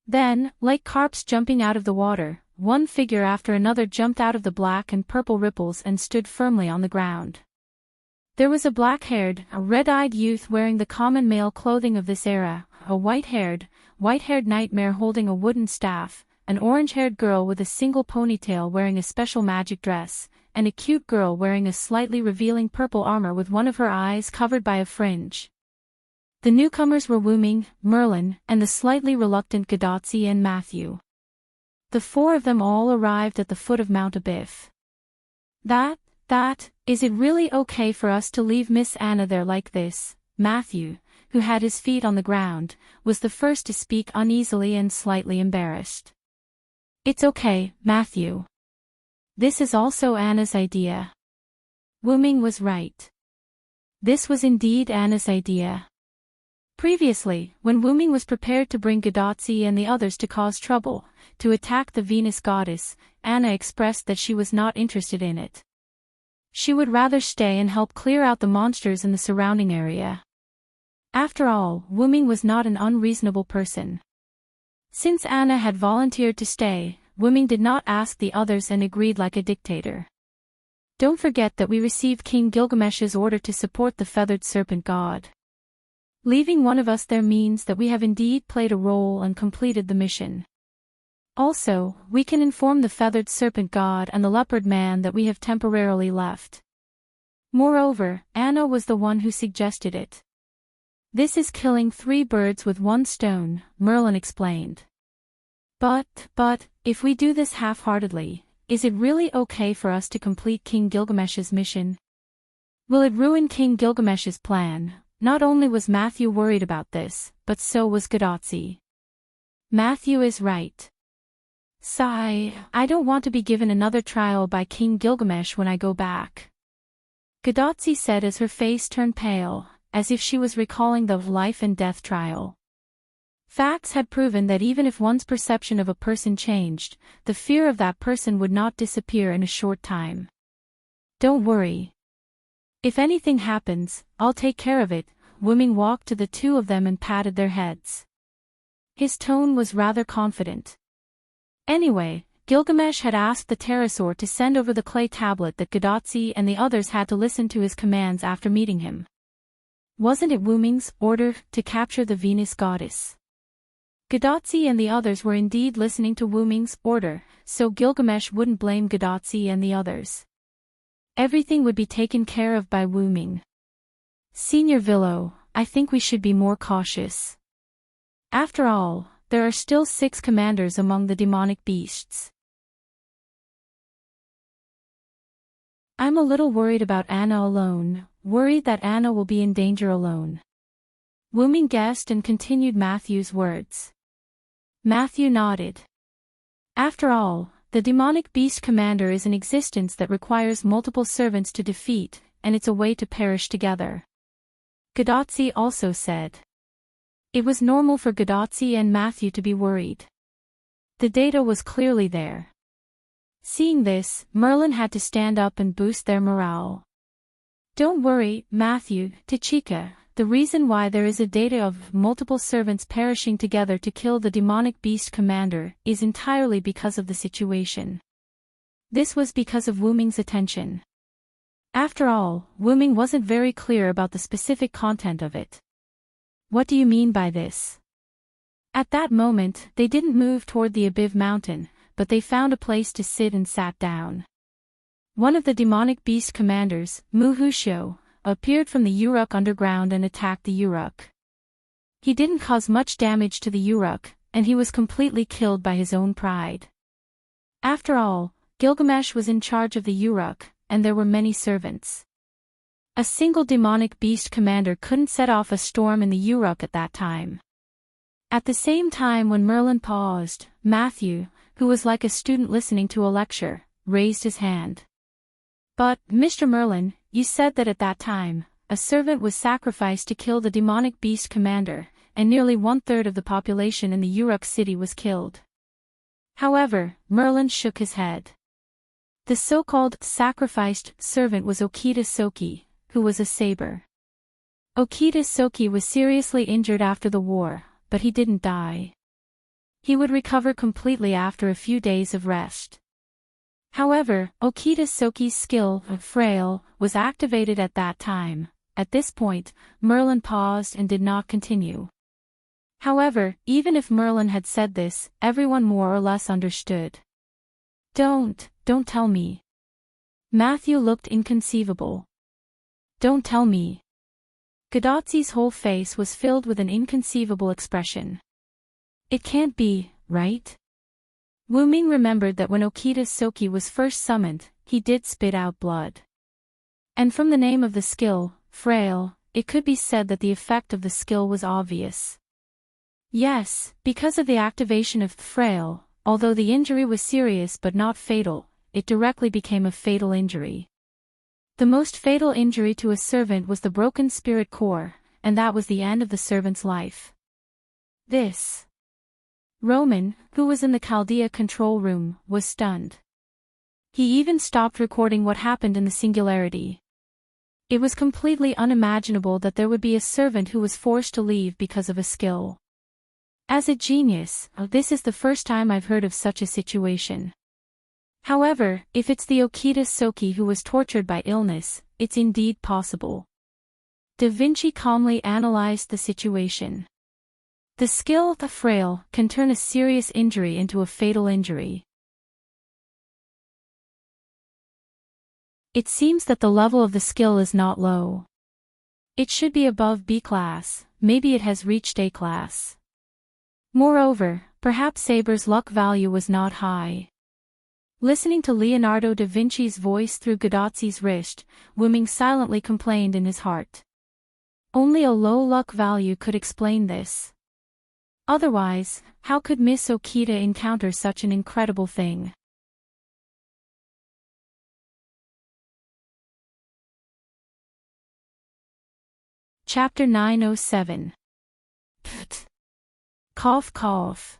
Then, like carps jumping out of the water, one figure after another jumped out of the black and purple ripples and stood firmly on the ground. There was a black-haired, a red-eyed youth wearing the common male clothing of this era, a white-haired nightmare holding a wooden staff, an orange-haired girl with a single ponytail wearing a special magic dress, and a cute girl wearing a slightly revealing purple armor with one of her eyes covered by a fringe. The newcomers were Wuming, Merlin, and the slightly reluctant Gadotzi and Matthew. The four of them all arrived at the foot of Mount Abiff. Is it really okay for us to leave Miss Anna there like this? Matthew, who had his feet on the ground, was the first to speak uneasily and slightly embarrassed. It's okay, Matthew. This is also Anna's idea. Wuming was right. This was indeed Anna's idea. Previously, when Wuming was prepared to bring Gadotzi and the others to cause trouble, to attack the Venus goddess, Anna expressed that she was not interested in it. She would rather stay and help clear out the monsters in the surrounding area. After all, Wuming was not an unreasonable person. Since Anna had volunteered to stay, Wuming did not ask the others and agreed like a dictator. Don't forget that we received King Gilgamesh's order to support the feathered serpent god. Leaving one of us there means that we have indeed played a role and completed the mission. Also, we can inform the feathered serpent god and the leopard man that we have temporarily left. Moreover, Anna was the one who suggested it. This is killing 3 birds with 1 stone, Merlin explained. But, if we do this half-heartedly, is it really okay for us to complete King Gilgamesh's mission? Will it ruin King Gilgamesh's plan? Not only was Matthew worried about this, but so was Gadotzi. Matthew is right. Sigh, I don't want to be given another trial by King Gilgamesh when I go back. Gadotzi said as her face turned pale, as if she was recalling the life and death trial. Facts had proven that even if one's perception of a person changed, the fear of that person would not disappear in a short time. Don't worry. If anything happens, I'll take care of it. Wuming walked to the 2 of them and patted their heads. His tone was rather confident. Anyway, Gilgamesh had asked the pterosaur to send over the clay tablet that Gadotzi and the others had to listen to his commands after meeting him. Wasn't it Wuming's order to capture the Venus goddess? Gadotzi and the others were indeed listening to Wuming's order, so Gilgamesh wouldn't blame Gadotzi and the others. Everything would be taken care of by Wuming. Senior Villo, I think we should be more cautious. After all, there are still 6 commanders among the demonic beasts. I'm a little worried about Anna alone, worried that Anna will be in danger alone. Wuming guessed and continued Matthew's words. Matthew nodded. After all, the demonic beast commander is an existence that requires multiple servants to defeat, and it's a way to perish together. Gadotzi also said. It was normal for Gadotzi and Matthew to be worried. The data was clearly there. Seeing this, Merlin had to stand up and boost their morale. Don't worry, Matthew, Tachika, the reason why there is a data of multiple servants perishing together to kill the demonic beast commander is entirely because of the situation. This was because of Wuming's attention. After all, Wuming wasn't very clear about the specific content of it. What do you mean by this? At that moment, they didn't move toward the Abiv mountain, but they found a place to sit and sat down. One of the demonic beast commanders, Muhusho, appeared from the Uruk underground and attacked the Uruk. He didn't cause much damage to the Uruk, and he was completely killed by his own pride. After all, Gilgamesh was in charge of the Uruk, and there were many servants. A single demonic beast commander couldn't set off a storm in the Uruk at that time. At the same time when Merlin paused, Matthew, who was like a student listening to a lecture, raised his hand. But, Mr. Merlin, you said that at that time, a servant was sacrificed to kill the demonic beast commander, and nearly 1/3 of the population in the Uruk city was killed. However, Merlin shook his head. The so-called sacrificed servant was Okita Soki, who was a saber. Okita Soki was seriously injured after the war, but he didn't die. He would recover completely after a few days of rest. However, Okita Soki's skill, Frail, was activated at that time. At this point, Merlin paused and did not continue. However, even if Merlin had said this, everyone more or less understood. Don't tell me. Matthew looked inconceivable. Don't tell me. Godotzi's whole face was filled with an inconceivable expression. It can't be, right? Wuming remembered that when Okita Soki was first summoned, he did spit out blood. And from the name of the skill, Frail, it could be said that the effect of the skill was obvious. Yes, because of the activation of Frail, although the injury was serious but not fatal, it directly became a fatal injury. The most fatal injury to a servant was the broken spirit core, and that was the end of the servant's life. Roman, who was in the Chaldea control room, was stunned. He even stopped recording what happened in the singularity. It was completely unimaginable that there would be a servant who was forced to leave because of a skill. As a genius, this is the first time I've heard of such a situation. However, if it's the Okita Soki who was tortured by illness, it's indeed possible. Da Vinci calmly analyzed the situation. The skill, the Frail, can turn a serious injury into a fatal injury. It seems that the level of the skill is not low. It should be above B class, maybe it has reached A class. Moreover, perhaps Saber's luck value was not high. Listening to Leonardo da Vinci's voice through Godotzi's wrist, Wuming silently complained in his heart. Only a low luck value could explain this. Otherwise, how could Miss Okita encounter such an incredible thing? Chapter 907. Cough cough.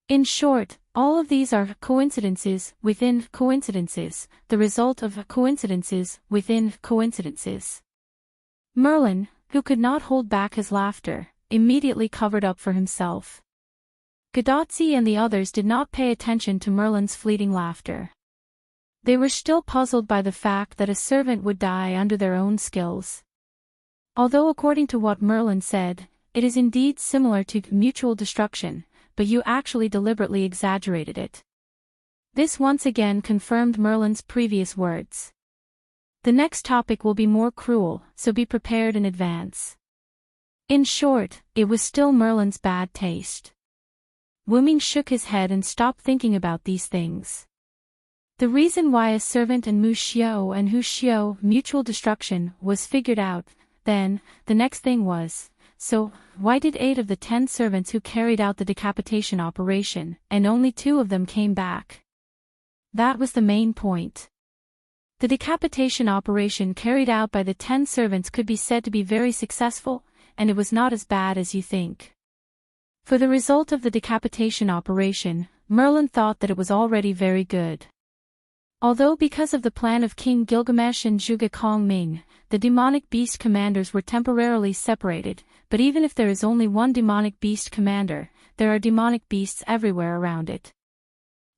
In short, all of these are coincidences within coincidences, the result of coincidences within coincidences. Merlin, who could not hold back his laughter, immediately covered up for himself. Godotzi and the others did not pay attention to Merlin's fleeting laughter. They were still puzzled by the fact that a servant would die under their own skills. Although according to what Merlin said, it is indeed similar to mutual destruction, but you actually deliberately exaggerated it. This once again confirmed Merlin's previous words. The next topic will be more cruel, so be prepared in advance. In short, it was still Merlin's bad taste. Wuming shook his head and stopped thinking about these things. The reason why a servant and Mu Xiao and Hu Xiao mutual destruction was figured out, then, the next thing was, so, why did 8 of the 10 servants who carried out the decapitation operation, and only 2 of them came back? That was the main point. The decapitation operation carried out by the 10 servants could be said to be very successful, and it was not as bad as you think. For the result of the decapitation operation, Merlin thought that it was already very good. Although because of the plan of King Gilgamesh and Zhuge Kongming, the demonic beast commanders were temporarily separated, but even if there is only one demonic beast commander, there are demonic beasts everywhere around it.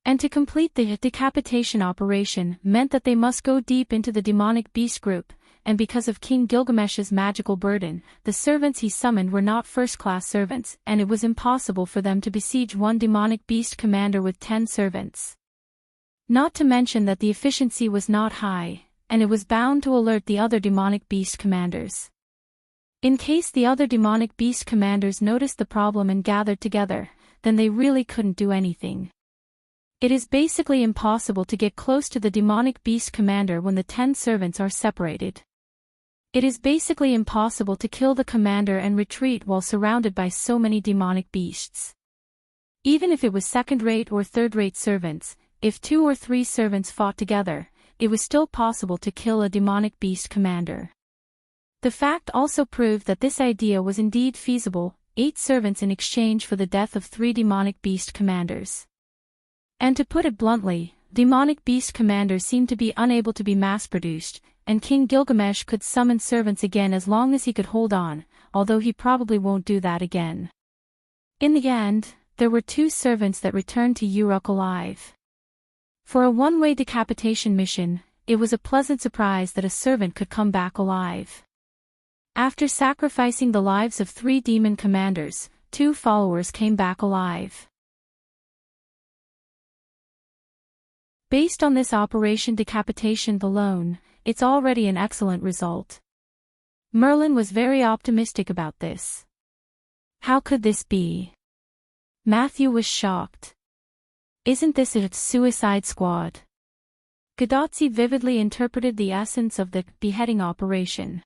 And to complete the decapitation operation meant that they must go deep into the demonic beast group, and because of King Gilgamesh's magical burden, the servants he summoned were not first-class servants, and it was impossible for them to besiege one demonic beast commander with 10 servants. Not to mention that the efficiency was not high, and it was bound to alert the other demonic beast commanders. In case the other demonic beast commanders noticed the problem and gathered together, then they really couldn't do anything. It is basically impossible to get close to the demonic beast commander when the 10 servants are separated. It is basically impossible to kill the commander and retreat while surrounded by so many demonic beasts. Even if it was second-rate or third-rate servants, if 2 or 3 servants fought together, it was still possible to kill a demonic beast commander. The fact also proved that this idea was indeed feasible, 8 servants in exchange for the death of 3 demonic beast commanders. And to put it bluntly, demonic beast commanders seemed to be unable to be mass-produced, and King Gilgamesh could summon servants again as long as he could hold on, although he probably won't do that again. In the end, there were 2 servants that returned to Uruk alive. For a one-way decapitation mission, it was a pleasant surprise that a servant could come back alive. After sacrificing the lives of 3 demon commanders, 2 followers came back alive. Based on this Operation Decapitation alone, it's already an excellent result. Merlin was very optimistic about this. How could this be? Matthew was shocked. Isn't this a suicide squad? Gadotsi vividly interpreted the essence of the beheading operation.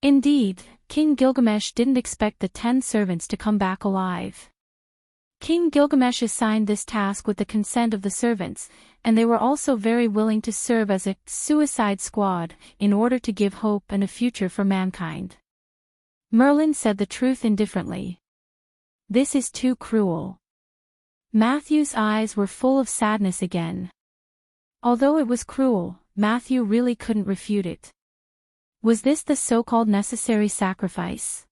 Indeed, King Gilgamesh didn't expect the 10 servants to come back alive. King Gilgamesh assigned this task with the consent of the servants, and they were also very willing to serve as a suicide squad in order to give hope and a future for mankind. Merlin said the truth indifferently. This is too cruel. Matthew's eyes were full of sadness again. Although it was cruel, Matthew really couldn't refute it. Was this the so-called necessary sacrifice?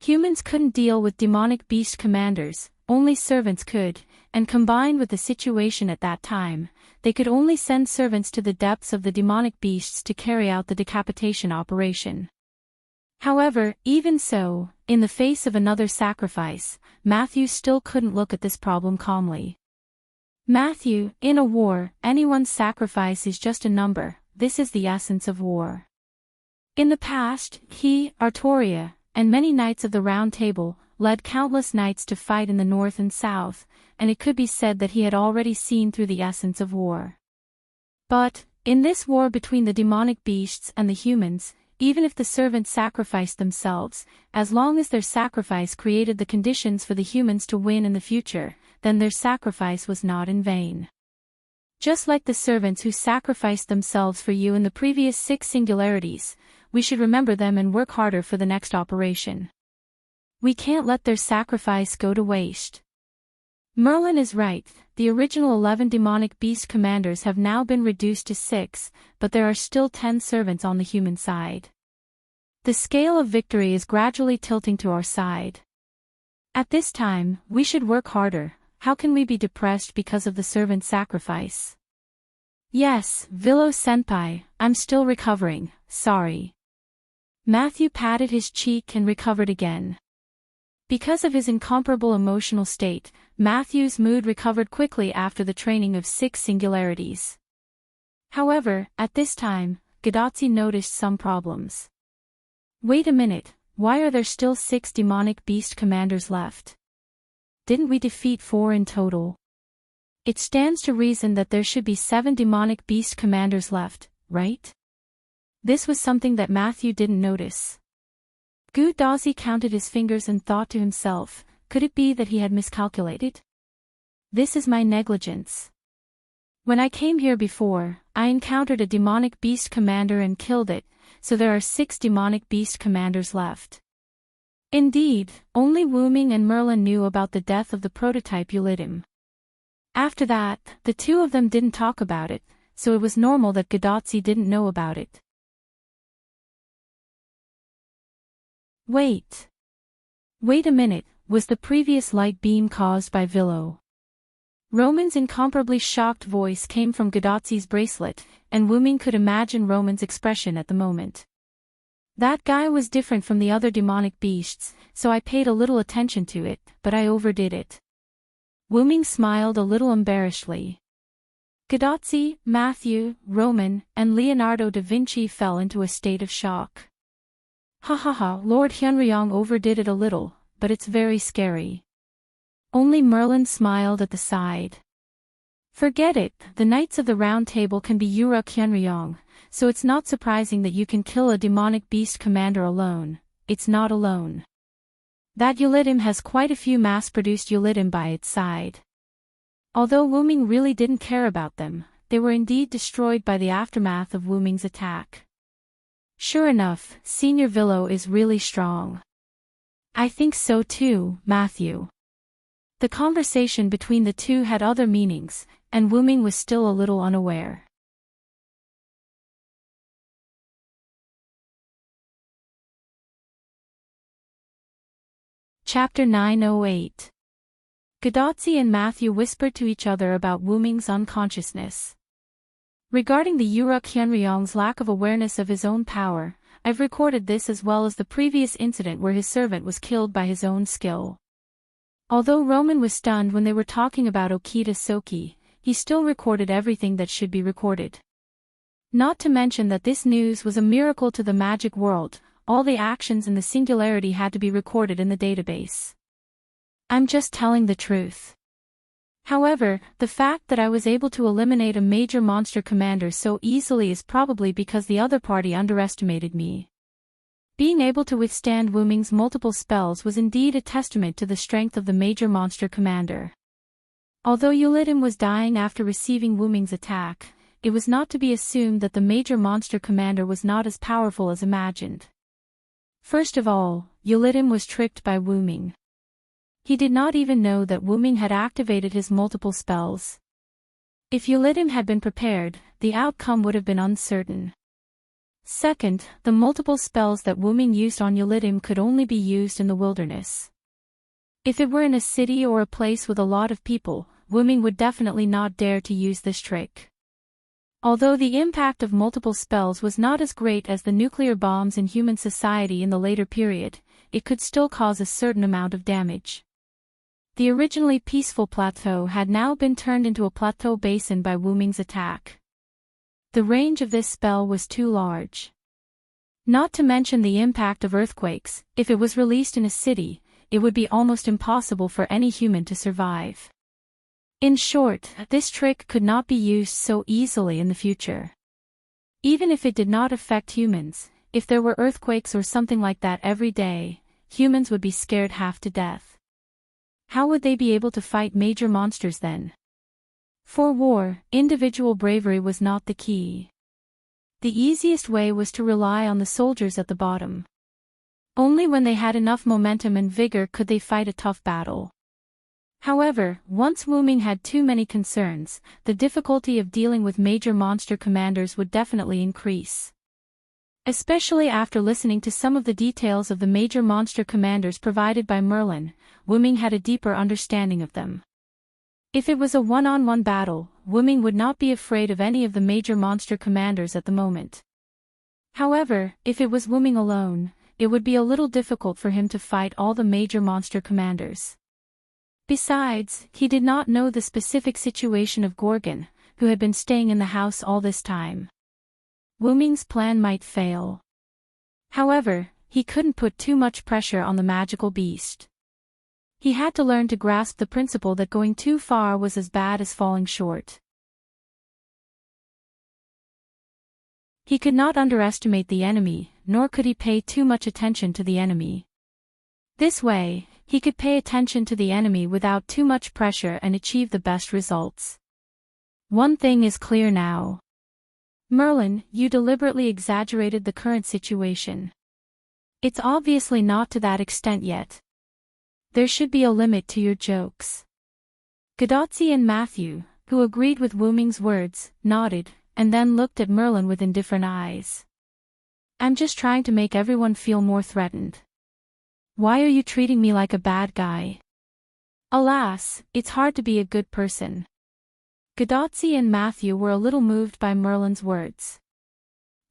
Humans couldn't deal with demonic beast commanders, only servants could, and combined with the situation at that time, they could only send servants to the depths of the demonic beasts to carry out the decapitation operation. However, even so, in the face of another sacrifice, Matthew still couldn't look at this problem calmly. Matthew, in a war, anyone's sacrifice is just a number. This is the essence of war. In the past, he, Artoria, and many knights of the Round Table, led countless knights to fight in the north and south, and it could be said that he had already seen through the essence of war. But, in this war between the demonic beasts and the humans, even if the servants sacrificed themselves, as long as their sacrifice created the conditions for the humans to win in the future, then their sacrifice was not in vain. Just like the servants who sacrificed themselves for you in the previous 6 singularities, we should remember them and work harder for the next operation. We can't let their sacrifice go to waste. Merlin is right, the original 11 demonic beast commanders have now been reduced to 6, but there are still 10 servants on the human side. The scale of victory is gradually tilting to our side. At this time, we should work harder. How can we be depressed because of the servant sacrifice? Yes, Vilo-senpai, I'm still recovering, sorry. Matthew patted his cheek and recovered again. Because of his incomparable emotional state, Matthew's mood recovered quickly after the training of 6 singularities. However, at this time, Gadotsi noticed some problems. Wait a minute, why are there still 6 demonic beast commanders left? Didn't we defeat 4 in total? It stands to reason that there should be 7 demonic beast commanders left, right? This was something that Matthew didn't notice. Gadotsi counted his fingers and thought to himself, could it be that he had miscalculated? This is my negligence. When I came here before, I encountered a demonic beast commander and killed it, so there are 6 demonic beast commanders left. Indeed, only Wuming and Merlin knew about the death of the prototype Eulidim. After that, the 2 of them didn't talk about it, so it was normal that Gadotsi didn't know about it. Wait a minute, was the previous light beam caused by Vilo? Roman's incomparably shocked voice came from Gadotsi's bracelet, and Wuming could imagine Roman's expression at the moment. That guy was different from the other demonic beasts, so I paid a little attention to it, but I overdid it. Wuming smiled a little embarrassedly. Gadotsi, Matthew, Roman, and Leonardo da Vinci fell into a state of shock. Lord Hyunryong overdid it a little, but it's very scary. Only Merlin smiled at the side. Forget it, the Knights of the Round Table can be Uruk Hyunryong, so it's not surprising that you can kill a demonic beast commander alone. It's not alone. That Eulidim has quite a few mass-produced Eulidim by its side. Although Wuming really didn't care about them, they were indeed destroyed by the aftermath of Wuming's attack. Sure enough, Senior Vilo is really strong. I think so too, Matthew. The conversation between the 2 had other meanings, and Wuming was still a little unaware. Chapter 908. Gadotzi and Matthew whispered to each other about Wu Ming's unconsciousness. Regarding the Uruk Hyunryong's lack of awareness of his own power, I've recorded this as well as the previous incident where his servant was killed by his own skill. Although Roman was stunned when they were talking about Okita Soki, he still recorded everything that should be recorded. Not to mention that this news was a miracle to the magic world, all the actions in the singularity had to be recorded in the database. I'm just telling the truth. However, the fact that I was able to eliminate a major monster commander so easily is probably because the other party underestimated me. Being able to withstand Wu Ming's multiple spells was indeed a testament to the strength of the major monster commander. Although Eulidim was dying after receiving Wu Ming's attack, it was not to be assumed that the major monster commander was not as powerful as imagined. First of all, Eulidim was tricked by Wu Ming. He did not even know that Wu Ming had activated his multiple spells. If Eulidim had been prepared, the outcome would have been uncertain. Second, the multiple spells that Wu Ming used on Eulidim could only be used in the wilderness. If it were in a city or a place with a lot of people, Wu Ming would definitely not dare to use this trick. Although the impact of multiple spells was not as great as the nuclear bombs in human society in the later period, it could still cause a certain amount of damage. The originally peaceful plateau had now been turned into a plateau basin by Wu Ming's attack. The range of this spell was too large. Not to mention the impact of earthquakes, if it was released in a city, it would be almost impossible for any human to survive. In short, this trick could not be used so easily in the future. Even if it did not affect humans, if there were earthquakes or something like that every day, humans would be scared half to death. How would they be able to fight major monsters then? For war, individual bravery was not the key. The easiest way was to rely on the soldiers at the bottom. Only when they had enough momentum and vigor could they fight a tough battle. However, once Wu Ming had too many concerns, the difficulty of dealing with major monster commanders would definitely increase. Especially after listening to some of the details of the major monster commanders provided by Merlin, Wu Ming had a deeper understanding of them. If it was a one-on-one battle, Wu Ming would not be afraid of any of the major monster commanders at the moment. However, if it was Wu Ming alone, it would be a little difficult for him to fight all the major monster commanders. Besides, he did not know the specific situation of Gorgon, who had been staying in the house all this time. Wu Ming's plan might fail. However, he couldn't put too much pressure on the magical beast. He had to learn to grasp the principle that going too far was as bad as falling short. He could not underestimate the enemy, nor could he pay too much attention to the enemy. This way, he could pay attention to the enemy without too much pressure and achieve the best results. One thing is clear now. Merlin, you deliberately exaggerated the current situation. It's obviously not to that extent yet. There should be a limit to your jokes. Gadotzi and Matthew, who agreed with Wu Ming's words, nodded, and then looked at Merlin with indifferent eyes. I'm just trying to make everyone feel more threatened. Why are you treating me like a bad guy? Alas, it's hard to be a good person. Gadotzi and Matthew were a little moved by Merlin's words.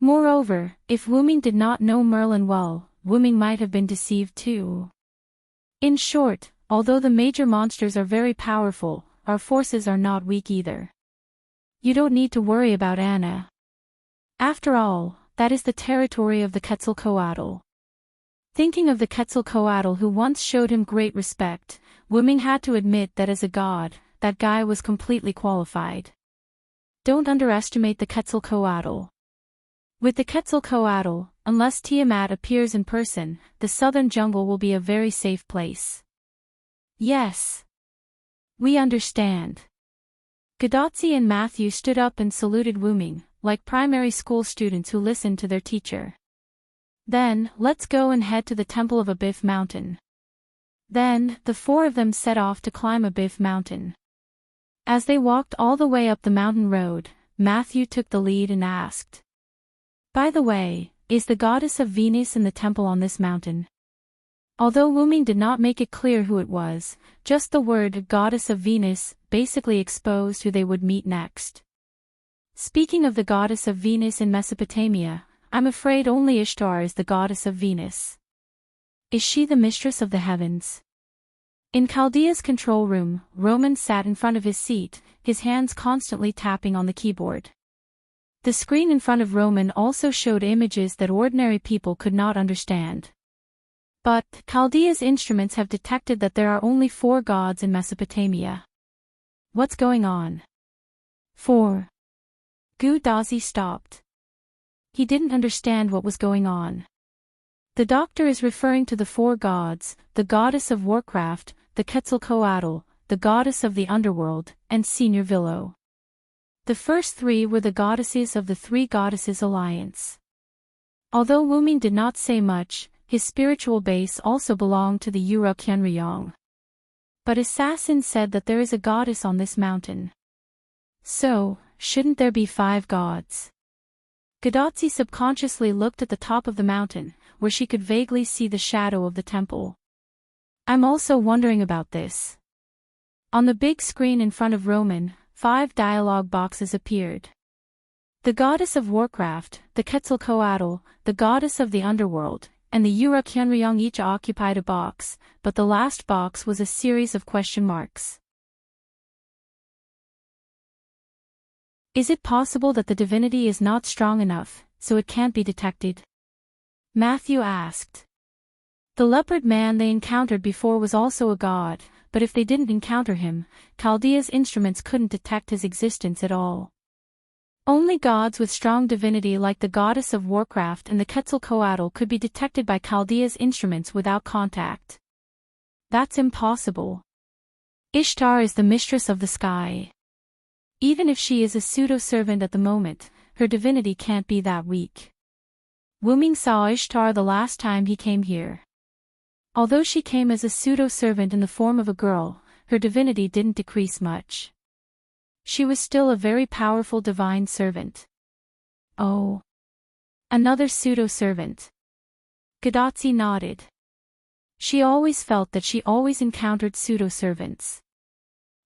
Moreover, if Wu Ming did not know Merlin well, Wu Ming might have been deceived too. In short, although the major monsters are very powerful, our forces are not weak either. You don't need to worry about Anna. After all, that is the territory of the Quetzalcoatl. Thinking of the Quetzalcoatl who once showed him great respect, Wu Ming had to admit that as a god, that guy was completely qualified. Don't underestimate the Quetzalcoatl. With the Quetzalcoatl, unless Tiamat appears in person, the southern jungle will be a very safe place. Yes. We understand. Gadotzi and Matthew stood up and saluted Wu Ming, like primary school students who listened to their teacher. Then, let's go and head to the Temple of Abiff Mountain. Then, the four of them set off to climb Abiff Mountain. As they walked all the way up the mountain road, Matthew took the lead and asked, by the way, is the goddess of Venus in the temple on this mountain? Although Wu Ming did not make it clear who it was, just the word goddess of Venus basically exposed who they would meet next. Speaking of the goddess of Venus in Mesopotamia, I'm afraid only Ishtar is the goddess of Venus. Is she the mistress of the heavens? In Chaldea's control room, Roman sat in front of his seat, his hands constantly tapping on the keyboard. The screen in front of Roman also showed images that ordinary people could not understand. But Chaldea's instruments have detected that there are only 4 gods in Mesopotamia. What's going on? 4. Gu-Dazi stopped. He didn't understand what was going on. The doctor is referring to the 4 gods, the goddess of warcraft, the Quetzalcoatl, the goddess of the underworld, and Senior Villo. The first 3 were the goddesses of the 3 Goddesses Alliance. Although Wu Ming did not say much, his spiritual base also belonged to the Yura Qianriyang. But Assassin said that there is a goddess on this mountain. So, shouldn't there be 5 gods? Gadotsi subconsciously looked at the top of the mountain, where she could vaguely see the shadow of the temple. I'm also wondering about this. On the big screen in front of Roman, 5 dialogue boxes appeared. The goddess of warcraft, the Quetzalcoatl, the goddess of the underworld, and the Yura Qianriyang each occupied a box, but the last box was a series of question marks. Is it possible that the divinity is not strong enough, so it can't be detected? Matthew asked. The leopard man they encountered before was also a god, but if they didn't encounter him, Chaldea's instruments couldn't detect his existence at all. Only gods with strong divinity like the goddess of warcraft and the Quetzalcoatl could be detected by Chaldea's instruments without contact. That's impossible. Ishtar is the mistress of the sky. Even if she is a pseudo-servant at the moment, her divinity can't be that weak. Wu Ming saw Ishtar the last time he came here. Although she came as a pseudo-servant in the form of a girl, her divinity didn't decrease much. She was still a very powerful divine servant. Oh. Another pseudo-servant. Gadotsi nodded. She always felt that she always encountered pseudo-servants.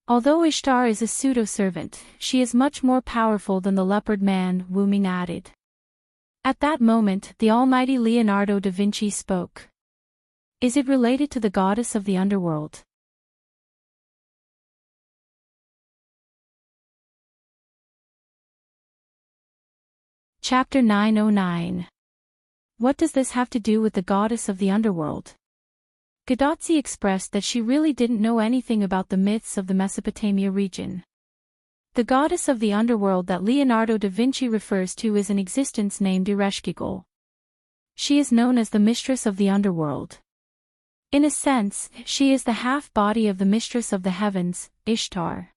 Although Ishtar is a pseudo-servant, she is much more powerful than the leopard man, Wu Ming added. At that moment, the almighty Leonardo da Vinci spoke. Is it related to the goddess of the underworld? Chapter 909. What does this have to do with the goddess of the underworld? Gadotsi expressed that she really didn't know anything about the myths of the Mesopotamia region. The goddess of the underworld that Leonardo da Vinci refers to is an existence named Ereshkigal. She is known as the mistress of the underworld. In a sense, she is the half-body of the mistress of the heavens, Ishtar.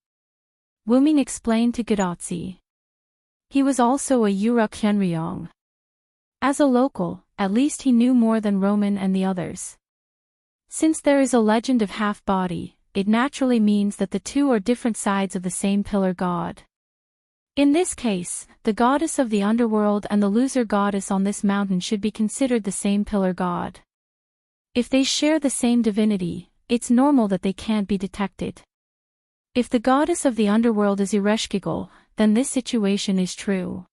Wu Ming explained to Gadotsi. He was also a Yura Qianriyang. As a local, at least he knew more than Roman and the others. Since there is a legend of half-body, it naturally means that the 2 are different sides of the same pillar god. In this case, the goddess of the underworld and the loser goddess on this mountain should be considered the same pillar god. If they share the same divinity, it's normal that they can't be detected. If the goddess of the underworld is Ereshkigal, then this situation is true.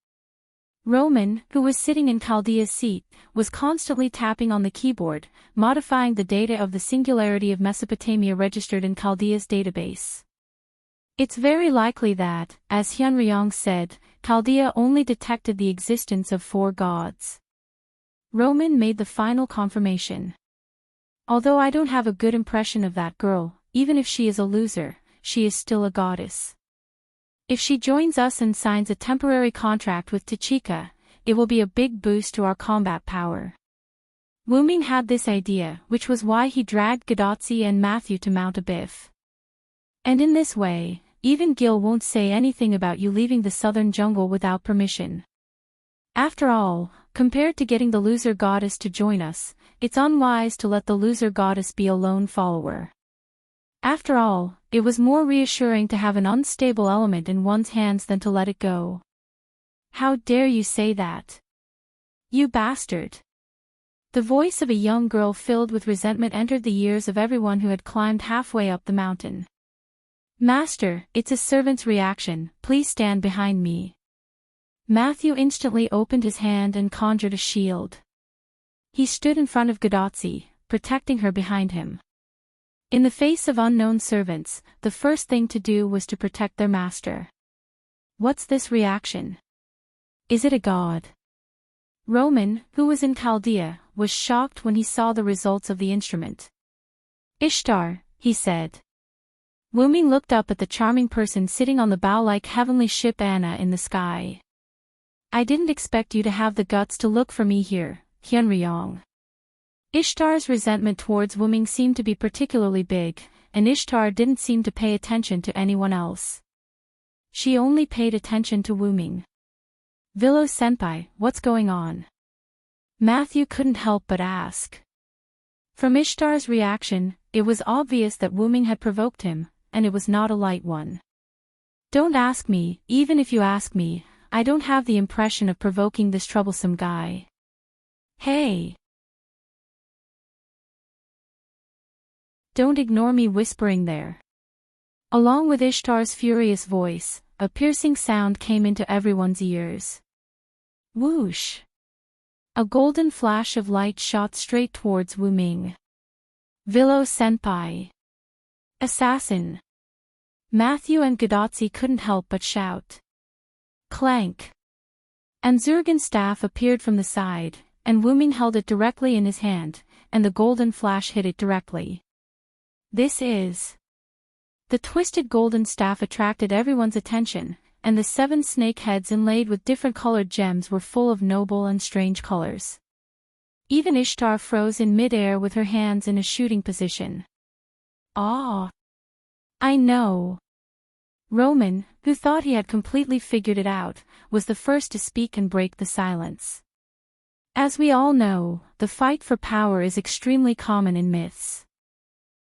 Roman, who was sitting in Chaldea's seat, was constantly tapping on the keyboard, modifying the data of the singularity of Mesopotamia registered in Chaldea's database. It's very likely that, as Qianriyang said, Chaldea only detected the existence of 4 gods. Roman made the final confirmation. Although I don't have a good impression of that girl, even if she is a loser, she is still a goddess. If she joins us and signs a temporary contract with Tachika, it will be a big boost to our combat power. Wu Ming had this idea, which was why he dragged Gadotsi and Matthew to Mount Abiff. And in this way, even Gil won't say anything about you leaving the southern jungle without permission. After all, compared to getting the loser goddess to join us, it's unwise to let the loser goddess be a lone follower. After all, it was more reassuring to have an unstable element in one's hands than to let it go. How dare you say that? You bastard! The voice of a young girl filled with resentment entered the ears of everyone who had climbed halfway up the mountain. "Master, it's a servant's reaction, please stand behind me." Matthew instantly opened his hand and conjured a shield. He stood in front of Gadotsi, protecting her behind him. In the face of unknown servants, the first thing to do was to protect their master. What's this reaction? Is it a god? Roman, who was in Chaldea, was shocked when he saw the results of the instrument. "Ishtar," he said. Wuming looked up at the charming person sitting on the bow like heavenly ship Anna in the sky. "I didn't expect you to have the guts to look for me here, Hyunryong." Ishtar's resentment towards Wuming seemed to be particularly big, and Ishtar didn't seem to pay attention to anyone else. She only paid attention to Wuming. "Vilo-senpai, what's going on?" Matthew couldn't help but ask. From Ishtar's reaction, it was obvious that Wuming had provoked him, and it was not a light one. "Don't ask me, even if you ask me, I don't have the impression of provoking this troublesome guy." "Hey! Don't ignore me whispering there." Along with Ishtar's furious voice, a piercing sound came into everyone's ears. Whoosh! A golden flash of light shot straight towards Wuming. "Vilo-senpai! Assassin!" Matthew and Gadotsi couldn't help but shout. Clank! And Zurgen's staff appeared from the side, and Wuming held it directly in his hand, and the golden flash hit it directly. This is... The twisted golden staff attracted everyone's attention, and the 7 snake heads inlaid with different colored gems were full of noble and strange colors. Even Ishtar froze in mid-air with her hands in a shooting position. "Ah! I know." Roman, who thought he had completely figured it out, was the first to speak and break the silence. As we all know, the fight for power is extremely common in myths.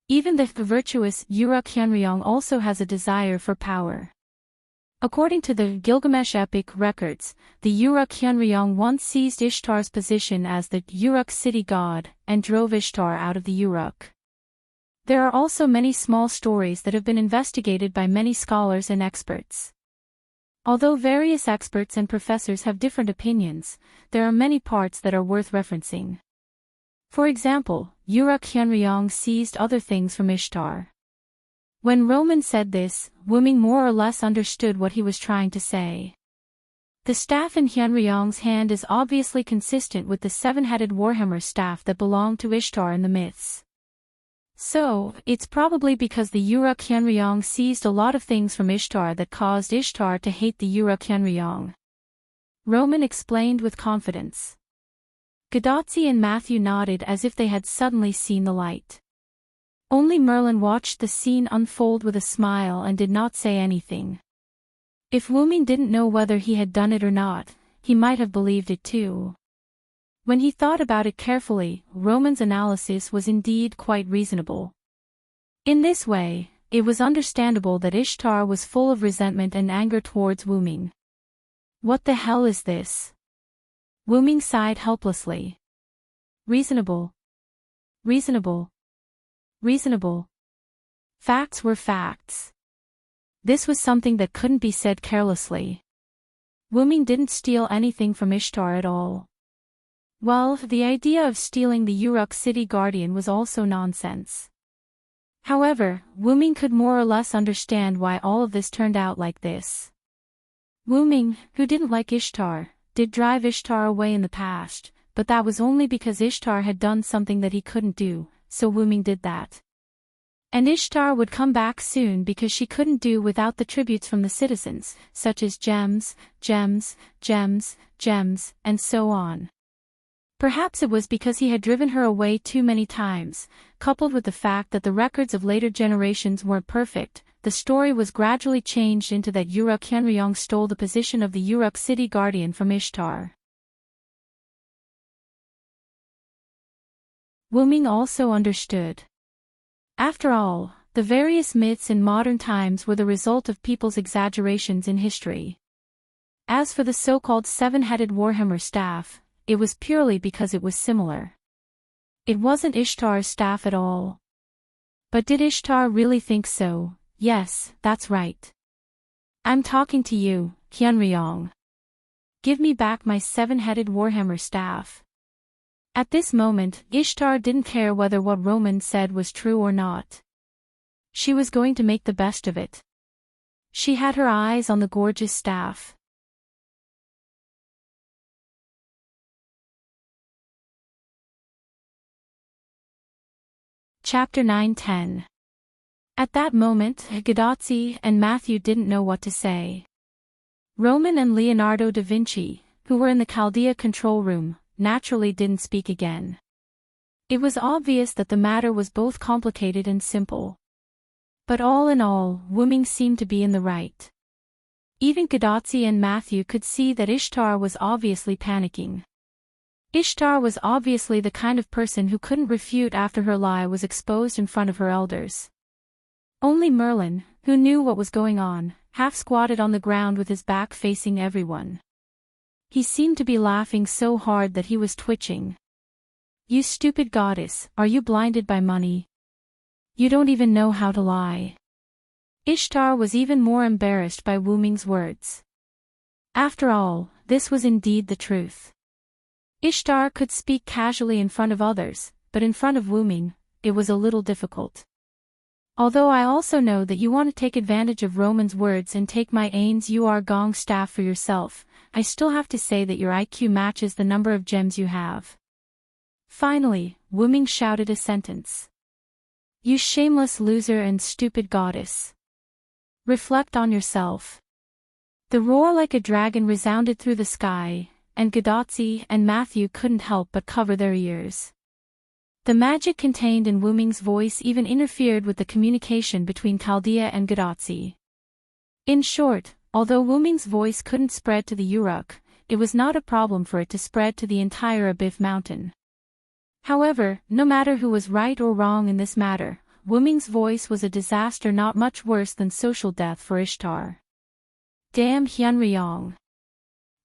Even the virtuous Uruk Hyunryong also has a desire for power. According to the Gilgamesh epic records, the Uruk Hyunryong once seized Ishtar's position as the Uruk city god and drove Ishtar out of the Uruk. There are also many small stories that have been investigated by many scholars and experts. Although various experts and professors have different opinions, there are many parts that are worth referencing. For example, Uruk Hyunryong seized other things from Ishtar. When Roman said this, Wuming more or less understood what he was trying to say. The staff in Hyunryong's hand is obviously consistent with the 7-headed Warhammer staff that belonged to Ishtar in the myths. So, it's probably because the Uruk Hyunryong seized a lot of things from Ishtar that caused Ishtar to hate the Uruk Hyunryong. Roman explained with confidence. Gadotsi and Matthew nodded as if they had suddenly seen the light. Only Merlin watched the scene unfold with a smile and did not say anything. If Wuming didn't know whether he had done it or not, he might have believed it too. When he thought about it carefully, Roman's analysis was indeed quite reasonable. In this way, it was understandable that Ishtar was full of resentment and anger towards Wuming. What the hell is this? Wuming sighed helplessly. Reasonable. Reasonable. Reasonable. Facts were facts. This was something that couldn't be said carelessly. Wuming didn't steal anything from Ishtar at all. Well, the idea of stealing the Uruk city guardian was also nonsense. However, Wuming could more or less understand why all of this turned out like this. Wuming, who didn't like Ishtar, did drive Ishtar away in the past, but that was only because Ishtar had done something that he couldn't do, so Wuming did that. And Ishtar would come back soon because she couldn't do without the tributes from the citizens, such as gems, gems, gems, gems, and so on. Perhaps it was because he had driven her away too many times, coupled with the fact that the records of later generations weren't perfect. The story was gradually changed into that Uruk Hyunryong stole the position of the Uruk city guardian from Ishtar. Wuming also understood. After all, the various myths in modern times were the result of people's exaggerations in history. As for the so-called 7-headed Warhammer staff, it was purely because it was similar. It wasn't Ishtar's staff at all. But did Ishtar really think so? Yes, that's right. I'm talking to you, Hyunryong. Give me back my seven-headed Warhammer staff. At this moment, Ishtar didn't care whether what Roman said was true or not. She was going to make the best of it. She had her eyes on the gorgeous staff. Chapter 9-10. At that moment, Gadotsi and Matthew didn't know what to say. Roman and Leonardo da Vinci, who were in the Chaldea control room, naturally didn't speak again. It was obvious that the matter was both complicated and simple. But all in all, Wuming seemed to be in the right. Even Gadotsi and Matthew could see that Ishtar was obviously panicking. Ishtar was obviously the kind of person who couldn't refute after her lie was exposed in front of her elders. Only Merlin, who knew what was going on, half squatted on the ground with his back facing everyone. He seemed to be laughing so hard that he was twitching. "You stupid goddess, are you blinded by money? You don't even know how to lie." Ishtar was even more embarrassed by Wuming's words. After all, this was indeed the truth. Ishtar could speak casually in front of others, but in front of Wuming, it was a little difficult. Although I also know that you want to take advantage of Roman's words and take my Ains Ur Gong staff for yourself, I still have to say that your IQ matches the number of gems you have. Finally, Wuming shouted a sentence. "You shameless loser and stupid goddess. Reflect on yourself." The roar like a dragon resounded through the sky, and Gadotsi and Matthew couldn't help but cover their ears. The magic contained in Wuming's voice even interfered with the communication between Chaldea and Gadotsi. In short, although Wuming's voice couldn't spread to the Uruk, it was not a problem for it to spread to the entire Abif Mountain. However, no matter who was right or wrong in this matter, Wuming's voice was a disaster not much worse than social death for Ishtar. Damn Hyunryong.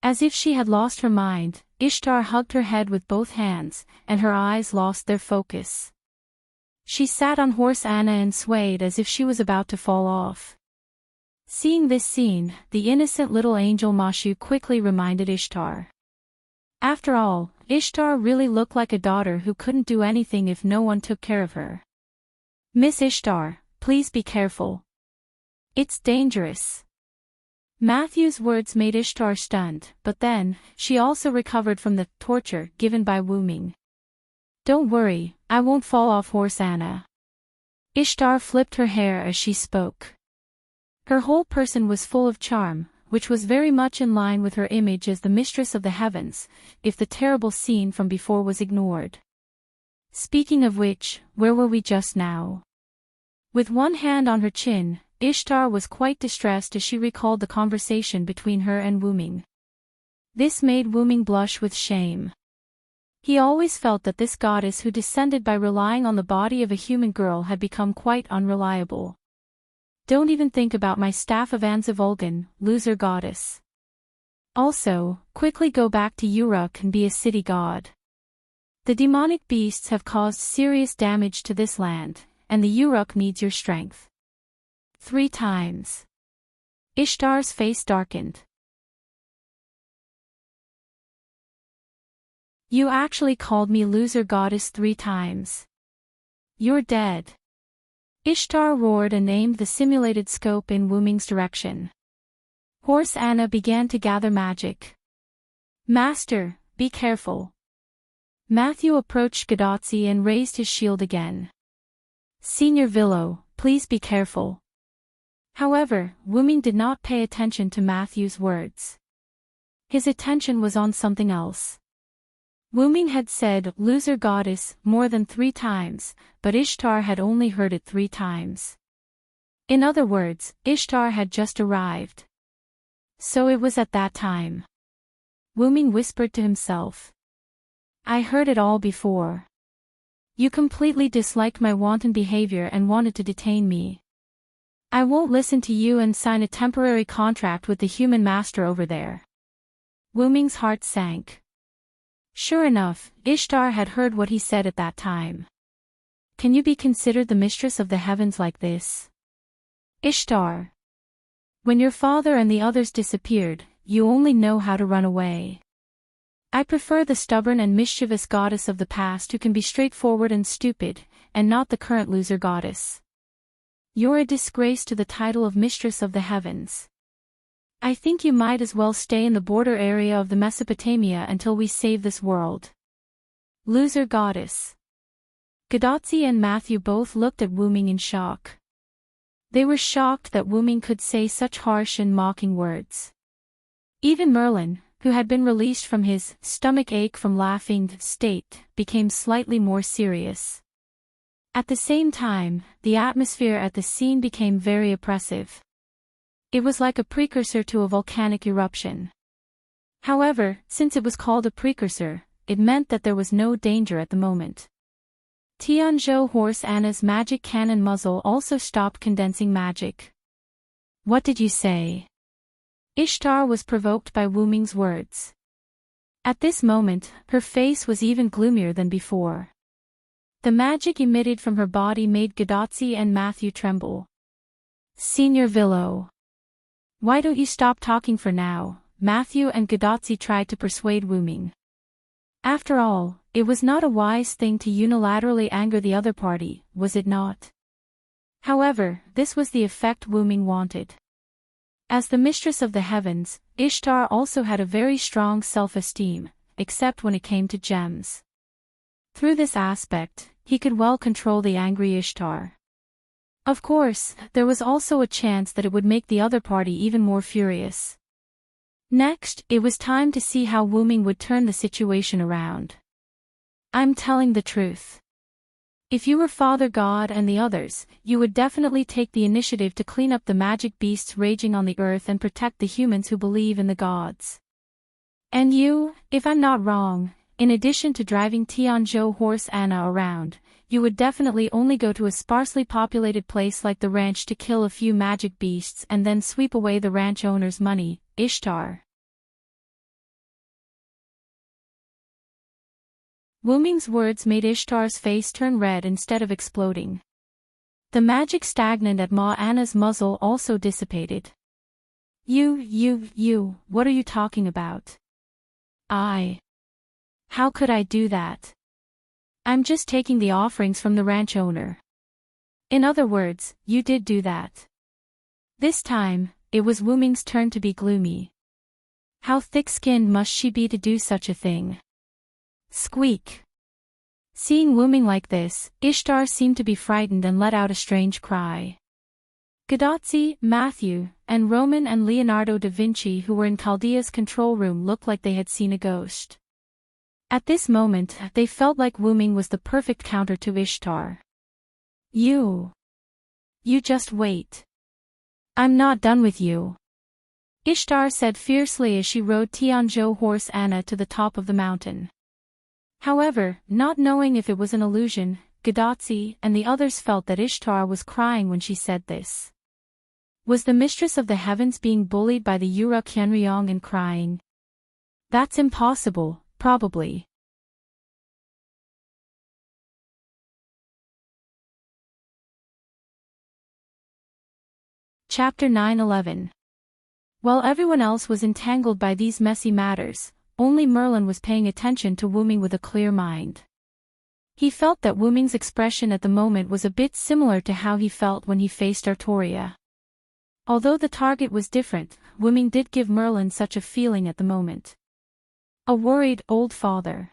As if she had lost her mind, Ishtar hugged her head with both hands, and her eyes lost their focus. She sat on horse Anna and swayed as if she was about to fall off. Seeing this scene, the innocent little angel Mashu quickly reminded Ishtar. After all, Ishtar really looked like a daughter who couldn't do anything if no one took care of her. "Miss Ishtar, please be careful. It's dangerous." Matthew's words made Ishtar stunned, but then, she also recovered from the torture given by Wuming. "Don't worry, I won't fall off horse Anna." Ishtar flipped her hair as she spoke. Her whole person was full of charm, which was very much in line with her image as the mistress of the heavens, if the terrible scene from before was ignored. Speaking of which, where were we just now? With one hand on her chin, Ishtar was quite distressed as she recalled the conversation between her and Wuming. This made Wuming blush with shame. He always felt that this goddess who descended by relying on the body of a human girl had become quite unreliable. "Don't even think about my staff of Anzavulgan, loser goddess. Also, quickly go back to Uruk and be a city god. The demonic beasts have caused serious damage to this land, and the Uruk needs your strength." 3 times. Ishtar's face darkened. "You actually called me loser goddess 3 times. You're dead." Ishtar roared and aimed the simulated scope in Wuming's direction. Horse Anna began to gather magic. "Master, be careful." Matthew approached Gadotsi and raised his shield again. "Senior Villo, please be careful." However, Wuming did not pay attention to Matthew's words. His attention was on something else. Wuming had said "loser goddess" more than 3 times, but Ishtar had only heard it 3 times. In other words, Ishtar had just arrived. So it was at that time. Wuming whispered to himself. "I heard it all before. You completely disliked my wanton behavior and wanted to detain me. I won't listen to you and sign a temporary contract with the human master over there." Wuming's heart sank. Sure enough, Ishtar had heard what he said at that time. Can you be considered the mistress of the heavens like this? Ishtar. When your father and the others disappeared, you only know how to run away. I prefer the stubborn and mischievous goddess of the past who can be straightforward and stupid, and not the current loser goddess. You're a disgrace to the title of mistress of the heavens. I think you might as well stay in the border area of the Mesopotamia until we save this world. Loser goddess. Gadotsi and Matthew both looked at Wu Ming in shock. They were shocked that Wu Ming could say such harsh and mocking words. Even Merlin, who had been released from his stomach ache from laughing state, became slightly more serious. At the same time, the atmosphere at the scene became very oppressive. It was like a precursor to a volcanic eruption. However, since it was called a precursor, it meant that there was no danger at the moment. Tianzhou Horse Anna's magic cannon muzzle also stopped condensing magic. What did you say? Ishtar was provoked by Wu Ming's words. At this moment, her face was even gloomier than before. The magic emitted from her body made Gadotsi and Matthew tremble. Senior Villo. Why don't you stop talking for now? Matthew and Gadotsi tried to persuade Wu Ming. After all, it was not a wise thing to unilaterally anger the other party, was it not? However, this was the effect Wu Ming wanted. As the mistress of the heavens, Ishtar also had a very strong self-esteem, except when it came to gems. Through this aspect, he could well control the angry Ishtar. Of course, there was also a chance that it would make the other party even more furious. Next, it was time to see how Wu Ming would turn the situation around. I'm telling the truth. If you were Father God and the others, you would definitely take the initiative to clean up the magic beasts raging on the earth and protect the humans who believe in the gods. And you, if I'm not wrong, in addition to driving Tianzhou Horse Anna around, you would definitely only go to a sparsely populated place like the ranch to kill a few magic beasts and then sweep away the ranch owner's money, Ishtar. Wu Ming's words made Ishtar's face turn red instead of exploding. The magic stagnant at Ma Anna's muzzle also dissipated. What are you talking about? How could I do that? I'm just taking the offerings from the ranch owner. In other words, you did do that. This time, it was Wu Ming's turn to be gloomy. How thick-skinned must she be to do such a thing? Squeak. Seeing Wu Ming like this, Ishtar seemed to be frightened and let out a strange cry. Gadotsi, Matthew, and Roman and Leonardo da Vinci who were in Chaldea's control room looked like they had seen a ghost. At this moment, they felt like Wu Ming was the perfect counter to Ishtar. You just wait. I'm not done with you. Ishtar said fiercely as she rode Tianzhou Horse Anna to the top of the mountain. However, not knowing if it was an illusion, Gadotsi and the others felt that Ishtar was crying when she said this. Was the mistress of the heavens being bullied by the Uruk Yenryong and crying? That's impossible, probably. Chapter 9-11. While everyone else was entangled by these messy matters, only Merlin was paying attention to Wu Ming with a clear mind. He felt that Wu Ming's expression at the moment was a bit similar to how he felt when he faced Artoria. Although the target was different, Wu Ming did give Merlin such a feeling at the moment. A worried old father.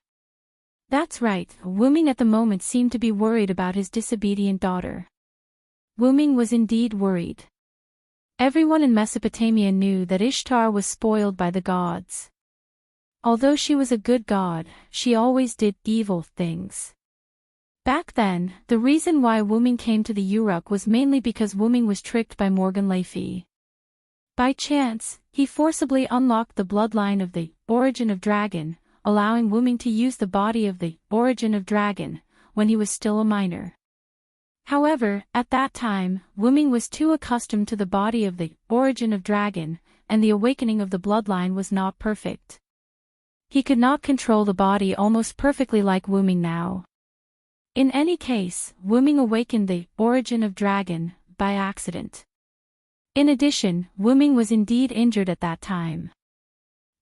That's right, Wu Ming at the moment seemed to be worried about his disobedient daughter. Wu Ming was indeed worried. Everyone in Mesopotamia knew that Ishtar was spoiled by the gods. Although she was a good god, she always did evil things. Back then, the reason why Wu Ming came to the Uruk was mainly because Wu Ming was tricked by Morgan Le Fay. By chance, he forcibly unlocked the bloodline of the Origin of Dragon, allowing Wu Ming to use the body of the Origin of Dragon, when he was still a minor. However, at that time, Wu Ming was too accustomed to the body of the Origin of Dragon, and the awakening of the bloodline was not perfect. He could not control the body almost perfectly like Wuming now. In any case, Wuming awakened the origin of dragon by accident. In addition, Wuming was indeed injured at that time.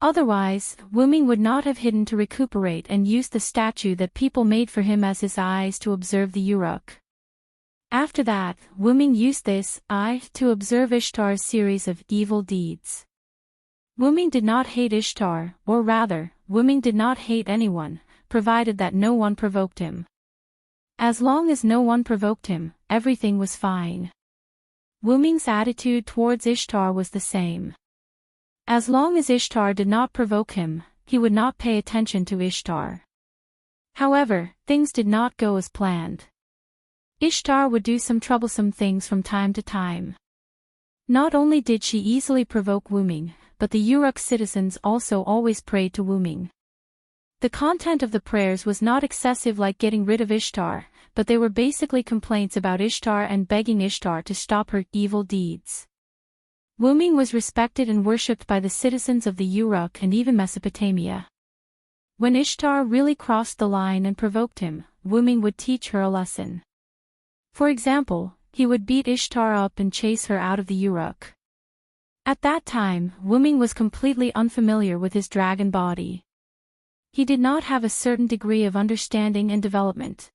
Otherwise, Wuming would not have hidden to recuperate and used the statue that people made for him as his eyes to observe the Uruk. After that, Wuming used this eye to observe Ishtar's series of evil deeds. Wuming did not hate Ishtar, or rather, Wuming did not hate anyone, provided that no one provoked him. As long as no one provoked him, everything was fine. Wuming's attitude towards Ishtar was the same. As long as Ishtar did not provoke him, he would not pay attention to Ishtar. However, things did not go as planned. Ishtar would do some troublesome things from time to time. Not only did she easily provoke Wuming, but the Uruk citizens also always prayed to Wuming. The content of the prayers was not excessive like getting rid of Ishtar, but they were basically complaints about Ishtar and begging Ishtar to stop her evil deeds. Wuming was respected and worshipped by the citizens of the Uruk and even Mesopotamia. When Ishtar really crossed the line and provoked him, Wuming would teach her a lesson. For example, he would beat Ishtar up and chase her out of the Uruk. At that time, Wuming was completely unfamiliar with his dragon body. He did not have a certain degree of understanding and development.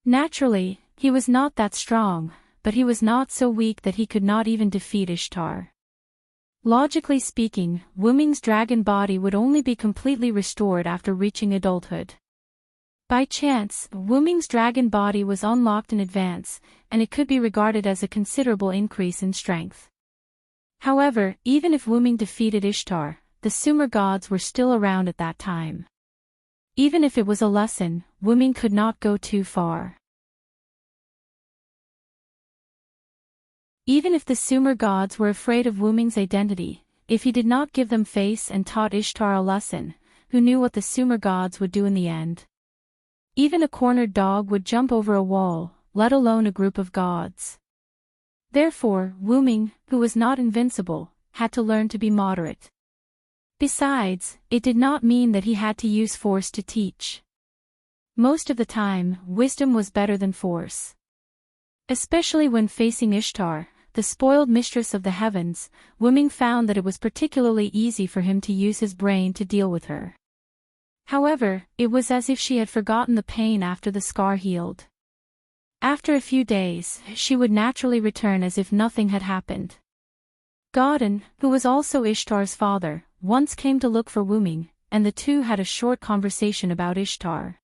Naturally, he was not that strong, but he was not so weak that he could not even defeat Ishtar. Logically speaking, Wuming's dragon body would only be completely restored after reaching adulthood. By chance, Wuming's dragon body was unlocked in advance, and it could be regarded as a considerable increase in strength. However, even if Wuming defeated Ishtar, the Sumer gods were still around at that time. Even if it was a lesson, Wuming could not go too far. Even if the Sumer gods were afraid of Wuming's identity, if he did not give them face and taught Ishtar a lesson, who knew what the Sumer gods would do in the end? Even a cornered dog would jump over a wall, let alone a group of gods. Therefore, Wuming, who was not invincible, had to learn to be moderate. Besides, it did not mean that he had to use force to teach. Most of the time, wisdom was better than force. Especially when facing Ishtar, the spoiled mistress of the heavens, Wuming found that it was particularly easy for him to use his brain to deal with her. However, it was as if she had forgotten the pain after the scar healed. After a few days, she would naturally return as if nothing had happened. Godin, who was also Ishtar's father, once came to look for Wuming, and the two had a short conversation about Ishtar.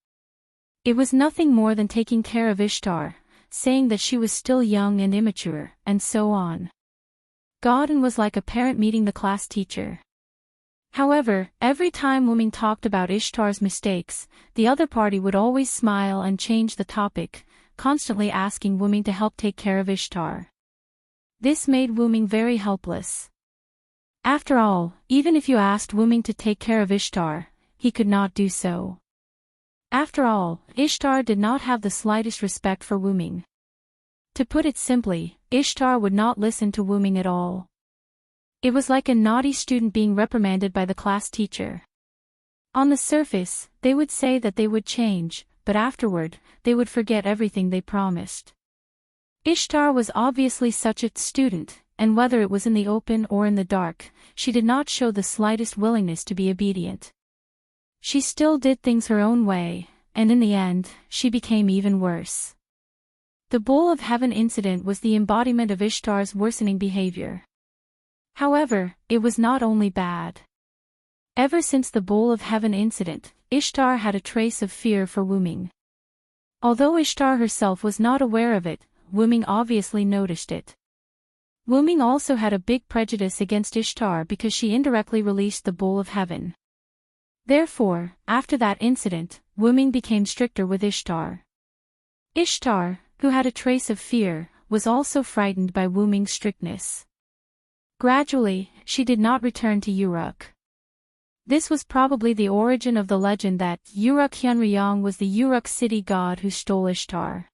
It was nothing more than taking care of Ishtar, saying that she was still young and immature, and so on. Godin was like a parent meeting the class teacher. However, every time Wuming talked about Ishtar's mistakes, the other party would always smile and change the topic, constantly asking Wuming to help take care of Ishtar. This made Wuming very helpless. After all, even if you asked Wuming to take care of Ishtar, he could not do so. After all, Ishtar did not have the slightest respect for Wuming. To put it simply, Ishtar would not listen to Wuming at all. It was like a naughty student being reprimanded by the class teacher. On the surface, they would say that they would change, but afterward, they would forget everything they promised. Ishtar was obviously such a student, and whether it was in the open or in the dark, she did not show the slightest willingness to be obedient. She still did things her own way, and in the end, she became even worse. The Bowl of Heaven incident was the embodiment of Ishtar's worsening behavior. However, it was not only bad. Ever since the Bowl of Heaven incident, Ishtar had a trace of fear for Wuming. Although Ishtar herself was not aware of it, Wuming obviously noticed it. Wuming also had a big prejudice against Ishtar because she indirectly released the Bowl of Heaven. Therefore, after that incident, Wuming became stricter with Ishtar. Ishtar, who had a trace of fear, was also frightened by Wuming's strictness. Gradually, she did not return to Uruk. This was probably the origin of the legend that Uruk Hyunryong was the Uruk city god who stole Ishtar.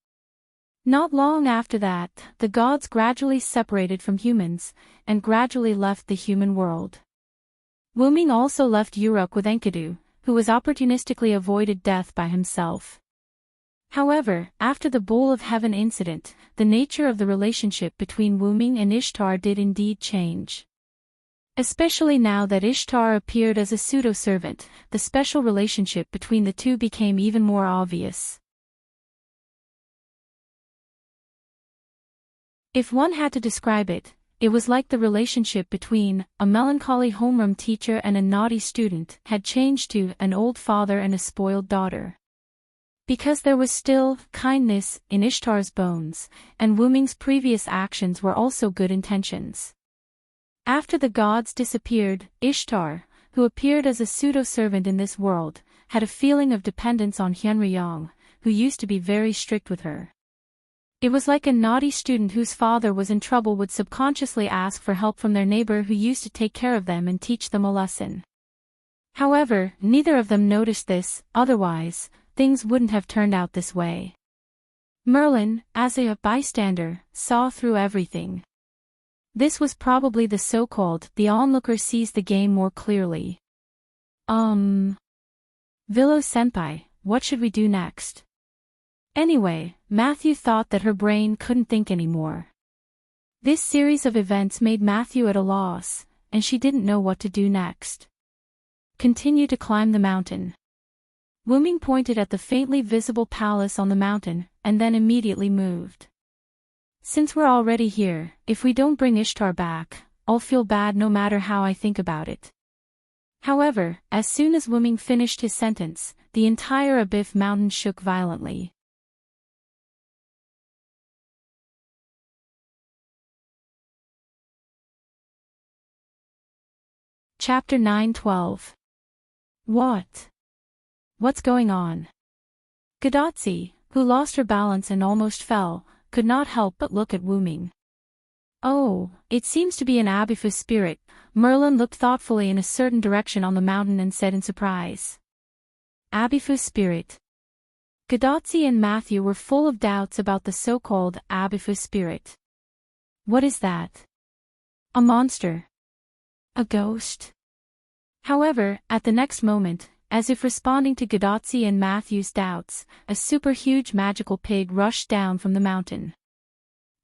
Not long after that, the gods gradually separated from humans, and gradually left the human world. Wuming also left Uruk with Enkidu, who was opportunistically avoided death by himself. However, after the Bowl of Heaven incident, the nature of the relationship between Wu Ming and Ishtar did indeed change. Especially now that Ishtar appeared as a pseudo-servant, the special relationship between the two became even more obvious. If one had to describe it, it was like the relationship between a melancholy homeroom teacher and a naughty student had changed to an old father and a spoiled daughter. Because there was still kindness in Ishtar's bones, and Wu Ming's previous actions were also good intentions. After the gods disappeared, Ishtar, who appeared as a pseudo-servant in this world, had a feeling of dependence on Hyunryong, who used to be very strict with her. It was like a naughty student whose father was in trouble would subconsciously ask for help from their neighbor who used to take care of them and teach them a lesson. However, neither of them noticed this, otherwise, things wouldn't have turned out this way. Merlin, as a bystander, saw through everything. This was probably the so-called the onlooker sees the game more clearly. Vilo-senpai, what should we do next? Anyway, Matthew thought that her brain couldn't think anymore. This series of events made Matthew at a loss, and she didn't know what to do next. Continue to climb the mountain. Wu Ming pointed at the faintly visible palace on the mountain, and then immediately moved. Since we're already here, if we don't bring Ishtar back, I'll feel bad no matter how I think about it. However, as soon as Wu Ming finished his sentence, the entire Abif mountain shook violently. Chapter 9:12. What's going on? Gadotsi, who lost her balance and almost fell, could not help but look at Wu Ming. Oh, it seems to be an Abifu spirit. Merlin looked thoughtfully in a certain direction on the mountain and said in surprise. Abifu spirit. Gadotsi and Matthew were full of doubts about the so-called Abifu spirit. What is that? A monster? A ghost? However, at the next moment, as if responding to Gadotsi and Matthew's doubts, a super-huge magical pig rushed down from the mountain.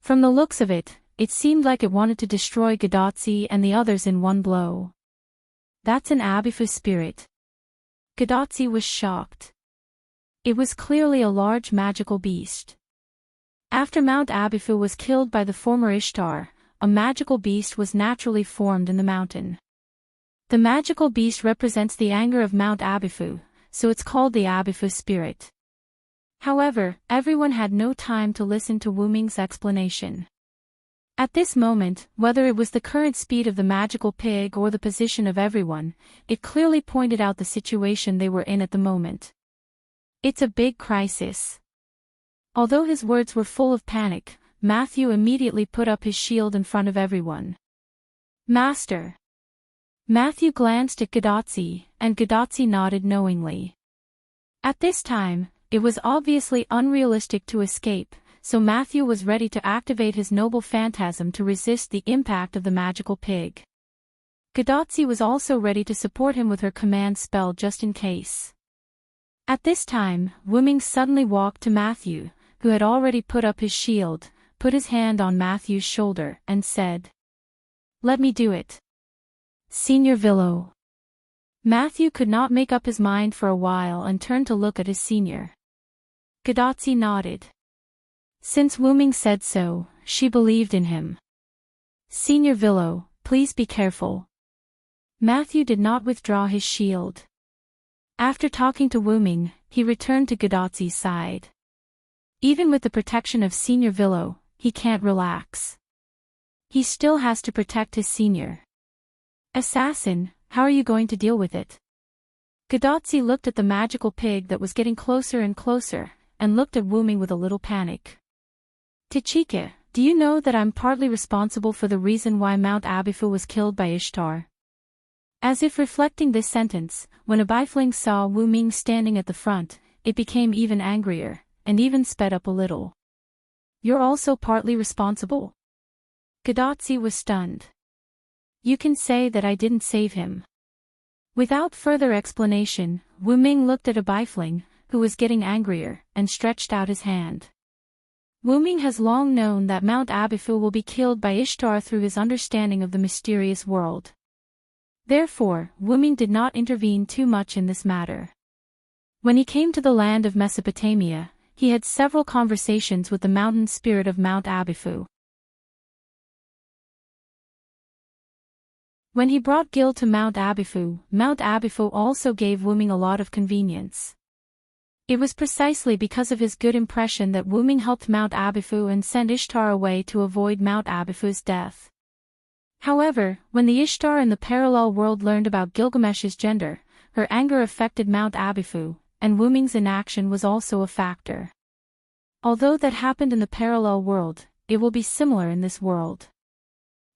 From the looks of it, it seemed like it wanted to destroy Gadotsi and the others in one blow. That's an Abifu spirit. Gadotsi was shocked. It was clearly a large magical beast. After Mount Abifu was killed by the former Ishtar, a magical beast was naturally formed in the mountain. The magical beast represents the anger of Mount Abifu, so it's called the Abifu spirit. However, everyone had no time to listen to Wu Ming's explanation. At this moment, whether it was the current speed of the magical pig or the position of everyone, it clearly pointed out the situation they were in at the moment. It's a big crisis. Although his words were full of panic, Matthew immediately put up his shield in front of everyone. Master. Matthew glanced at Gadotsi, and Gadotsi nodded knowingly. At this time, it was obviously unrealistic to escape, so Matthew was ready to activate his noble phantasm to resist the impact of the magical pig. Gadotsi was also ready to support him with her command spell just in case. At this time, Wu Ming suddenly walked to Matthew, who had already put up his shield, put his hand on Matthew's shoulder, and said, "Let me do it. Senior Vilo." Matthew could not make up his mind for a while and turned to look at his senior. Gadotsi nodded. Since Wu Ming said so, she believed in him. "Senior Vilo, please be careful." Matthew did not withdraw his shield. After talking to Wu Ming, he returned to Gadotsi's side. Even with the protection of Senior Vilo, he can't relax. He still has to protect his senior. Assassin, how are you going to deal with it? Gadotsi looked at the magical pig that was getting closer and closer, and looked at Wu Ming with a little panic. Tachika, do you know that I'm partly responsible for the reason why Mount Abifu was killed by Ishtar? As if reflecting this sentence, when a Bifling saw Wu Ming standing at the front, it became even angrier, and even sped up a little. You're also partly responsible? Gadotsi was stunned. You can say that I didn't save him. Without further explanation, Wu Ming looked at a bifling, who was getting angrier, and stretched out his hand. Wu Ming has long known that Mount Abifu will be killed by Ishtar through his understanding of the mysterious world. Therefore, Wu Ming did not intervene too much in this matter. When he came to the land of Mesopotamia, he had several conversations with the mountain spirit of Mount Abifu. When he brought Gil to Mount Abifu also gave Wu Ming a lot of convenience. It was precisely because of his good impression that Wu Ming helped Mount Abifu and sent Ishtar away to avoid Mount Abifu's death. However, when the Ishtar in the parallel world learned about Gilgamesh's gender, her anger affected Mount Abifu, and Wu Ming's inaction was also a factor. Although that happened in the parallel world, it will be similar in this world.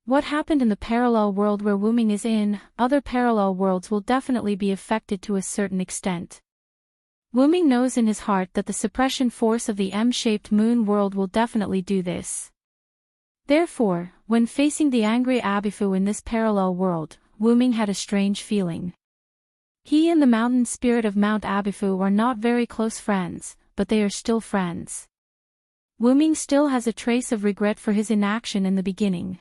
What happened in the parallel world where Wu Ming is in, other parallel worlds will definitely be affected to a certain extent. Wu Ming knows in his heart that the suppression force of the M-shaped moon world will definitely do this. Therefore, when facing the angry Abifu in this parallel world, Wu Ming had a strange feeling. He and the mountain spirit of Mount Abifu are not very close friends, but they are still friends. Wu Ming still has a trace of regret for his inaction in the beginning.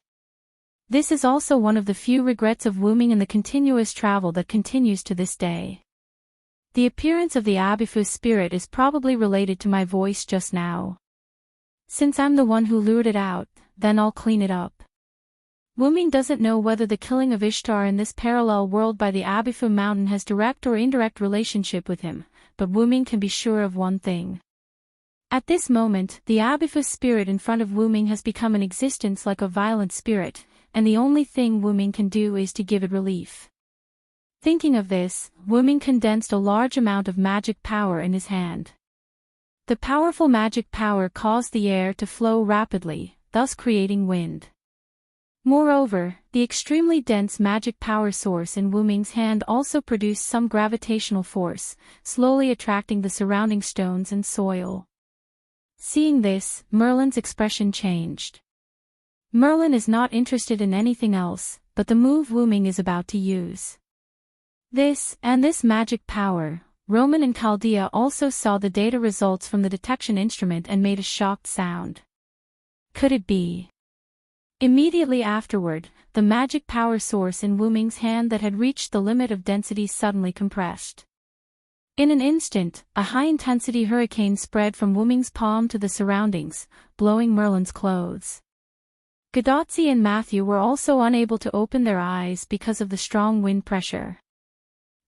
This is also one of the few regrets of Wu Ming in the continuous travel that continues to this day. The appearance of the Abifu spirit is probably related to my voice just now. Since I'm the one who lured it out, then I'll clean it up. Wu Ming doesn't know whether the killing of Ishtar in this parallel world by the Abifu mountain has direct or indirect relationship with him, but Wu Ming can be sure of one thing. At this moment, the Abifu spirit in front of Wu Ming has become an existence like a violent spirit, and the only thing Wu Ming can do is to give it relief. Thinking of this, Wu Ming condensed a large amount of magic power in his hand. The powerful magic power caused the air to flow rapidly, thus creating wind. Moreover, the extremely dense magic power source in Wu Ming's hand also produced some gravitational force, slowly attracting the surrounding stones and soil. Seeing this, Merlin's expression changed. Merlin is not interested in anything else, but the move Wu Ming is about to use. This magic power. Roman and Chaldea also saw the data results from the detection instrument and made a shocked sound. Could it be? Immediately afterward, the magic power source in Wu Ming's hand that had reached the limit of density suddenly compressed. In an instant, a high-intensity hurricane spread from Wu Ming's palm to the surroundings, blowing Merlin's clothes. Gadotzi and Matthew were also unable to open their eyes because of the strong wind pressure.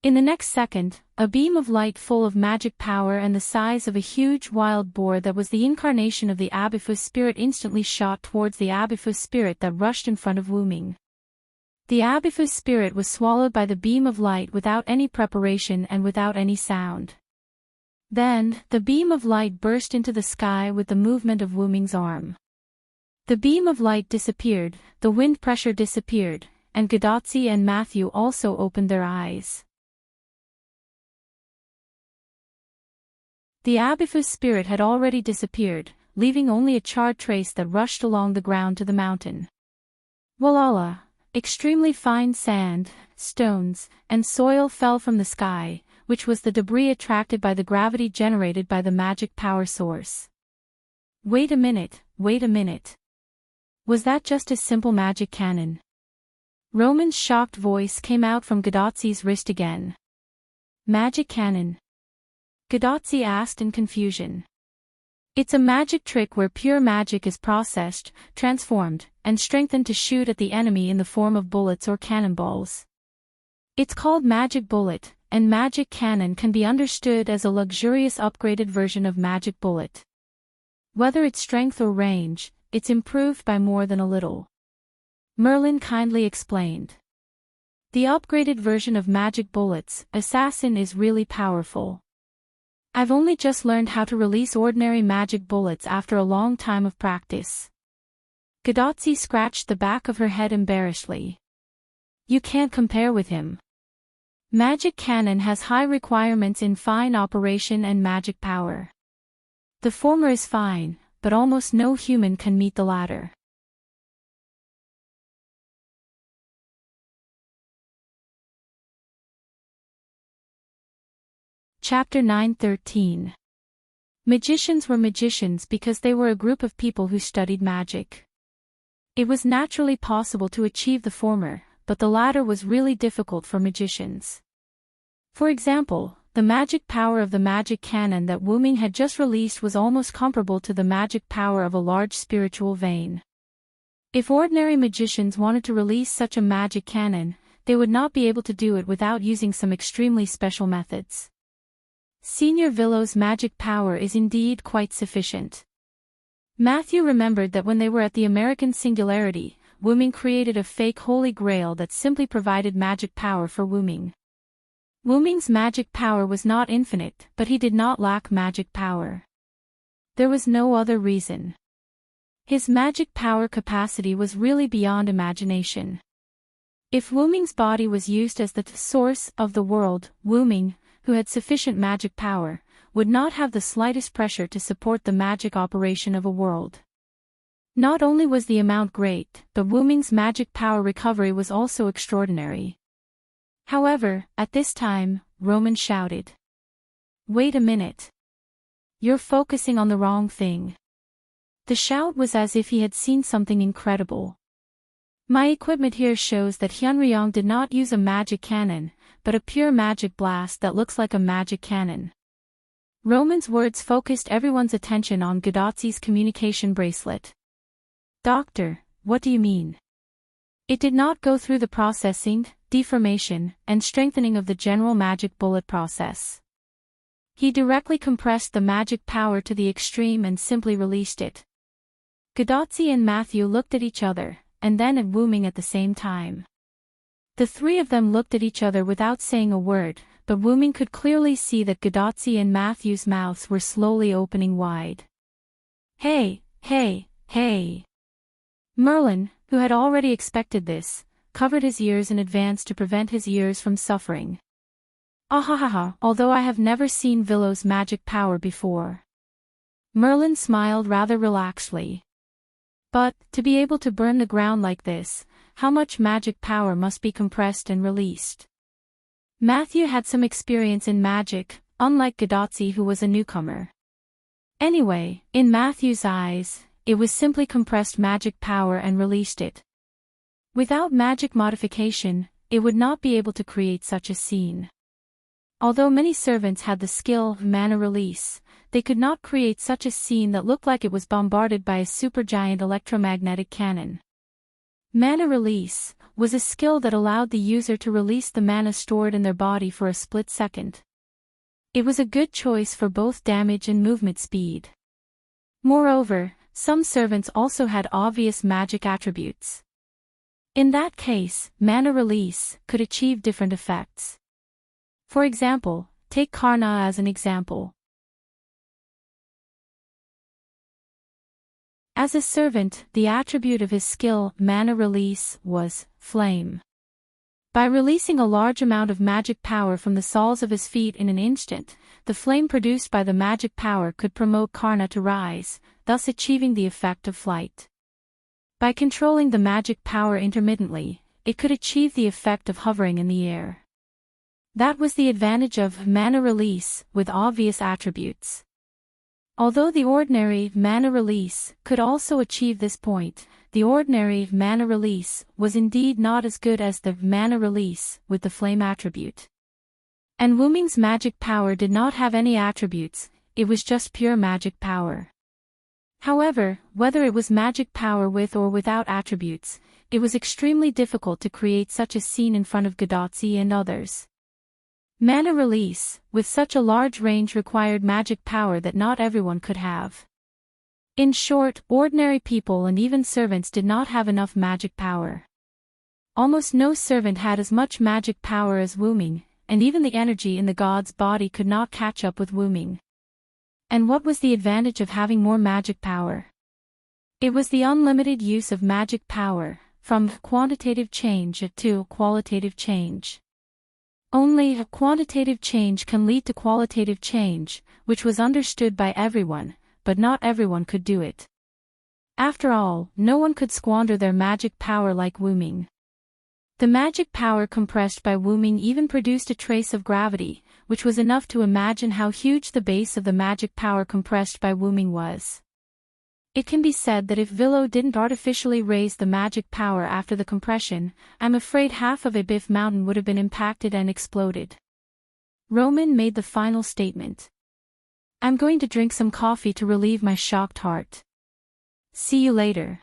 In the next second, a beam of light full of magic power and the size of a huge wild boar that was the incarnation of the Abifu spirit instantly shot towards the Abifu spirit that rushed in front of Wu Ming. The Abifu spirit was swallowed by the beam of light without any preparation and without any sound. Then, the beam of light burst into the sky with the movement of Wu Ming's arm. The beam of light disappeared, the wind pressure disappeared, and Gadotzi and Matthew also opened their eyes. The Abifu spirit had already disappeared, leaving only a charred trace that rushed along the ground to the mountain. Walala! Extremely fine sand, stones, and soil fell from the sky, which was the debris attracted by the gravity generated by the magic power source. Wait a minute. Was that just a simple magic cannon? Roman's shocked voice came out from Gadotzi's wrist again. Magic cannon? Gadotzi asked in confusion. It's a magic trick where pure magic is processed, transformed, and strengthened to shoot at the enemy in the form of bullets or cannonballs. It's called magic bullet, and magic cannon can be understood as a luxurious upgraded version of magic bullet. Whether its strength or range, it's improved by more than a little. Merlin kindly explained. The upgraded version of magic bullets, Assassin, is really powerful. I've only just learned how to release ordinary magic bullets after a long time of practice. Gadotzi scratched the back of her head embarrassedly. You can't compare with him. Magic cannon has high requirements in fine operation and magic power. The former is fine, but almost no human can meet the latter. Chapter 9:13. Magicians were magicians because they were a group of people who studied magic. It was naturally possible to achieve the former, but the latter was really difficult for magicians. For example, the magic power of the magic cannon that Wu Ming had just released was almost comparable to the magic power of a large spiritual vein. If ordinary magicians wanted to release such a magic cannon, they would not be able to do it without using some extremely special methods. Senior Villow's magic power is indeed quite sufficient. Matthew remembered that when they were at the American Singularity, Wu Ming created a fake Holy Grail that simply provided magic power for Wu Ming. Wu Ming's magic power was not infinite, but he did not lack magic power. There was no other reason. His magic power capacity was really beyond imagination. If Wu Ming's body was used as the source of the world, Wu Ming, who had sufficient magic power, would not have the slightest pressure to support the magic operation of a world. Not only was the amount great, but Wu Ming's magic power recovery was also extraordinary. However, at this time, Roman shouted. "Wait a minute. You're focusing on the wrong thing." The shout was as if he had seen something incredible. "My equipment here shows that Hyunryong did not use a magic cannon, but a pure magic blast that looks like a magic cannon." Roman's words focused everyone's attention on Godotzi's communication bracelet. "Doctor, what do you mean?" "It did not go through the processing, deformation, and strengthening of the general magic bullet process. He directly compressed the magic power to the extreme and simply released it." Godotzi and Matthew looked at each other, and then at Wu Ming at the same time. The three of them looked at each other without saying a word, but Wu Ming could clearly see that Godotzi and Matthew's mouths were slowly opening wide. "Hey, hey, hey!" Merlin, who had already expected this, covered his ears in advance to prevent his ears from suffering. "Ahahaha, although I have never seen Villow's magic power before." Merlin smiled rather relaxedly. "But, to be able to burn the ground like this, how much magic power must be compressed and released?" Matthew had some experience in magic, unlike Godotzi who was a newcomer. Anyway, in Matthew's eyes, it was simply compressed magic power and released it. Without magic modification, it would not be able to create such a scene. Although many servants had the skill of mana release, they could not create such a scene that looked like it was bombarded by a supergiant electromagnetic cannon. Mana release was a skill that allowed the user to release the mana stored in their body for a split second. It was a good choice for both damage and movement speed. Moreover, some servants also had obvious magic attributes. In that case, mana release could achieve different effects. For example, take Karna as an example. As a servant, the attribute of his skill, mana release, was flame. By releasing a large amount of magic power from the soles of his feet in an instant, the flame produced by the magic power could promote Karna to rise, thus achieving the effect of flight. By controlling the magic power intermittently, it could achieve the effect of hovering in the air. That was the advantage of mana release with obvious attributes. Although the ordinary mana release could also achieve this point, the ordinary mana release was indeed not as good as the mana release with the flame attribute. And Wu Ming's magic power did not have any attributes, it was just pure magic power. However, whether it was magic power with or without attributes, it was extremely difficult to create such a scene in front of Godotzi and others. Mana release, with such a large range, required magic power that not everyone could have. In short, ordinary people and even servants did not have enough magic power. Almost no servant had as much magic power as Wu Ming, and even the energy in the god's body could not catch up with Wu Ming. And what was the advantage of having more magic power? It was the unlimited use of magic power, from quantitative change to qualitative change. Only a quantitative change can lead to qualitative change, which was understood by everyone, but not everyone could do it. After all, no one could squander their magic power like Wu Ming. The magic power compressed by Wuming even produced a trace of gravity, which was enough to imagine how huge the base of the magic power compressed by Wuming was. It can be said that if Willow didn't artificially raise the magic power after the compression, I'm afraid half of Abyss Mountain would have been impacted and exploded. Roman made the final statement. I'm going to drink some coffee to relieve my shocked heart. See you later.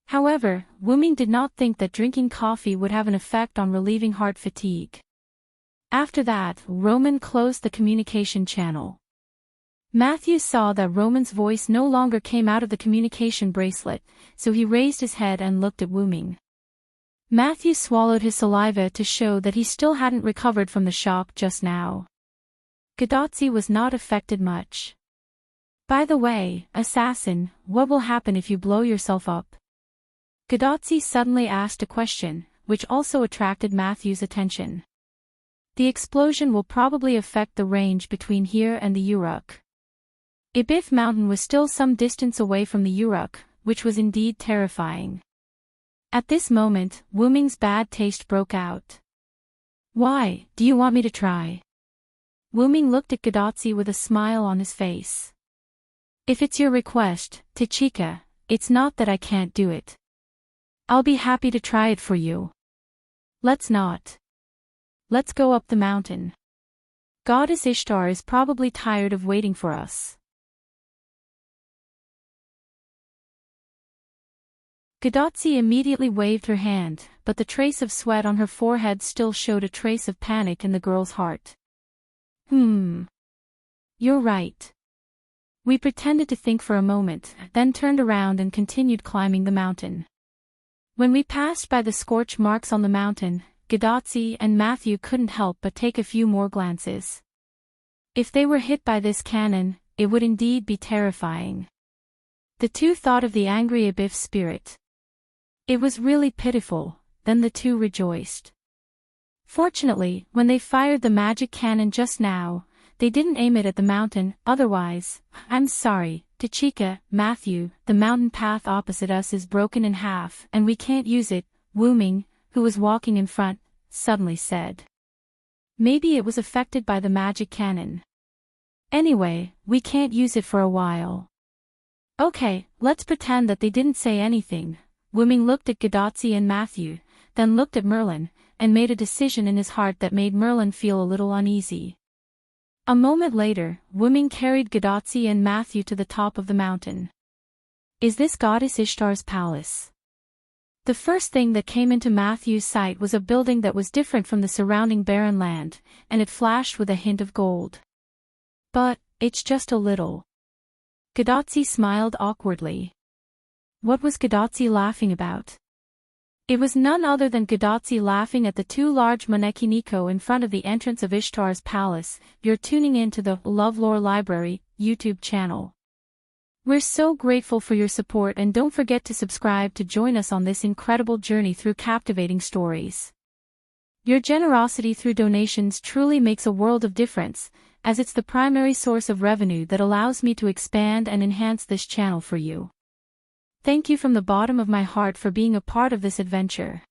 However, Wuming did not think that drinking coffee would have an effect on relieving heart fatigue. After that, Roman closed the communication channel. Matthew saw that Roman's voice no longer came out of the communication bracelet, so he raised his head and looked at Wuming. Matthew swallowed his saliva to show that he still hadn't recovered from the shock just now. Gadotzi was not affected much. By the way, assassin, what will happen if you blow yourself up? Gadotzi suddenly asked a question, which also attracted Matthew's attention. The explosion will probably affect the range between here and the Uruk. Abyss Mountain was still some distance away from the Uruk, which was indeed terrifying. At this moment, Wuming's bad taste broke out. Why, do you want me to try? Wuming looked at Gadotzi with a smile on his face. If it's your request, Tachika, it's not that I can't do it. I'll be happy to try it for you. Let's not. Let's go up the mountain. Goddess Ishtar is probably tired of waiting for us. Gadotzi immediately waved her hand, but the trace of sweat on her forehead still showed a trace of panic in the girl's heart. You're right. We pretended to think for a moment, then turned around and continued climbing the mountain. When we passed by the scorch marks on the mountain, Gadotzi and Matthew couldn't help but take a few more glances. If they were hit by this cannon, it would indeed be terrifying. The two thought of the angry Abyss spirit. It was really pitiful, then the two rejoiced. Fortunately, when they fired the magic cannon just now, they didn't aim it at the mountain, otherwise, I'm sorry, Tachika, Matthew, the mountain path opposite us is broken in half and we can't use it, Wuming, who was walking in front, suddenly said. Maybe it was affected by the magic cannon. Anyway, we can't use it for a while. Okay, let's pretend that they didn't say anything. Wuming looked at Gadotzi and Matthew, then looked at Merlin, and made a decision in his heart that made Merlin feel a little uneasy. A moment later, Wuming carried Gadotzi and Matthew to the top of the mountain. Is this Goddess Ishtar's palace? The first thing that came into Matthew's sight was a building that was different from the surrounding barren land, and it flashed with a hint of gold. But, it's just a little. Gadotzi smiled awkwardly. What was Gadotzi laughing about? It was none other than Gadotzi laughing at the two large Monekiniko in front of the entrance of Ishtar's palace. You're tuning in to the LoveLore Library YouTube channel. We're so grateful for your support and don't forget to subscribe to join us on this incredible journey through captivating stories. Your generosity through donations truly makes a world of difference, as it's the primary source of revenue that allows me to expand and enhance this channel for you. Thank you from the bottom of my heart for being a part of this adventure.